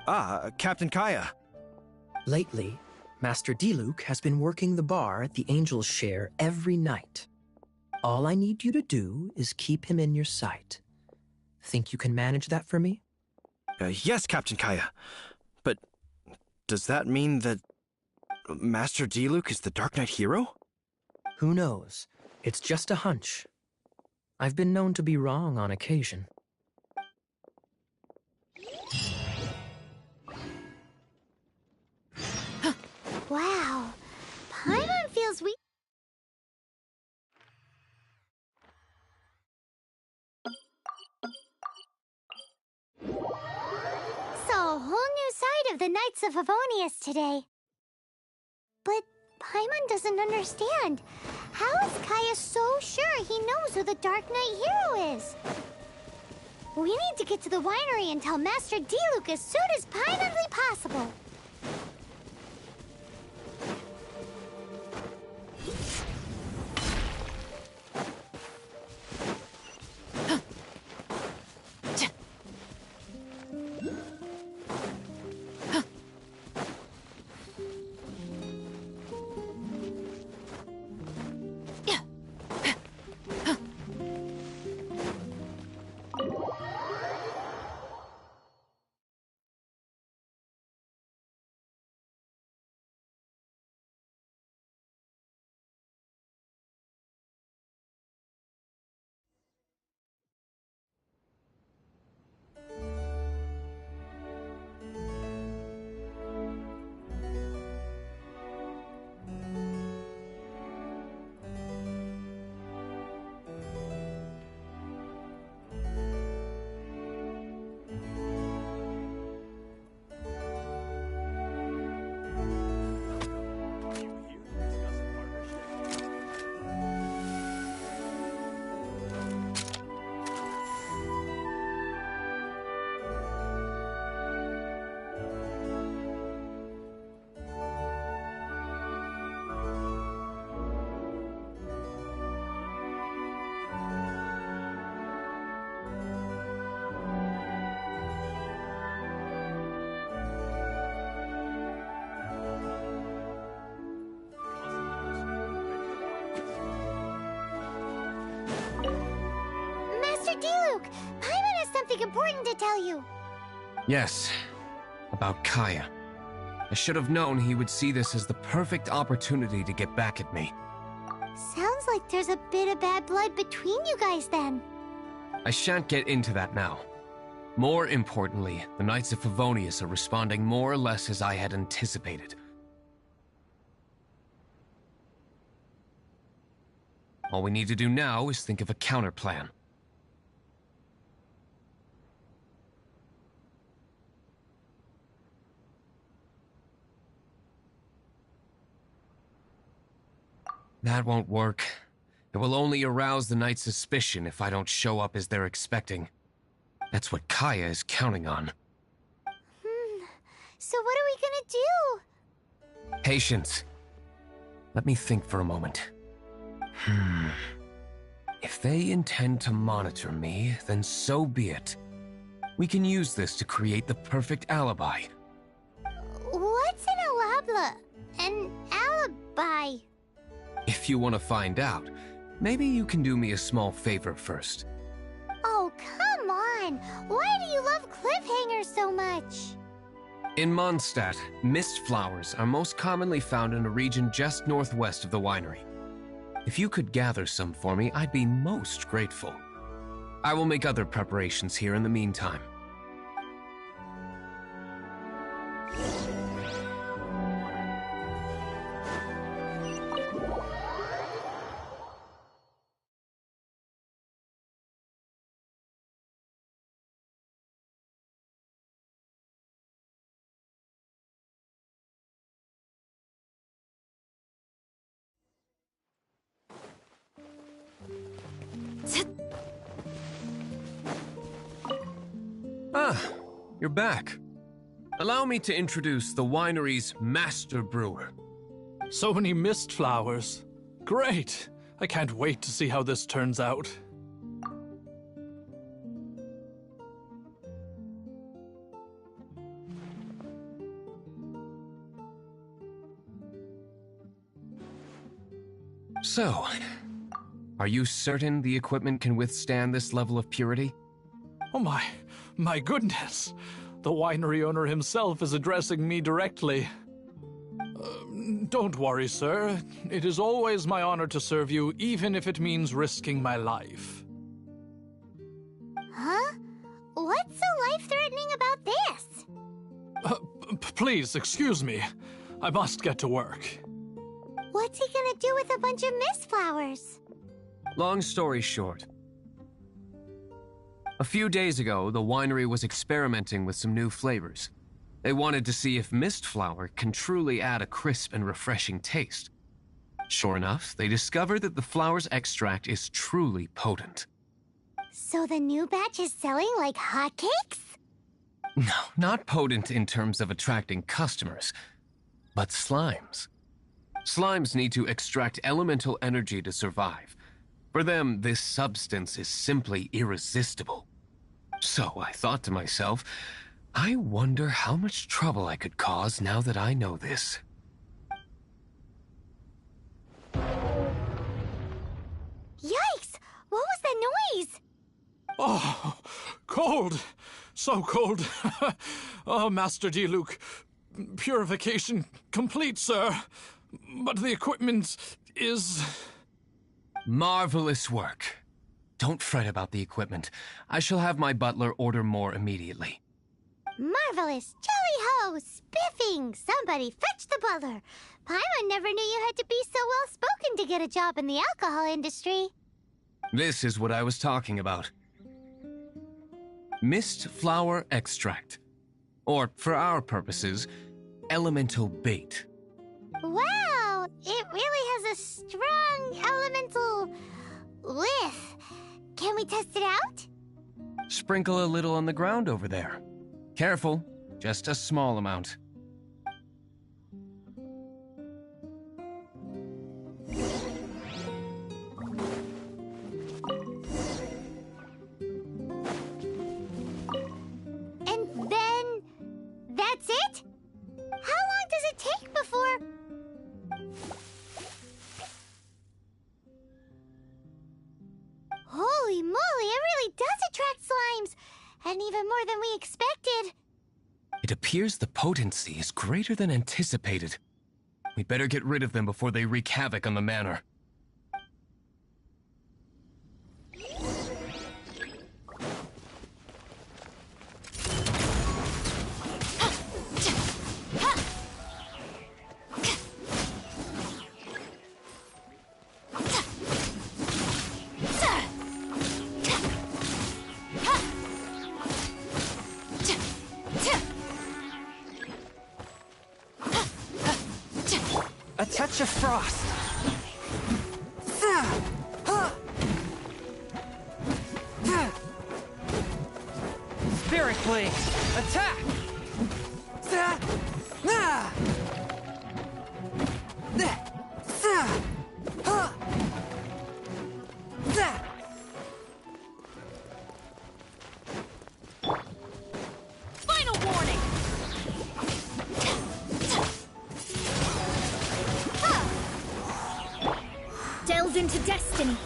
Ah, Captain Kaya. Lately, Master Diluc has been working the bar at the Angel's Share every night. All I need you to do is keep him in your sight. Think you can manage that for me? Yes, Captain Kaya. But does that mean that Master Diluc is the Dark Knight hero? Who knows? It's just a hunch. I've been known to be wrong on occasion. Wow. Paimon feels weak. Saw a whole new side of the Knights of Favonius today. But Paimon doesn't understand. How is Kaya so sure he knows who the Dark Knight hero is? We need to get to the winery and tell Master Diluc as soon as Paimonly possible. Diluc, Paimon has something important to tell you. Yes, about Kaya. I should have known he would see this as the perfect opportunity to get back at me. Sounds like there's a bit of bad blood between you guys then. I shan't get into that now. More importantly, the Knights of Favonius are responding more or less as I had anticipated. All we need to do now is think of a counterplan. That won't work. It will only arouse the Knight's suspicion if I don't show up as they're expecting. That's what Kaya is counting on. So what are we gonna do? Patience. Let me think for a moment. If they intend to monitor me, then so be it. We can use this to create the perfect alibi. What's an alibi? If you want to find out, maybe you can do me a small favor first. Oh, come on! Why do you love cliffhangers so much? In Mondstadt, mist flowers are most commonly found in a region just northwest of the winery. If you could gather some for me, I'd be most grateful. I will make other preparations here in the meantime. Ah, you're back. Allow me to introduce the winery's master brewer. So many mist flowers. Great! I can't wait to see how this turns out. So, are you certain the equipment can withstand this level of purity? Oh my goodness. The winery owner himself is addressing me directly. Don't worry, sir. It is always my honor to serve you, even if it means risking my life. Huh? What's so life-threatening about this? Please, excuse me. I must get to work. What's he gonna do with a bunch of mist flowers? Long story short. A few days ago, the winery was experimenting with some new flavors. They wanted to see if mist flower can truly add a crisp and refreshing taste. Sure enough, they discovered that the flower's extract is truly potent. So the new batch is selling like hotcakes? No, not potent in terms of attracting customers, but slimes. Slimes need to extract elemental energy to survive. For them, this substance is simply irresistible. So I thought to myself, I wonder how much trouble I could cause now that I know this. Yikes! What was that noise? Oh, cold! So cold. Oh, Master D. Purification complete, sir. But the equipment is... Marvelous work. Don't fret about the equipment. I shall have my butler order more immediately. Marvelous! Jolly-ho! Spiffing! Somebody fetch the butler! Paimon never knew you had to be so well-spoken to get a job in the alcohol industry. This is what I was talking about. Mist flower extract. Or, for our purposes, elemental bait. Wow! It really has a strong elemental whiff. Can we test it out? Sprinkle a little on the ground over there. Careful, just a small amount. And then... that's it? How long does it take before... Holy moly, it really does attract slimes! And even more than we expected. It appears the potency is greater than anticipated. We'd better get rid of them before they wreak havoc on the manor. A touch of frost. Spirit blade, attack! Final warning! Delve into destiny.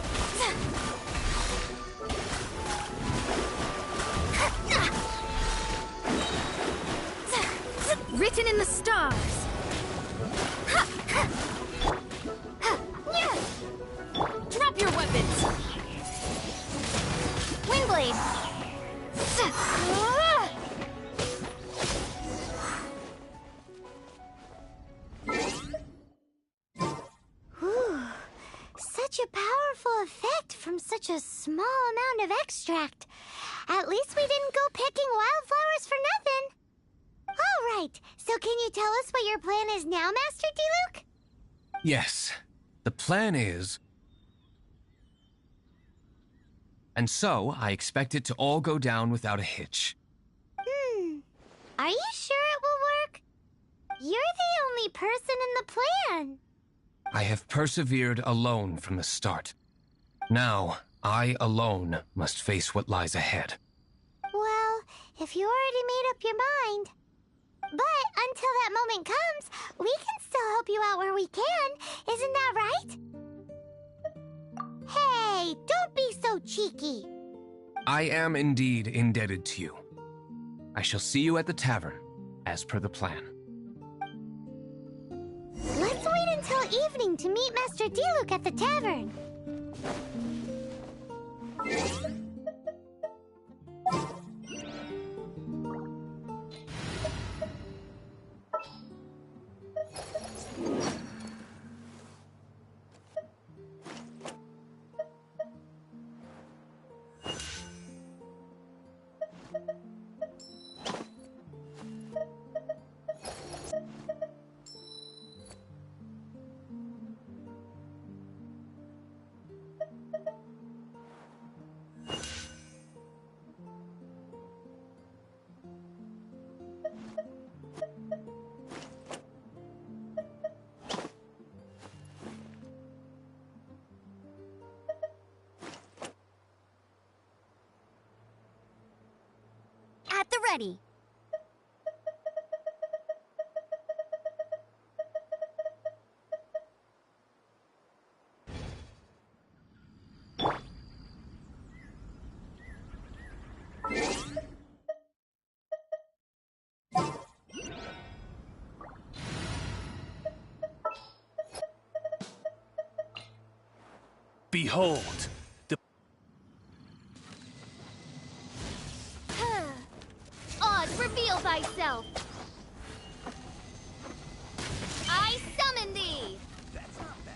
Written in the stars. Drop your weapons! Windblade. Whew. Such a powerful effect from such a small amount of extract. At least we didn't go picking wildflowers for nothing. All right, so can you tell us what your plan is now, Master D. Yes, the plan is... And so, I expect it to all go down without a hitch. Are you sure it will work? You're the only person in the plan. I have persevered alone from the start. Now, I alone must face what lies ahead. Well, if you already made up your mind. But until that moment comes, we can still help you out where we can. Isn't that right? cheeky. I am indeed indebted to you. I shall see you at the tavern, as per the plan. Let's wait until evening to meet Master Diluc at the tavern. At the ready. Behold, the Oz, reveal thyself! I summon thee! That's not bad.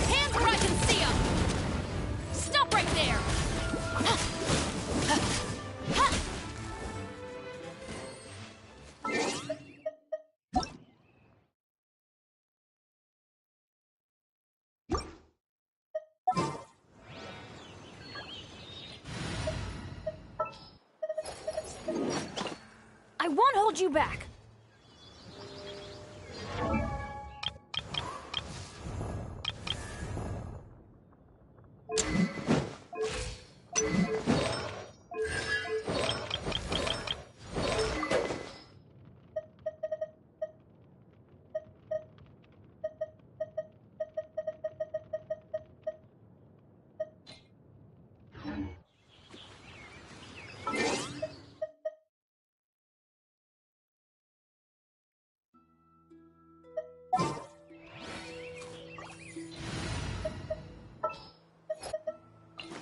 Hands where I can see 'em! Stop right there! I won't hold you back!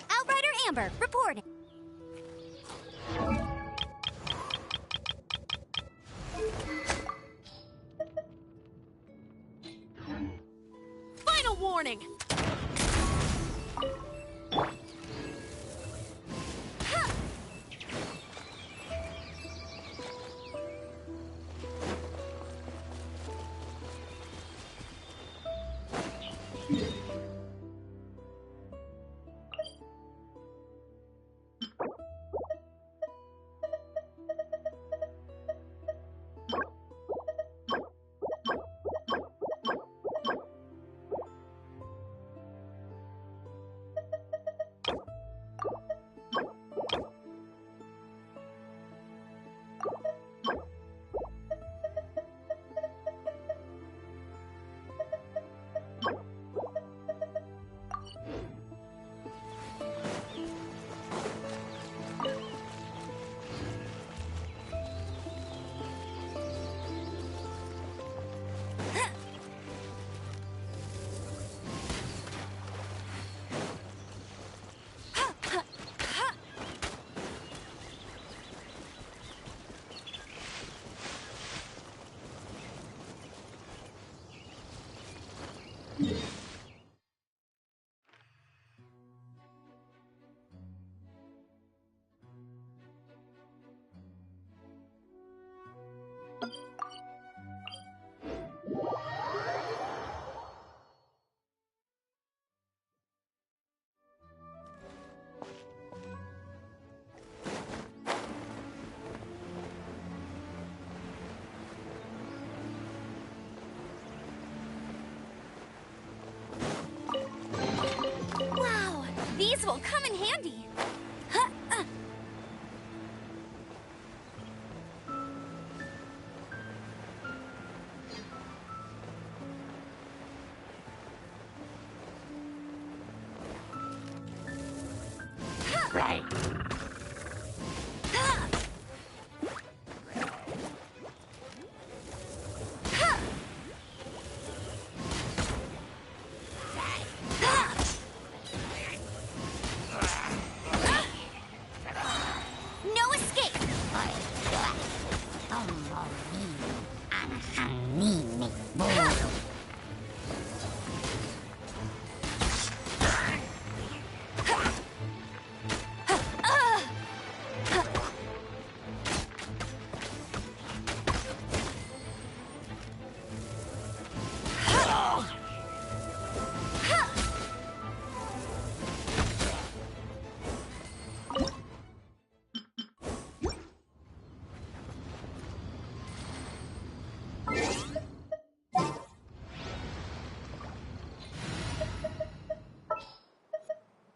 Outrider Amber, reporting. Final warning! Wow, these will come in handy. Huh, Right. No escape.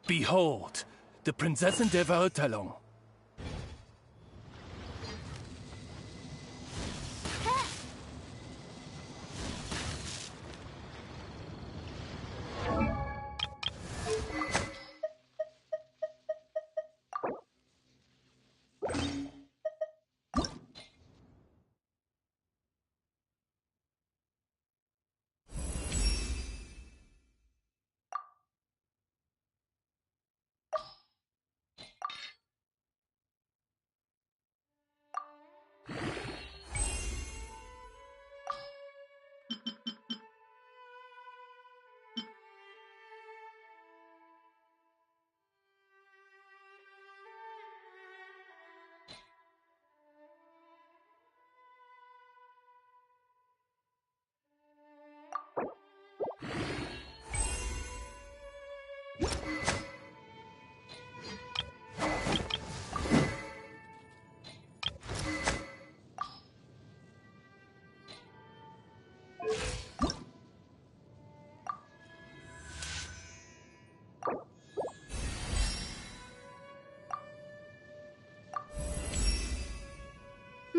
Behold, the Prinzessin der Verurteilung.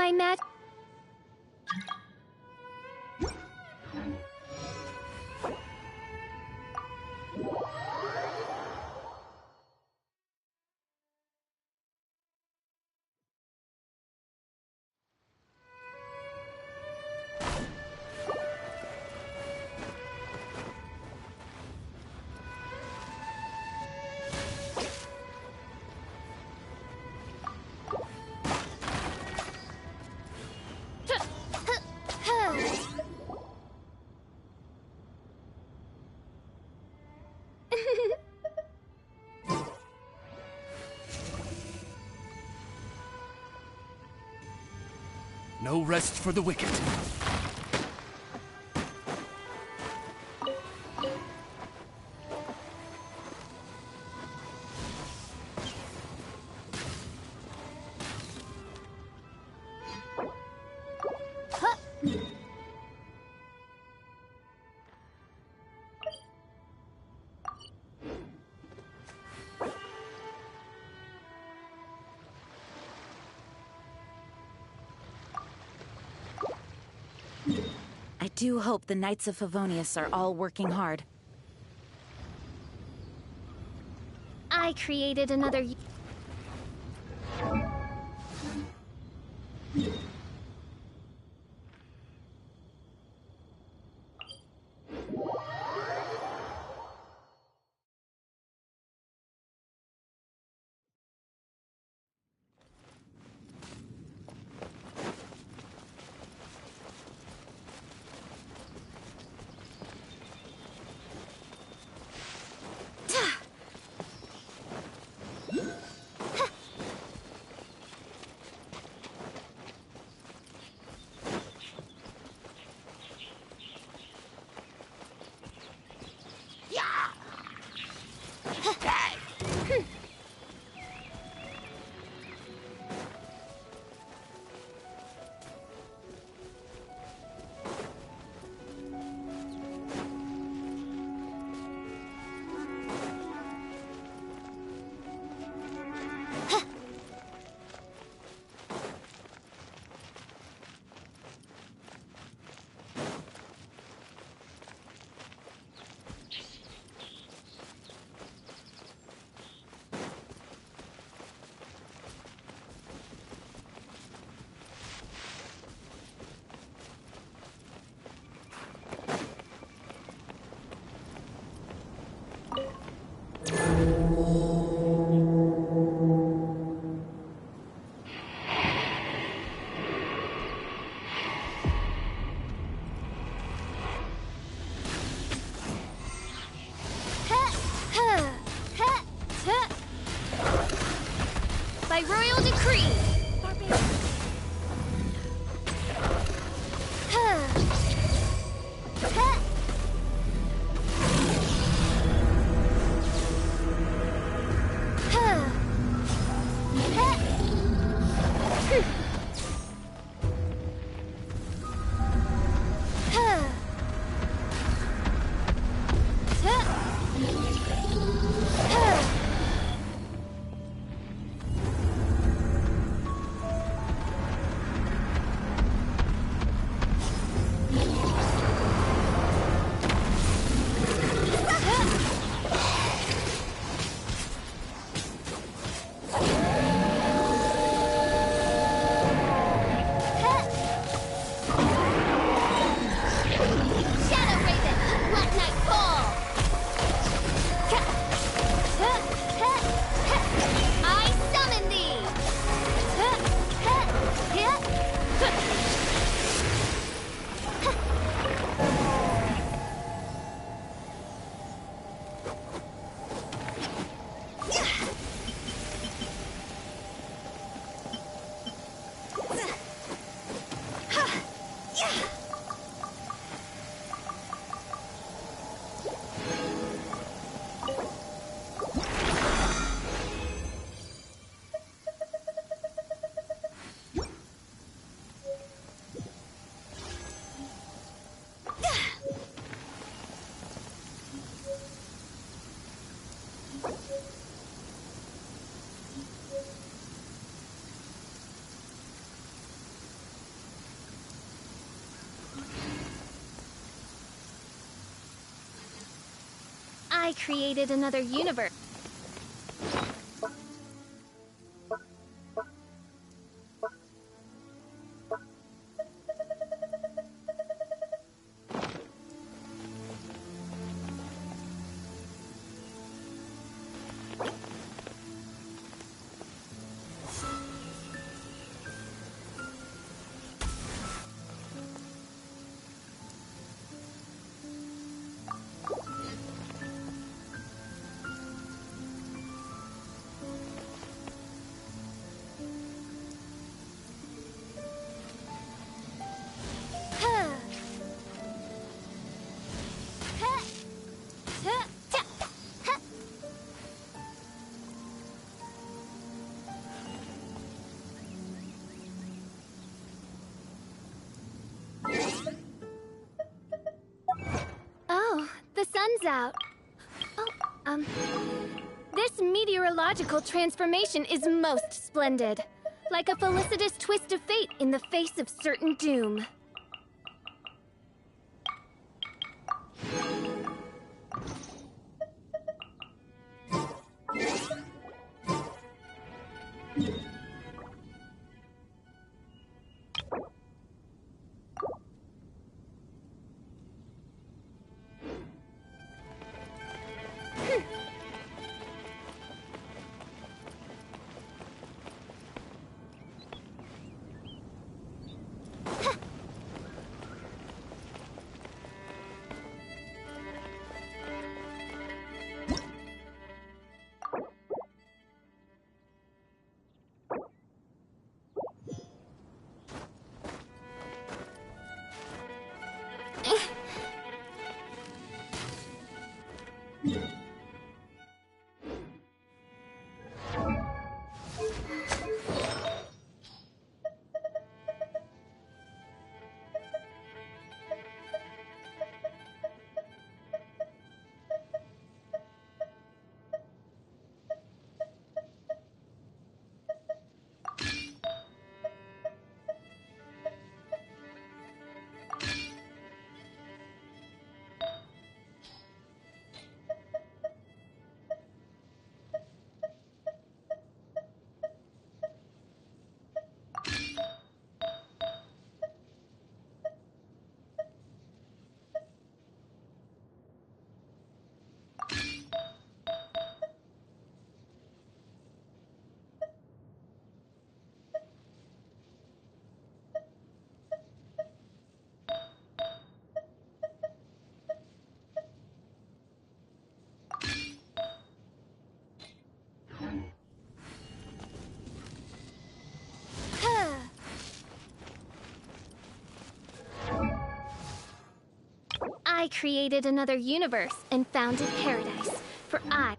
My mag... No rest for the wicked. I do hope the Knights of Favonius are all working hard. I created another... I created another universe. Oh, the sun's out. Oh, this meteorological transformation is most splendid. Like a felicitous twist of fate in the face of certain doom. I created another universe and founded paradise, for I...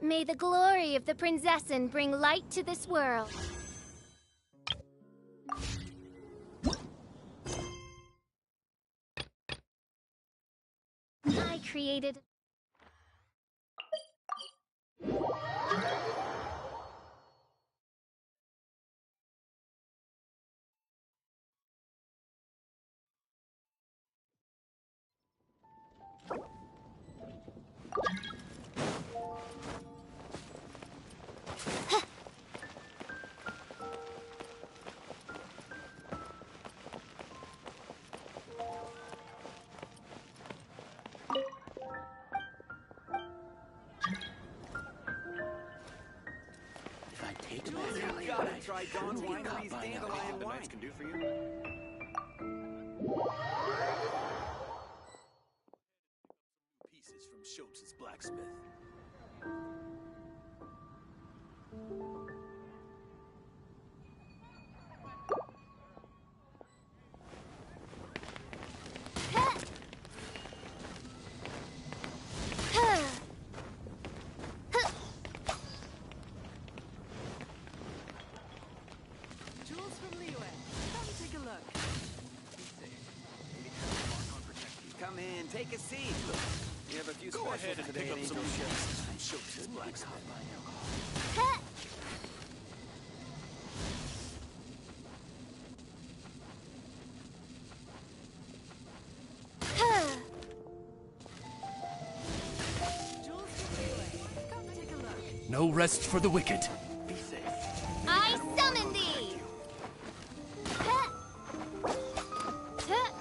May the glory of the Prinzessin bring light to this world. I created... Try Dawn's Winery's dandelion wine. Can do for you. Pieces from Schultz's blacksmith. Come in, take a seat. We have a few Go specials ahead and today pick at up some Angel Share. pieces from Schultz's blacksmith. No rest for the wicked. Be safe. I summon thee!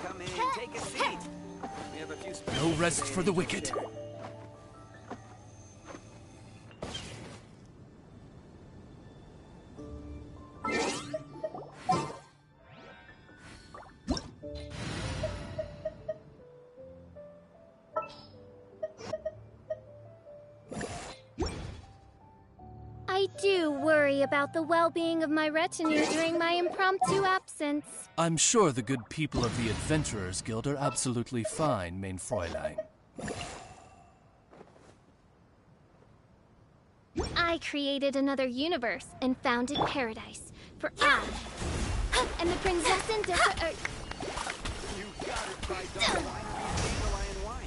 Come in, take a seat. We have a few specials. No rest for the wicked. I do worry about the well-being of my retinue during my impromptu absence. I'm sure the good people of the Adventurers Guild are absolutely fine, mein Fräulein. I created another universe and founded paradise for I and the princess and different. You gotta try dandelion wine.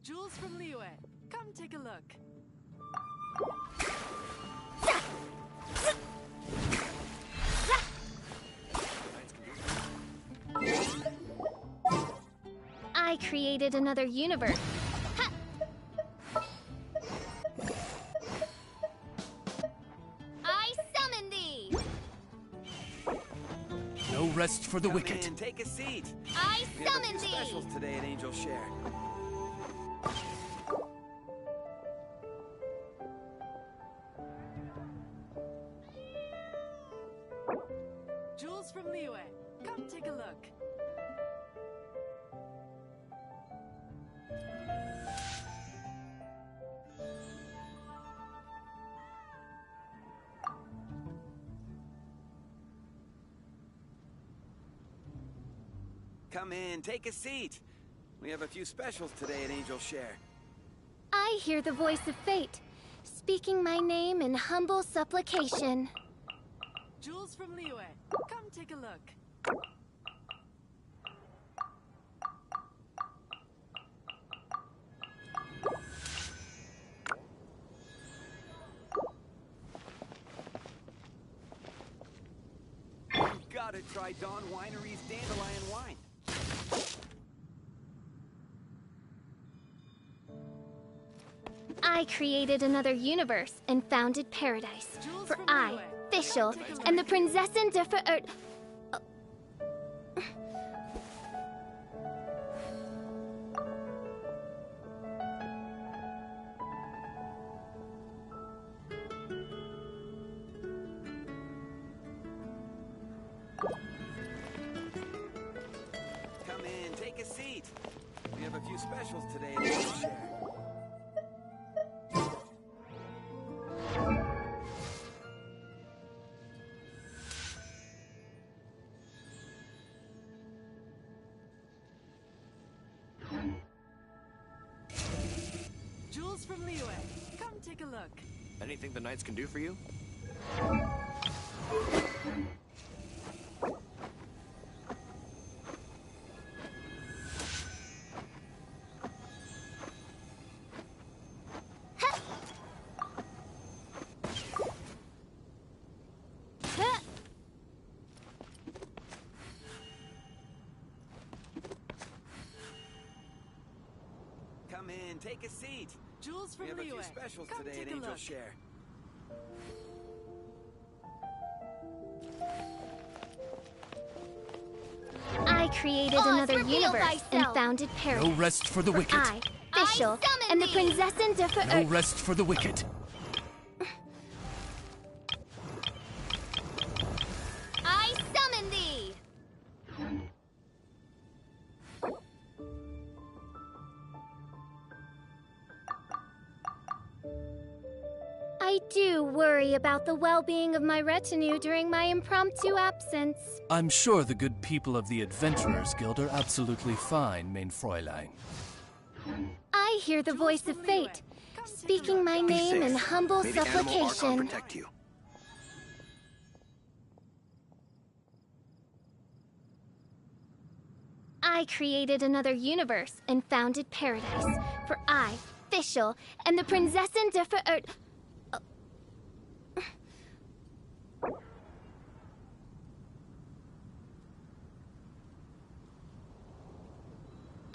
Jules from Liyue, come take a look. I created another universe. I summon thee! No rest for the Come wicked. in, take a seat. I We have a summon few thee! specials today at Angel Share. Jules from Liyue, come take a look. Come in, take a seat. We have a few specials today at Angel Share. I hear the voice of fate, speaking my name in humble supplication. Jules from Liyue, come take a look. You gotta try Dawn Winery's dandelion wine. I created another universe and founded paradise for I, Fischl, and the princess and different. Come in, take a seat. We have a few specials today at Angel Share. Jules from Liyue, come take a look. Anything the Knights can do for you? Come in, take a seat. Jules from We have a few Liyue, specials come today at take a Angel look. Share. created another universe and founded paradise. No rest for the wicked. I, Fischl, and the Prinzessin differ. No rest for the wicked. I summon thee! I do worry about the well-being of my retinue during my impromptu absence. I'm sure the good people of the Adventurers Guild are absolutely fine, mein Fräulein. I hear the voice of fate, speaking my name in humble supplication. I created another universe and founded paradise, for I, Fischl, and the Prinzessin differ.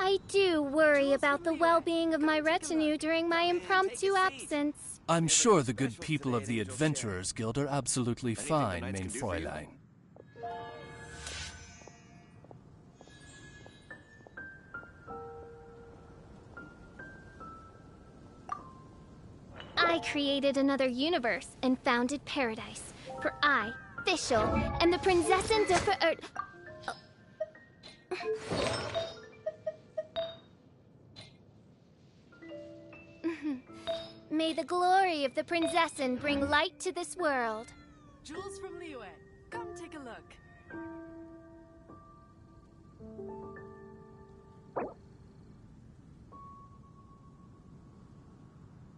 I do worry about the well-being of my retinue during my impromptu absence. I'm sure the good people of the Adventurers Guild are absolutely fine, mein Fräulein. I created another universe and founded paradise, for I, Fischl, and the Prinzessin differ. May the glory of the Prinzessin bring light to this world. Jules from Liyue, come take a look.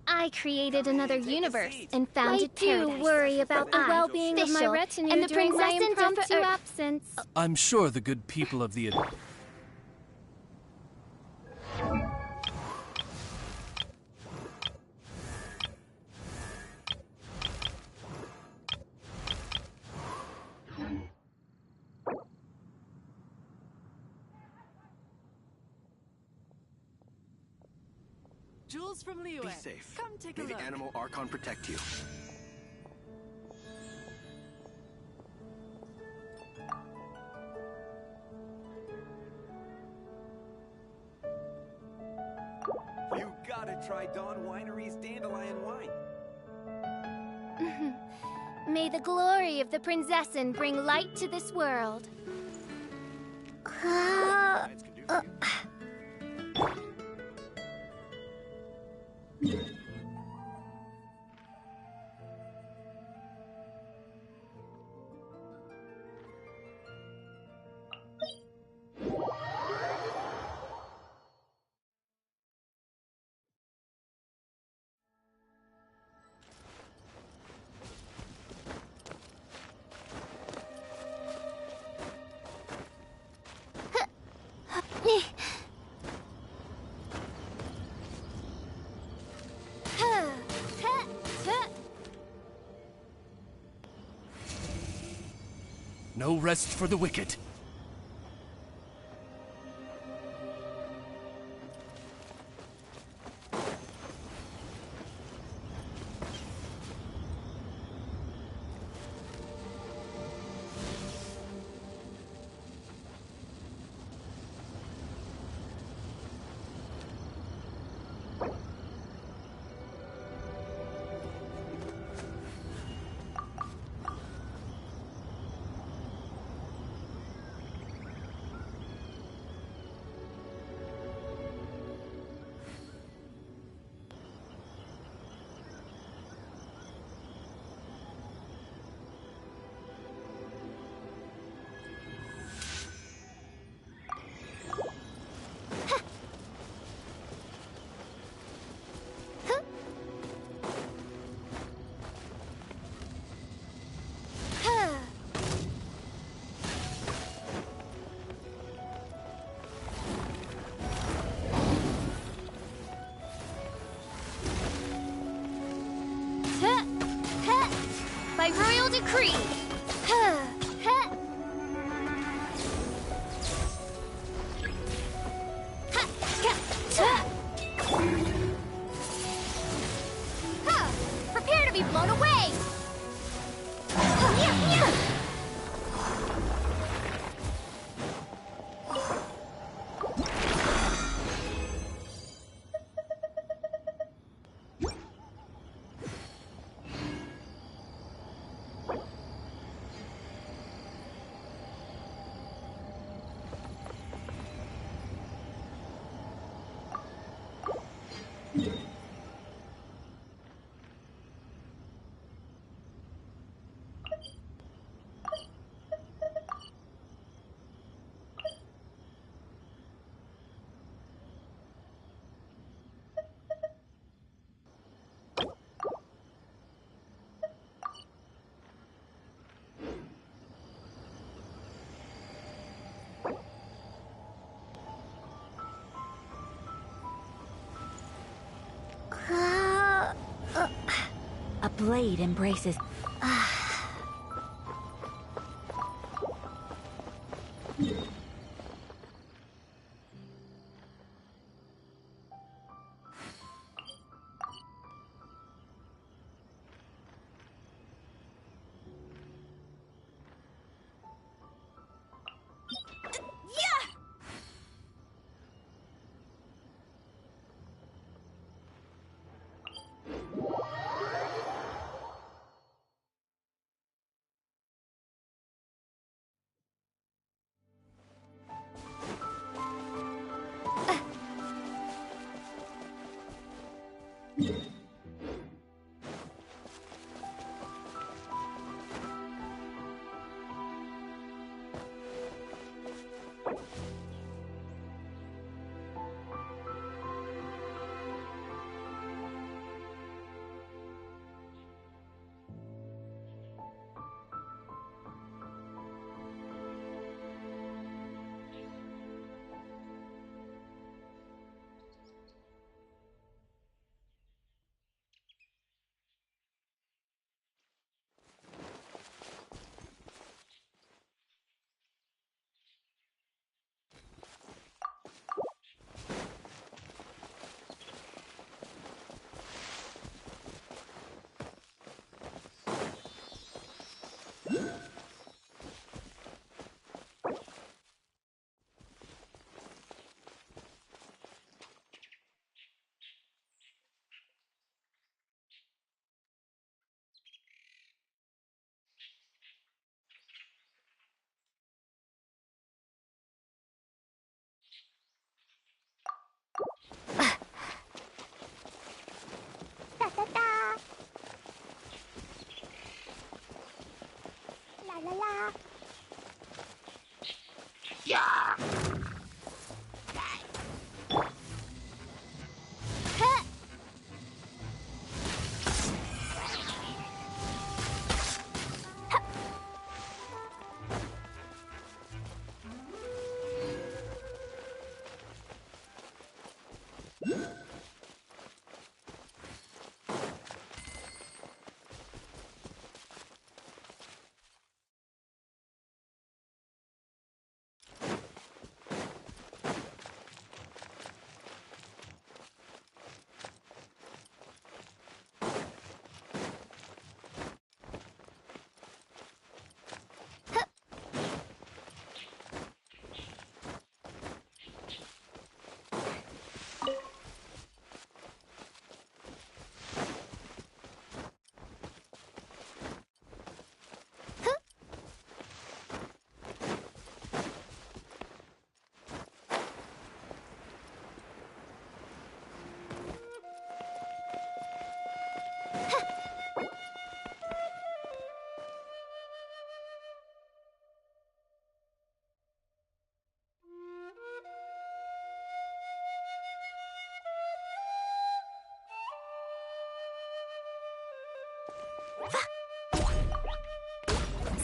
I created another universe and founded paradise. I do worry about the well-being of my retinue and the during my impromptu absence. I'm sure the good people of the Jules from Liyue, Be safe. come take a May look. the animal Archon protect you. You gotta try Dawn Winery's Dandelion Wine. May the glory of the Prinzessin bring light to this world. No rest for the wicked. By royal decree! Prepare to be blown away! A blade embraces...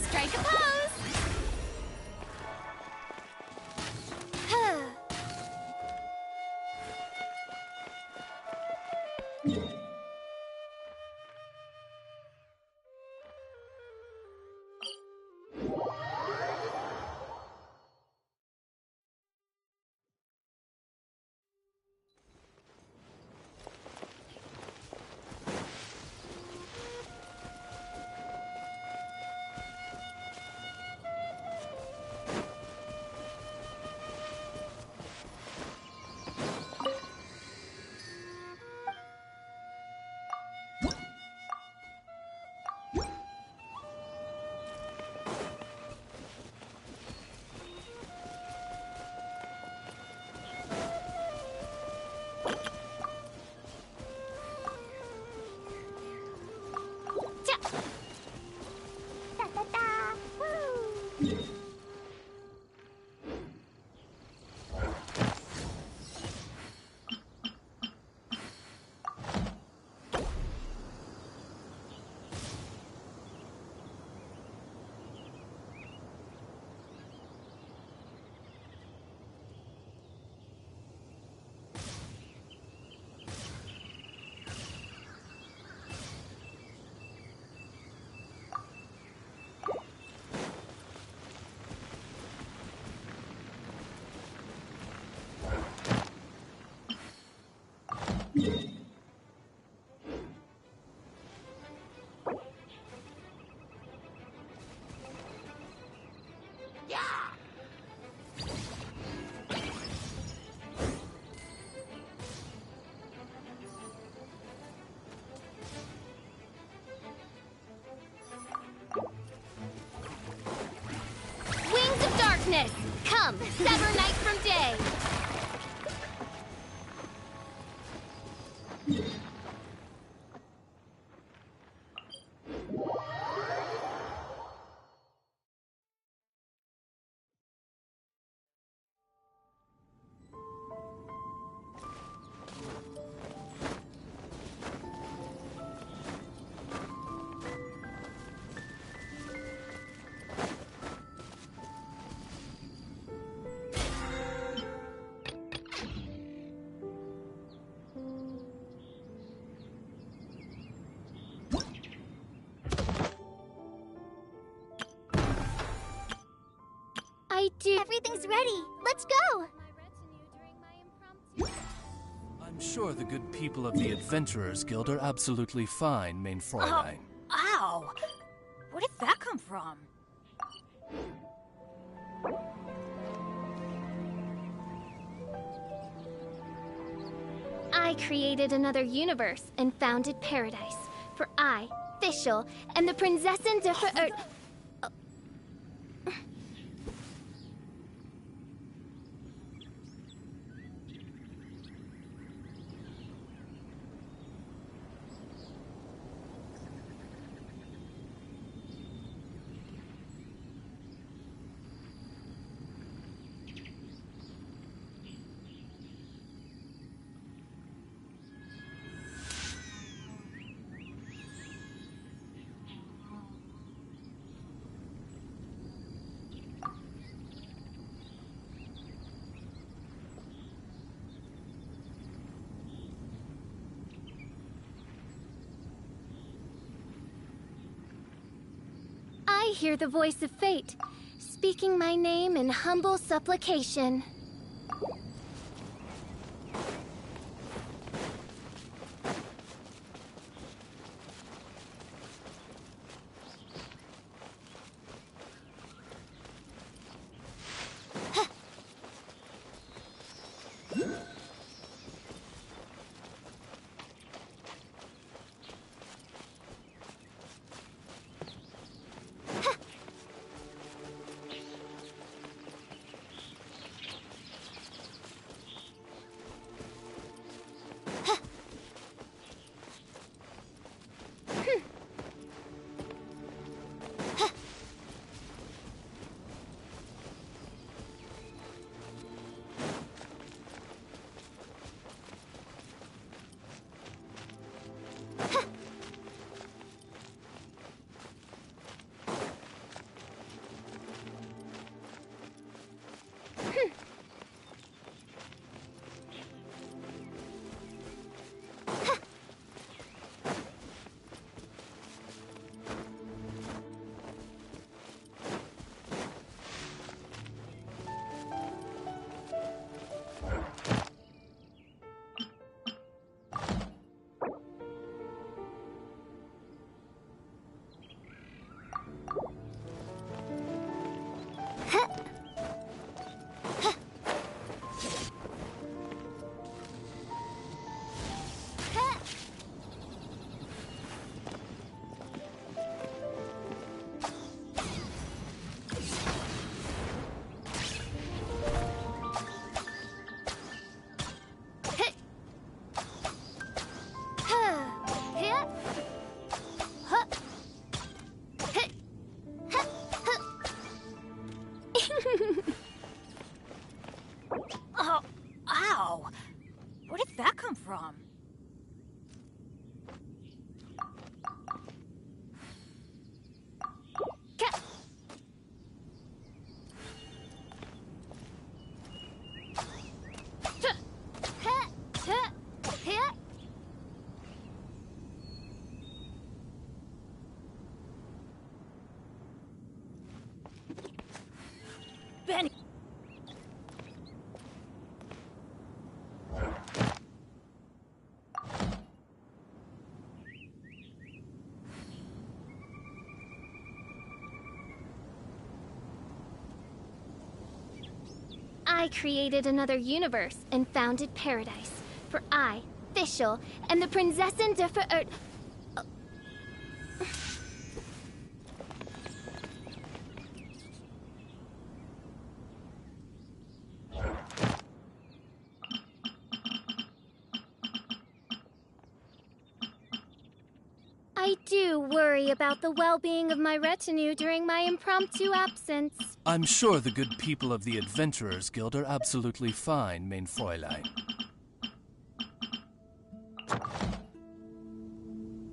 Strike a pose! darkness! Come, sever night from day! Everything's ready. Let's go! I'm sure the good people of the Adventurers Guild are absolutely fine, main Fräulein. Ow! Where did that come from? I created another universe and founded paradise. For I, Fischl, am the Prinzessin der Verirrt... I hear the voice of fate, speaking my name in humble supplication. Oh, ow! Where did that come from? Benny! I created another universe and founded paradise. For I, Fischl, am the Prinzessin der Verirrt... do worry about the well-being of my retinue during my impromptu absence. I'm sure the good people of the Adventurers Guild are absolutely fine, mein Fräulein.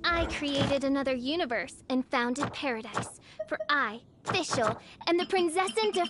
I created another universe and founded paradise for I, Fischl, and the Prinzessin de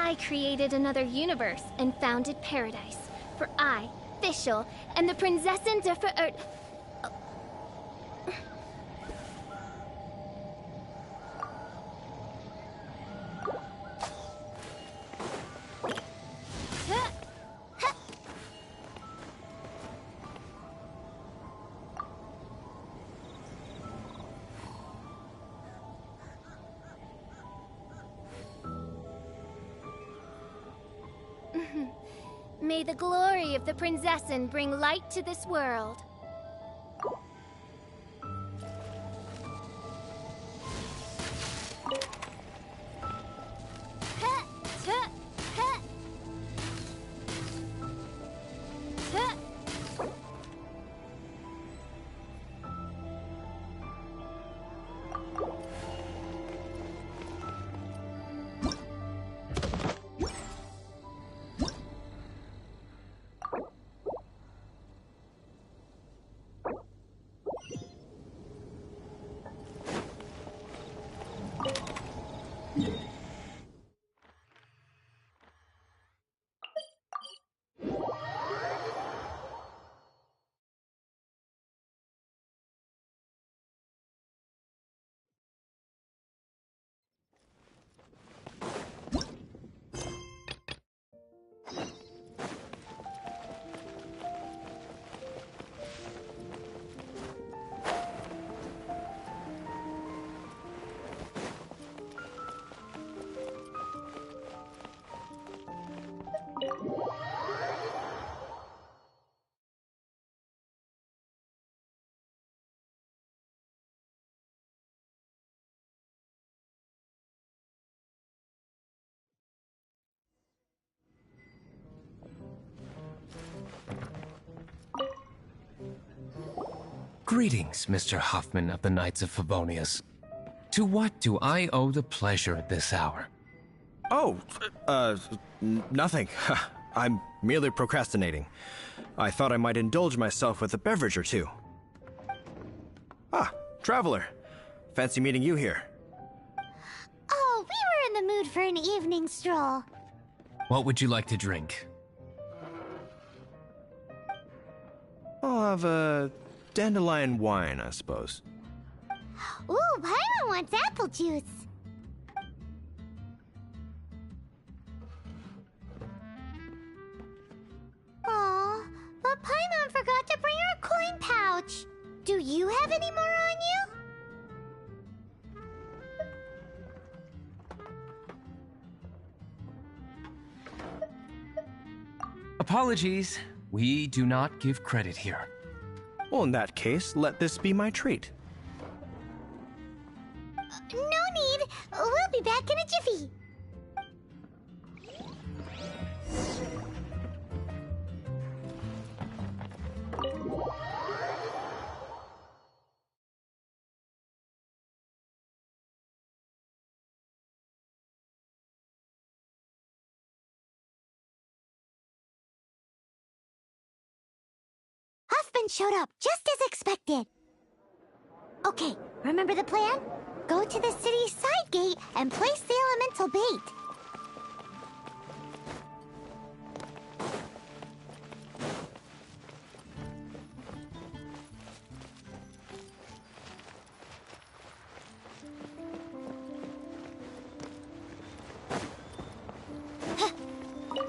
I created another universe and founded paradise. For I, Fischl, and the Prinzessin der Verirrt... May the glory of the Prinzessin bring light to this world. Greetings, Mr. Hoffman of the Knights of Favonius. To what do I owe the pleasure at this hour? Oh, nothing. I'm merely procrastinating. I thought I might indulge myself with a beverage or two. Ah, traveler. Fancy meeting you here. Oh, we were in the mood for an evening stroll. What would you like to drink? I'll have a dandelion wine, I suppose. Ooh, Paimon wants apple juice. Aw, but Paimon forgot to bring her coin pouch. Do you have any more on you? Apologies. We do not give credit here. Well, in that case, let this be my treat. No need. We'll be back in a jiffy. Huffman showed up, just as expected. Okay, remember the plan? Go to the city's side gate and place the elemental bait.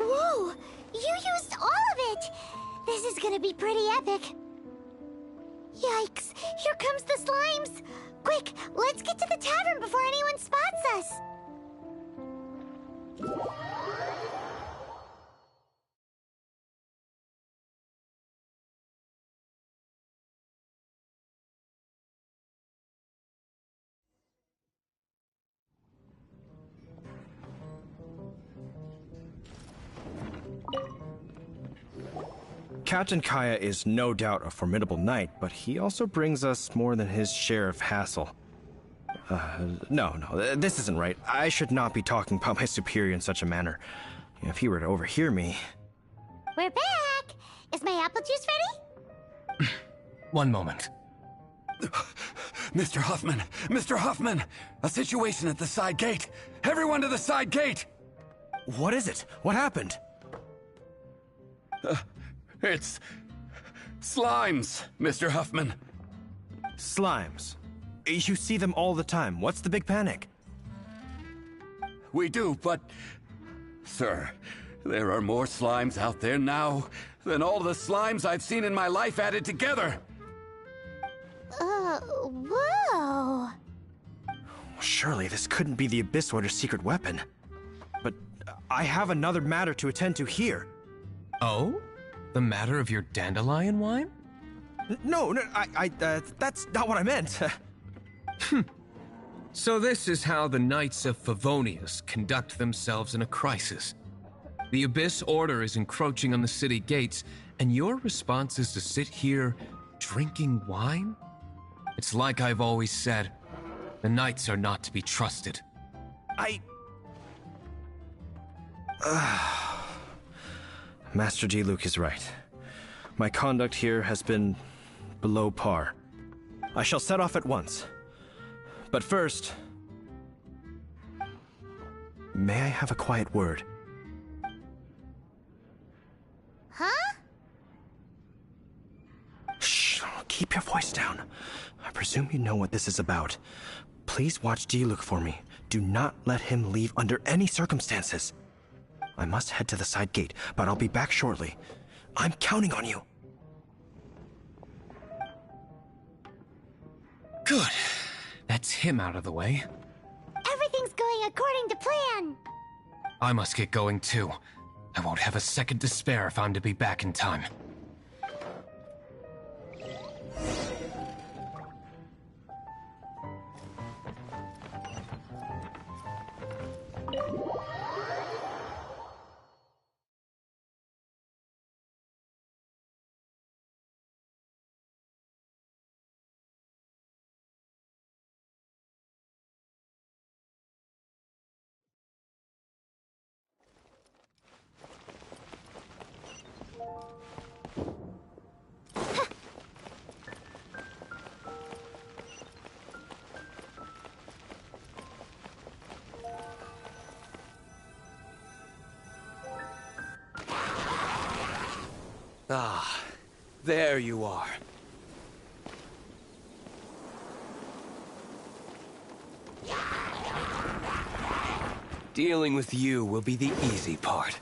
Whoa! You used all of it! This is gonna be pretty epic. Yikes! Here comes the slimes! Quick, let's get to the tavern before anyone spots us! Captain Kaya is no doubt a formidable knight, but he also brings us more than his share of hassle. No, this isn't right. I should not be talking about my superior in such a manner. If he were to overhear me... We're back! Is my apple juice ready? One moment. Mr. Huffman! Mr. Huffman! A situation at the side gate! Everyone to the side gate! What is it? What happened? It's slimes, Mr. Huffman. Slimes? You see them all the time. What's the big panic? We do, but... Sir, there are more slimes out there now than all the slimes I've seen in my life added together. Whoa. Surely this couldn't be the Abyss Order's secret weapon. But I have another matter to attend to here. Oh? The matter of your dandelion wine? No, that's not what I meant. So this is how the Knights of Favonius conduct themselves in a crisis. The Abyss Order is encroaching on the city gates, and your response is to sit here drinking wine? It's like I've always said, the Knights are not to be trusted. Master G. Luke is right. My conduct here has been below par. I shall set off at once. But first, may I have a quiet word? Huh? Shh, keep your voice down. I presume you know what this is about. Please watch G. Luke for me. Do not let him leave under any circumstances. I must head to the side gate, but I'll be back shortly. I'm counting on you. Good. That's him out of the way. Everything's going according to plan. I must get going too. I won't have a second to spare if I'm to be back in time. Ah, there you are. Dealing with you will be the easy part.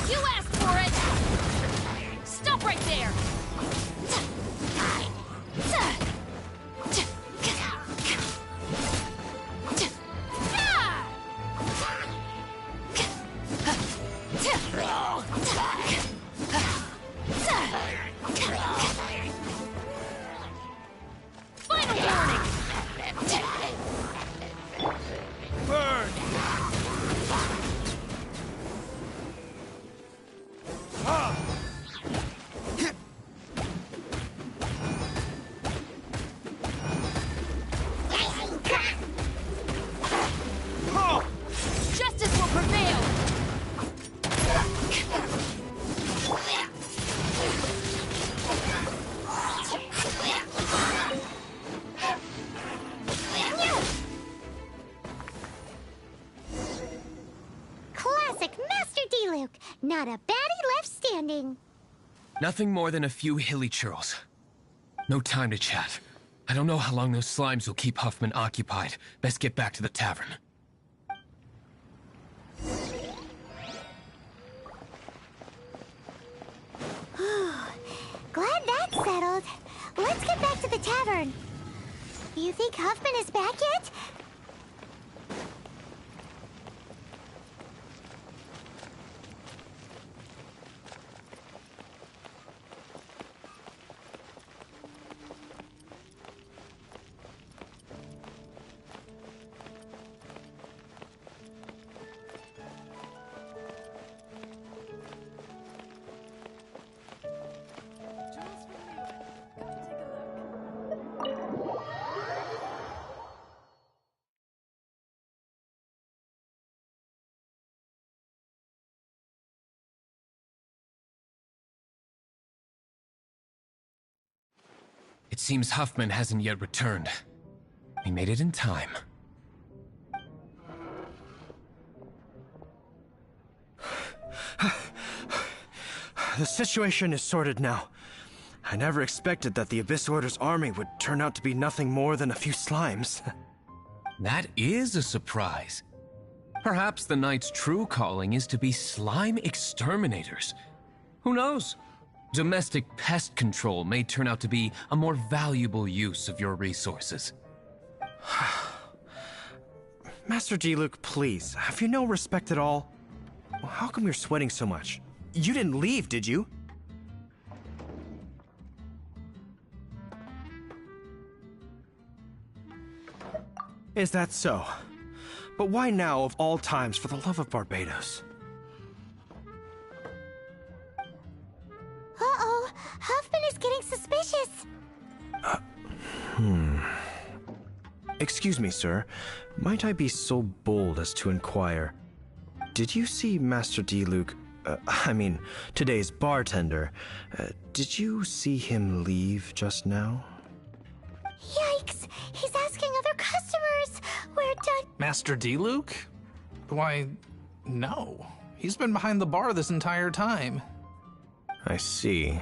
You asked for it! Stop right there! Nothing more than a few hilly churls. No time to chat. I don't know how long those slimes will keep Huffman occupied. Best get back to the tavern. Glad that's settled. Let's get back to the tavern. You think Huffman is back yet? It seems Huffman hasn't yet returned. We made it in time. The situation is sorted now. I never expected that the Abyss Order's army would turn out to be nothing more than a few slimes. That is a surprise. Perhaps the Knight's true calling is to be slime exterminators. Who knows? Domestic pest control may turn out to be a more valuable use of your resources. Master Diluc, please, have you no respect at all? How come you're sweating so much? You didn't leave, did you? Is that so? But why now, of all times, for the love of Barbados? Uh-oh, Huffman is getting suspicious. Excuse me, sir. Might I be so bold as to inquire? Did you see Master Diluc, today's bartender, did you see him leave just now? Yikes! He's asking other customers! We're done. Master Diluc? Why, no. He's been behind the bar this entire time. I see.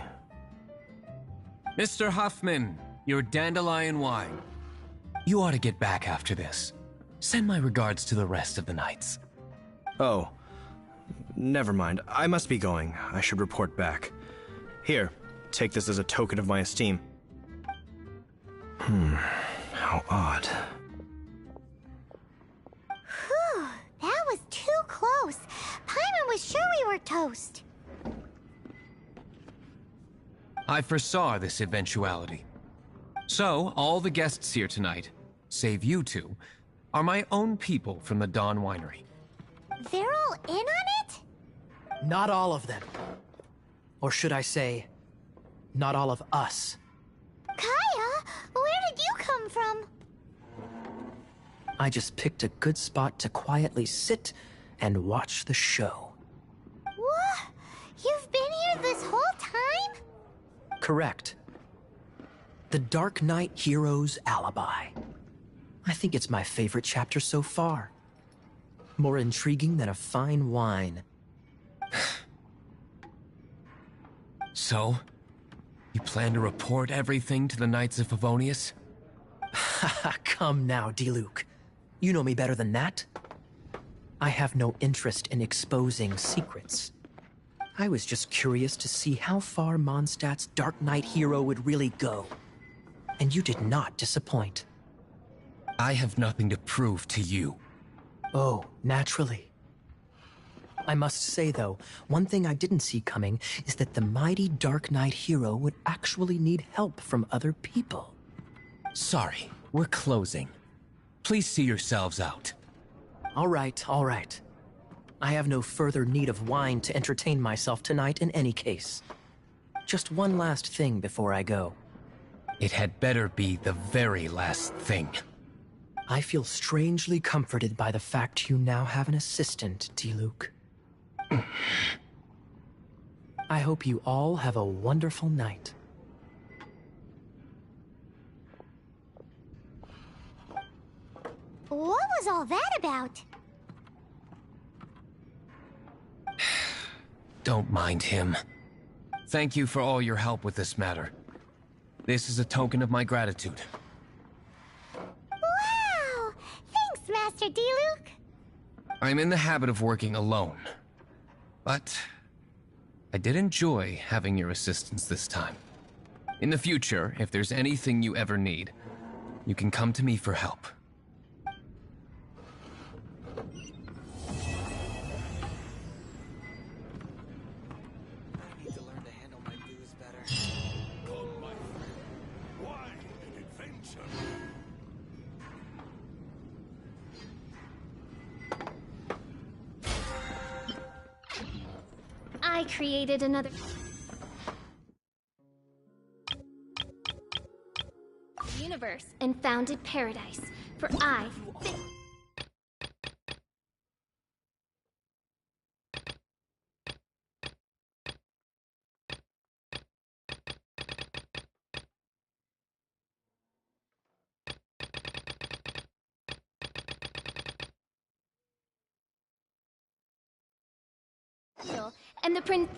Mr. Huffman, your dandelion wine. You ought to get back after this. Send my regards to the rest of the knights. Oh, never mind. I must be going. I should report back. Here, take this as a token of my esteem. How odd. Whew, that was too close. Paimon was sure we were toast. I foresaw this eventuality. So, all the guests here tonight, save you two, are my own people from the Dawn Winery. They're all in on it? Not all of them. Or should I say, not all of us. Kaya, where did you come from? I just picked a good spot to quietly sit and watch the show. What? You've been here this whole time? Correct. The Dark Knight Hero's Alibi. I think it's my favorite chapter so far. More intriguing than a fine wine. So, you plan to report everything to the Knights of Favonius? Come now, Diluc. You know me better than that. I have no interest in exposing secrets. I was just curious to see how far Mondstadt's Dark Knight hero would really go. And you did not disappoint. I have nothing to prove to you. Oh, naturally. I must say, though, one thing I didn't see coming is that the mighty Dark Knight hero would actually need help from other people. Sorry, we're closing. Please see yourselves out. All right, all right. I have no further need of wine to entertain myself tonight in any case. Just one last thing before I go. It had better be the very last thing. I feel strangely comforted by the fact you now have an assistant, Diluc. I hope you all have a wonderful night. What was all that about? Don't mind him. Thank you for all your help with this matter. This is a token of my gratitude. Wow! Thanks, Master D-Luke! I'm in the habit of working alone. But I did enjoy having your assistance this time. In the future, if there's anything you ever need, you can come to me for help. I created another universe and founded paradise, for I and the prince.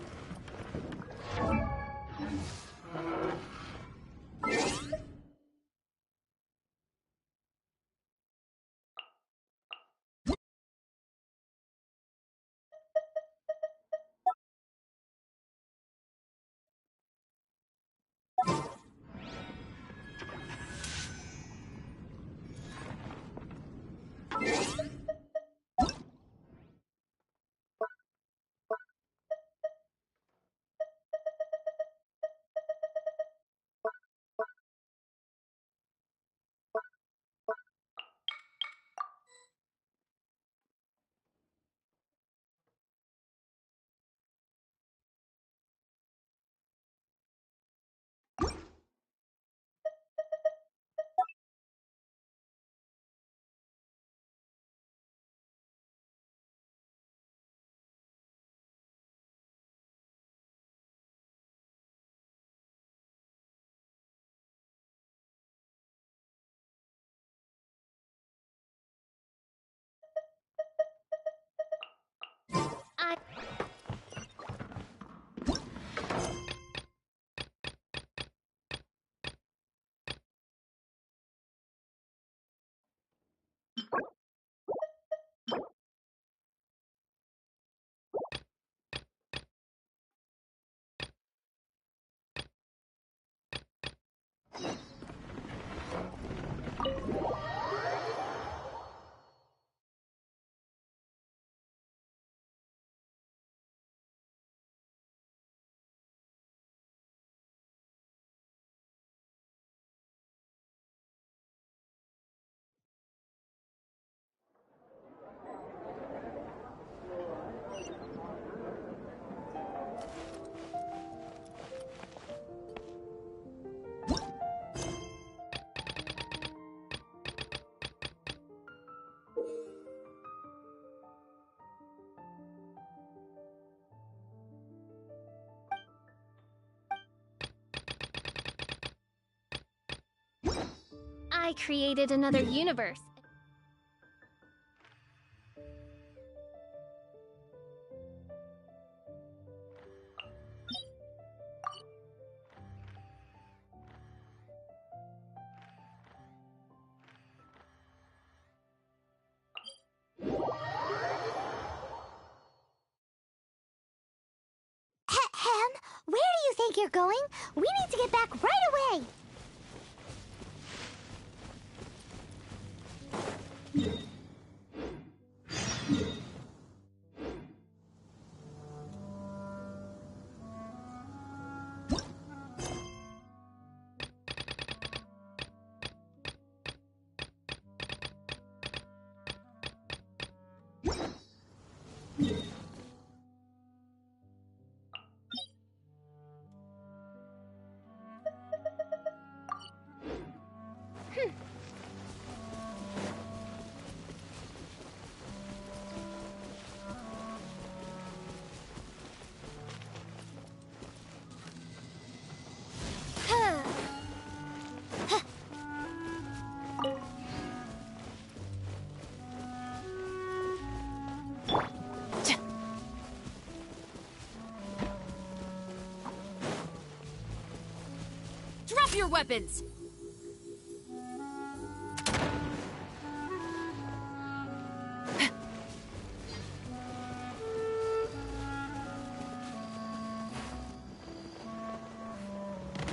I created another universe. Ahem, where do you think you're going? We need to get back right away! Drop your weapons!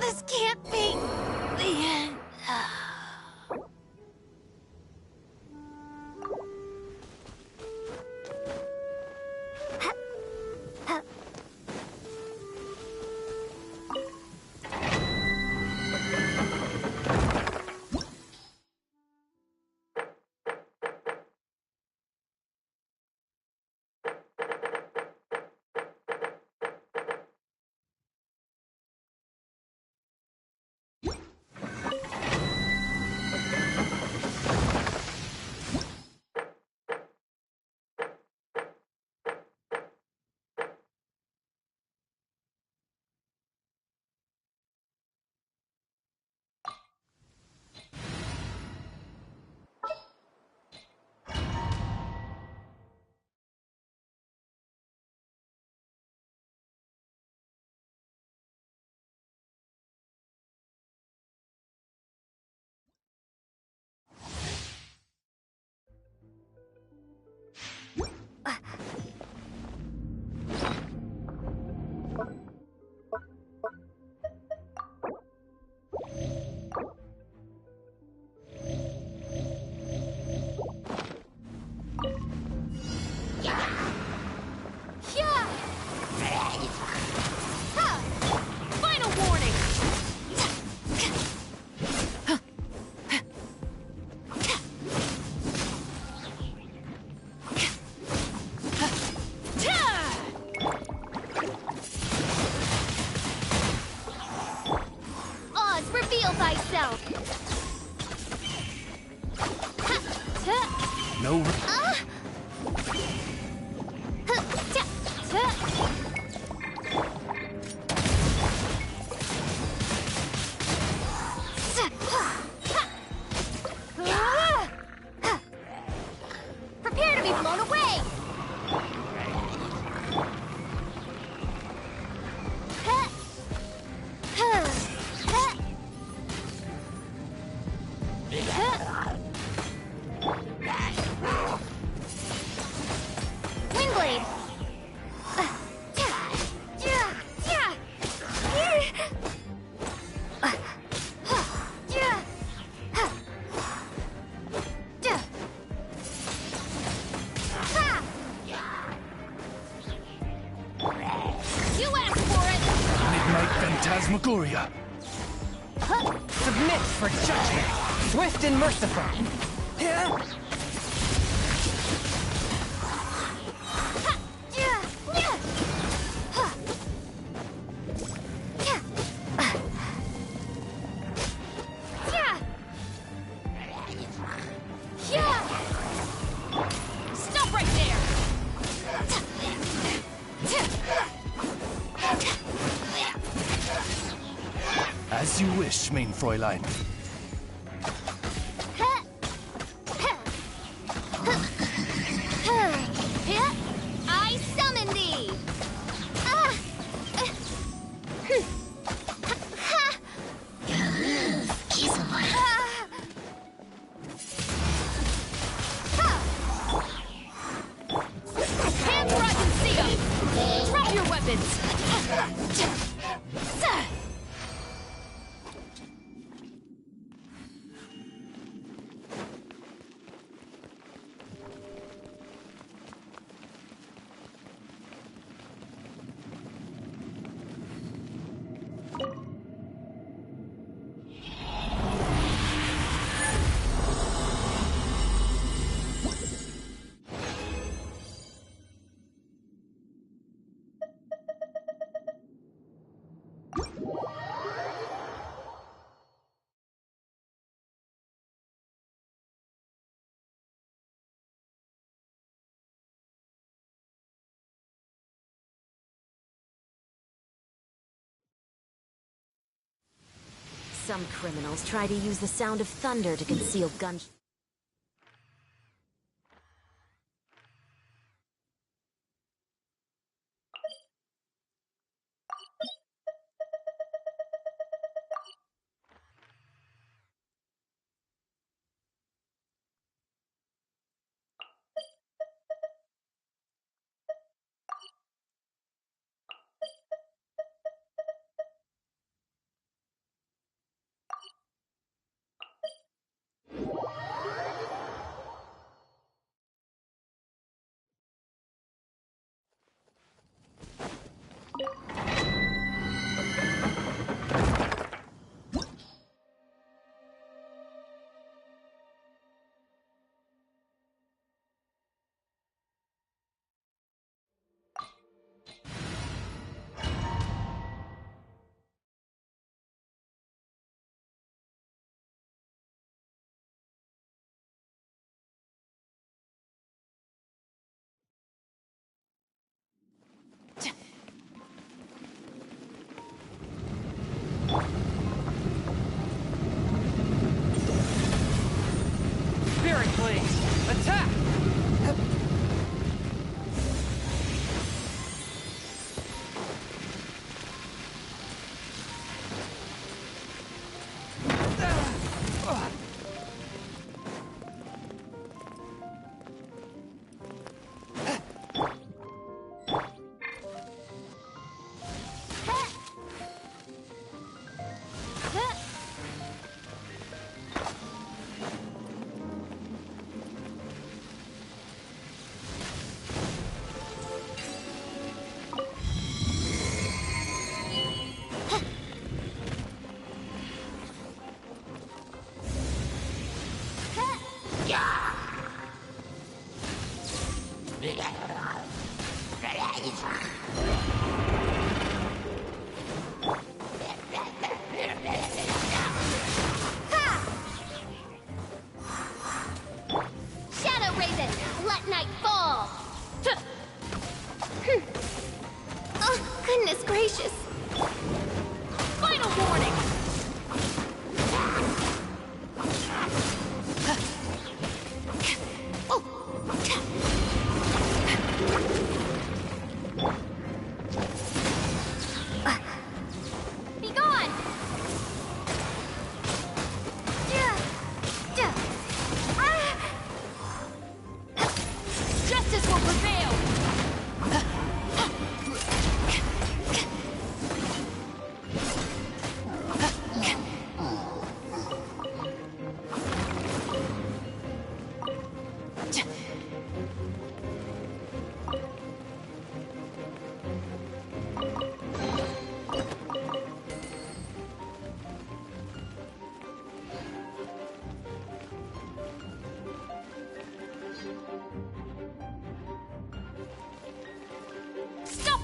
This can't be the end. Final warning! Oz, reveal thyself! No. Prepare to be blown away! Windblade! You asked for it! Midnight Phantasmagoria. Submit for judgment, swift and merciful. Stop right there! As you wish, main Fräulein. I summon thee! Hands where I can see them! Drop your weapons! Some criminals try to use the sound of thunder to conceal gun.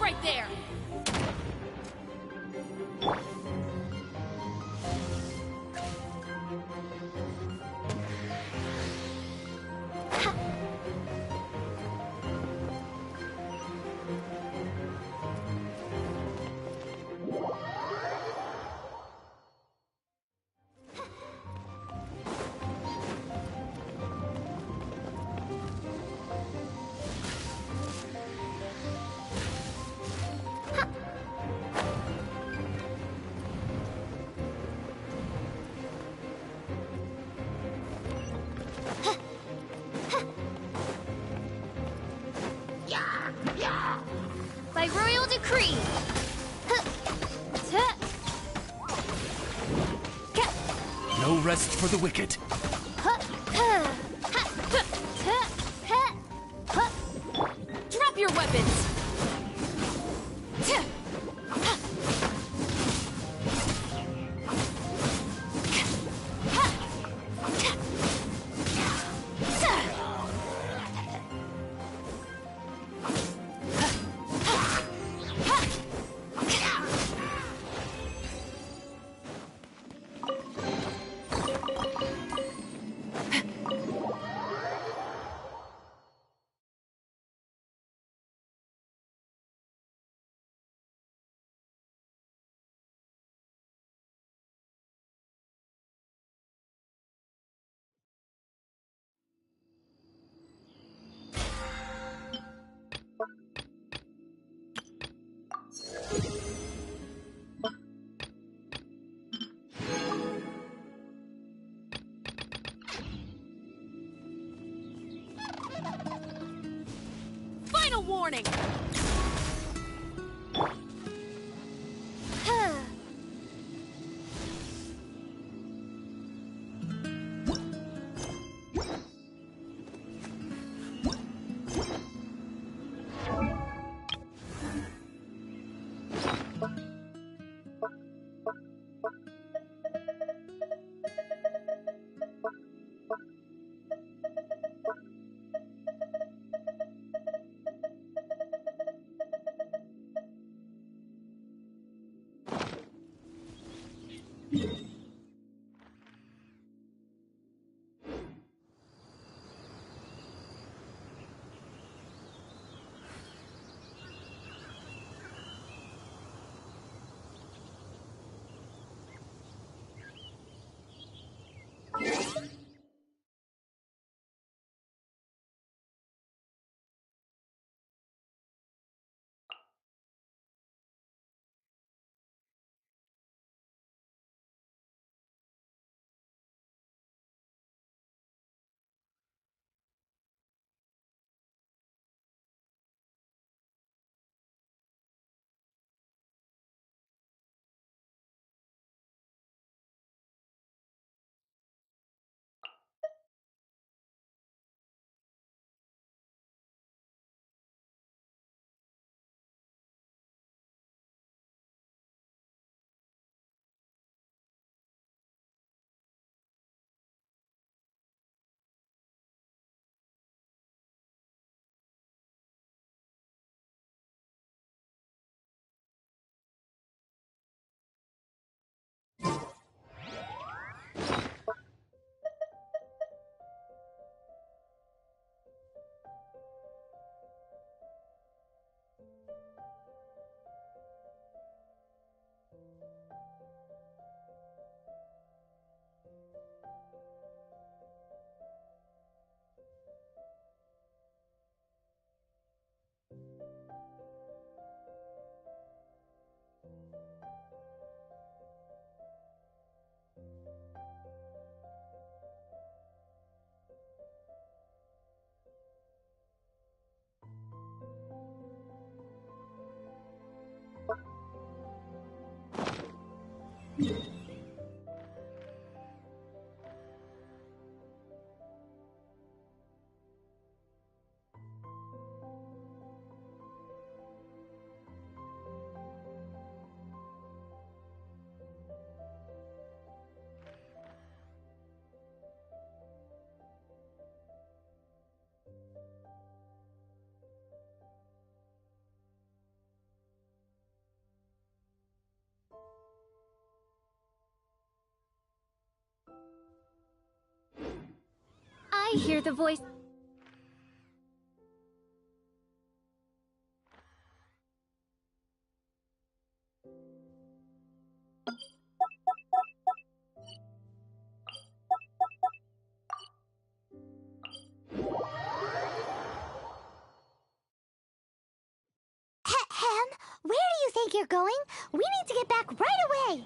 right there! By royal decree. No rest for the wicked. Drop your weapons! Final warning! hear the voice. Ham, where do you think you're going? We need to get back right away!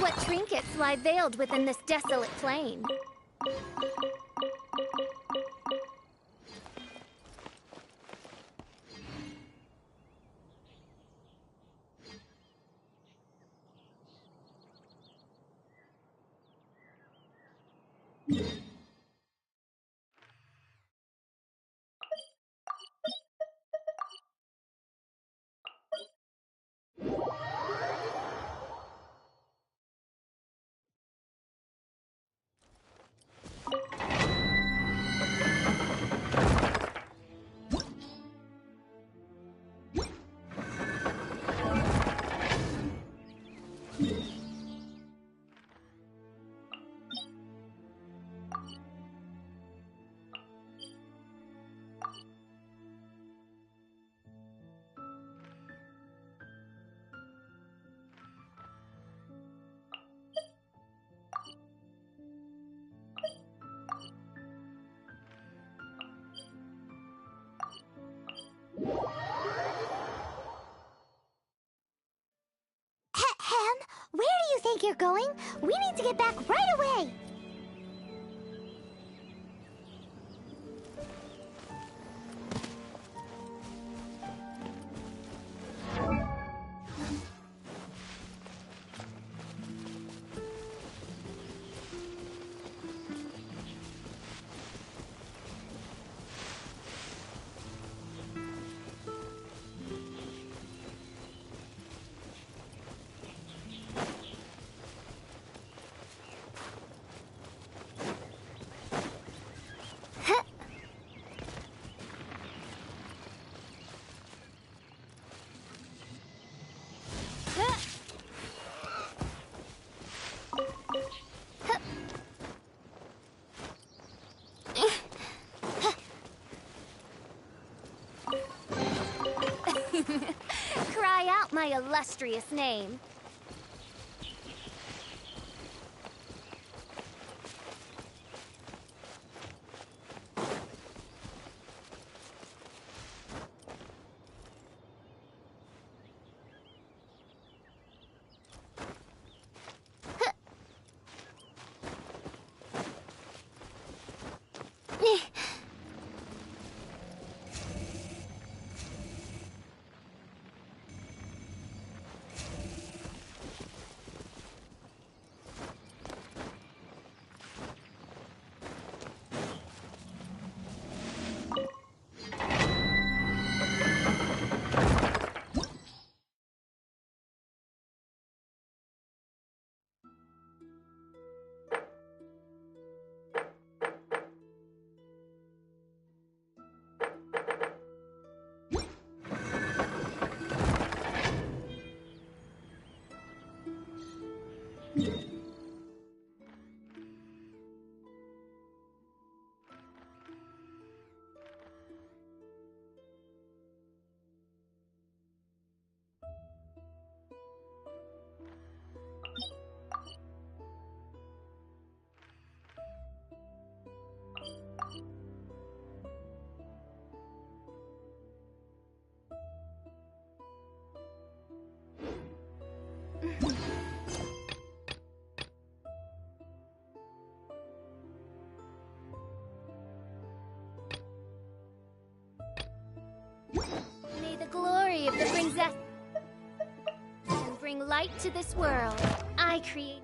What trinkets lie veiled within this desolate plain? Ham, where do you think you're going? We need to get back right away! Cry out my illustrious name. light to this world. I create...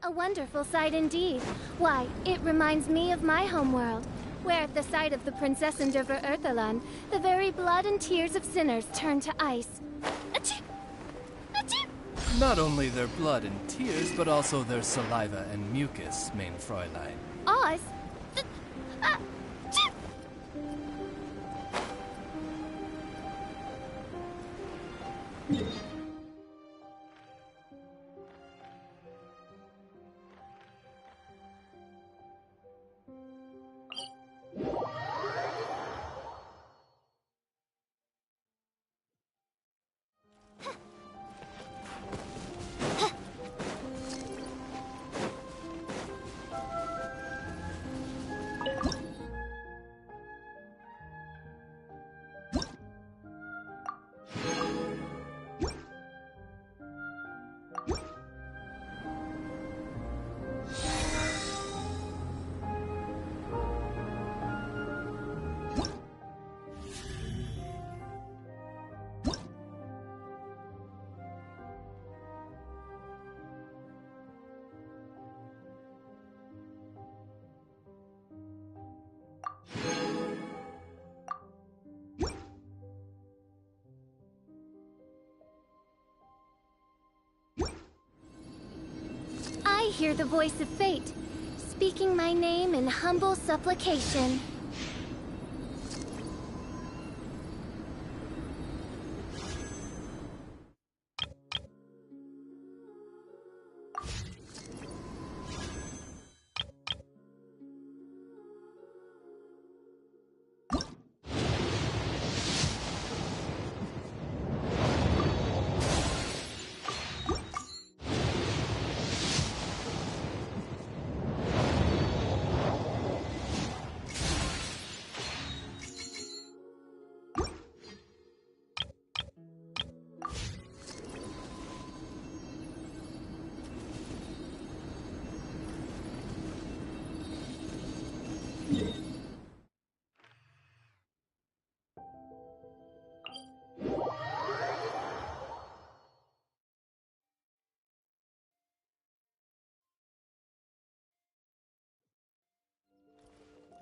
A wonderful sight indeed. Why, it reminds me of my homeworld, where at the sight of the Prinzessin der Verurteilung, the very blood and tears of sinners turn to ice. Achoo! Achoo! Not only their blood and tears, but also their saliva and mucus, mein Fräulein. Oz? I hear the voice of fate, speaking my name in humble supplication.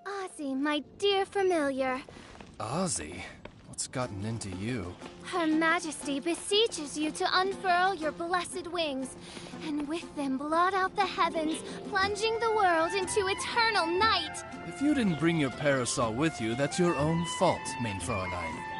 Ozzy, my dear familiar. Ozzy? What's gotten into you? Her Majesty beseeches you to unfurl your blessed wings, and with them blot out the heavens, plunging the world into eternal night. If you didn't bring your parasol with you, that's your own fault, mein Fräulein.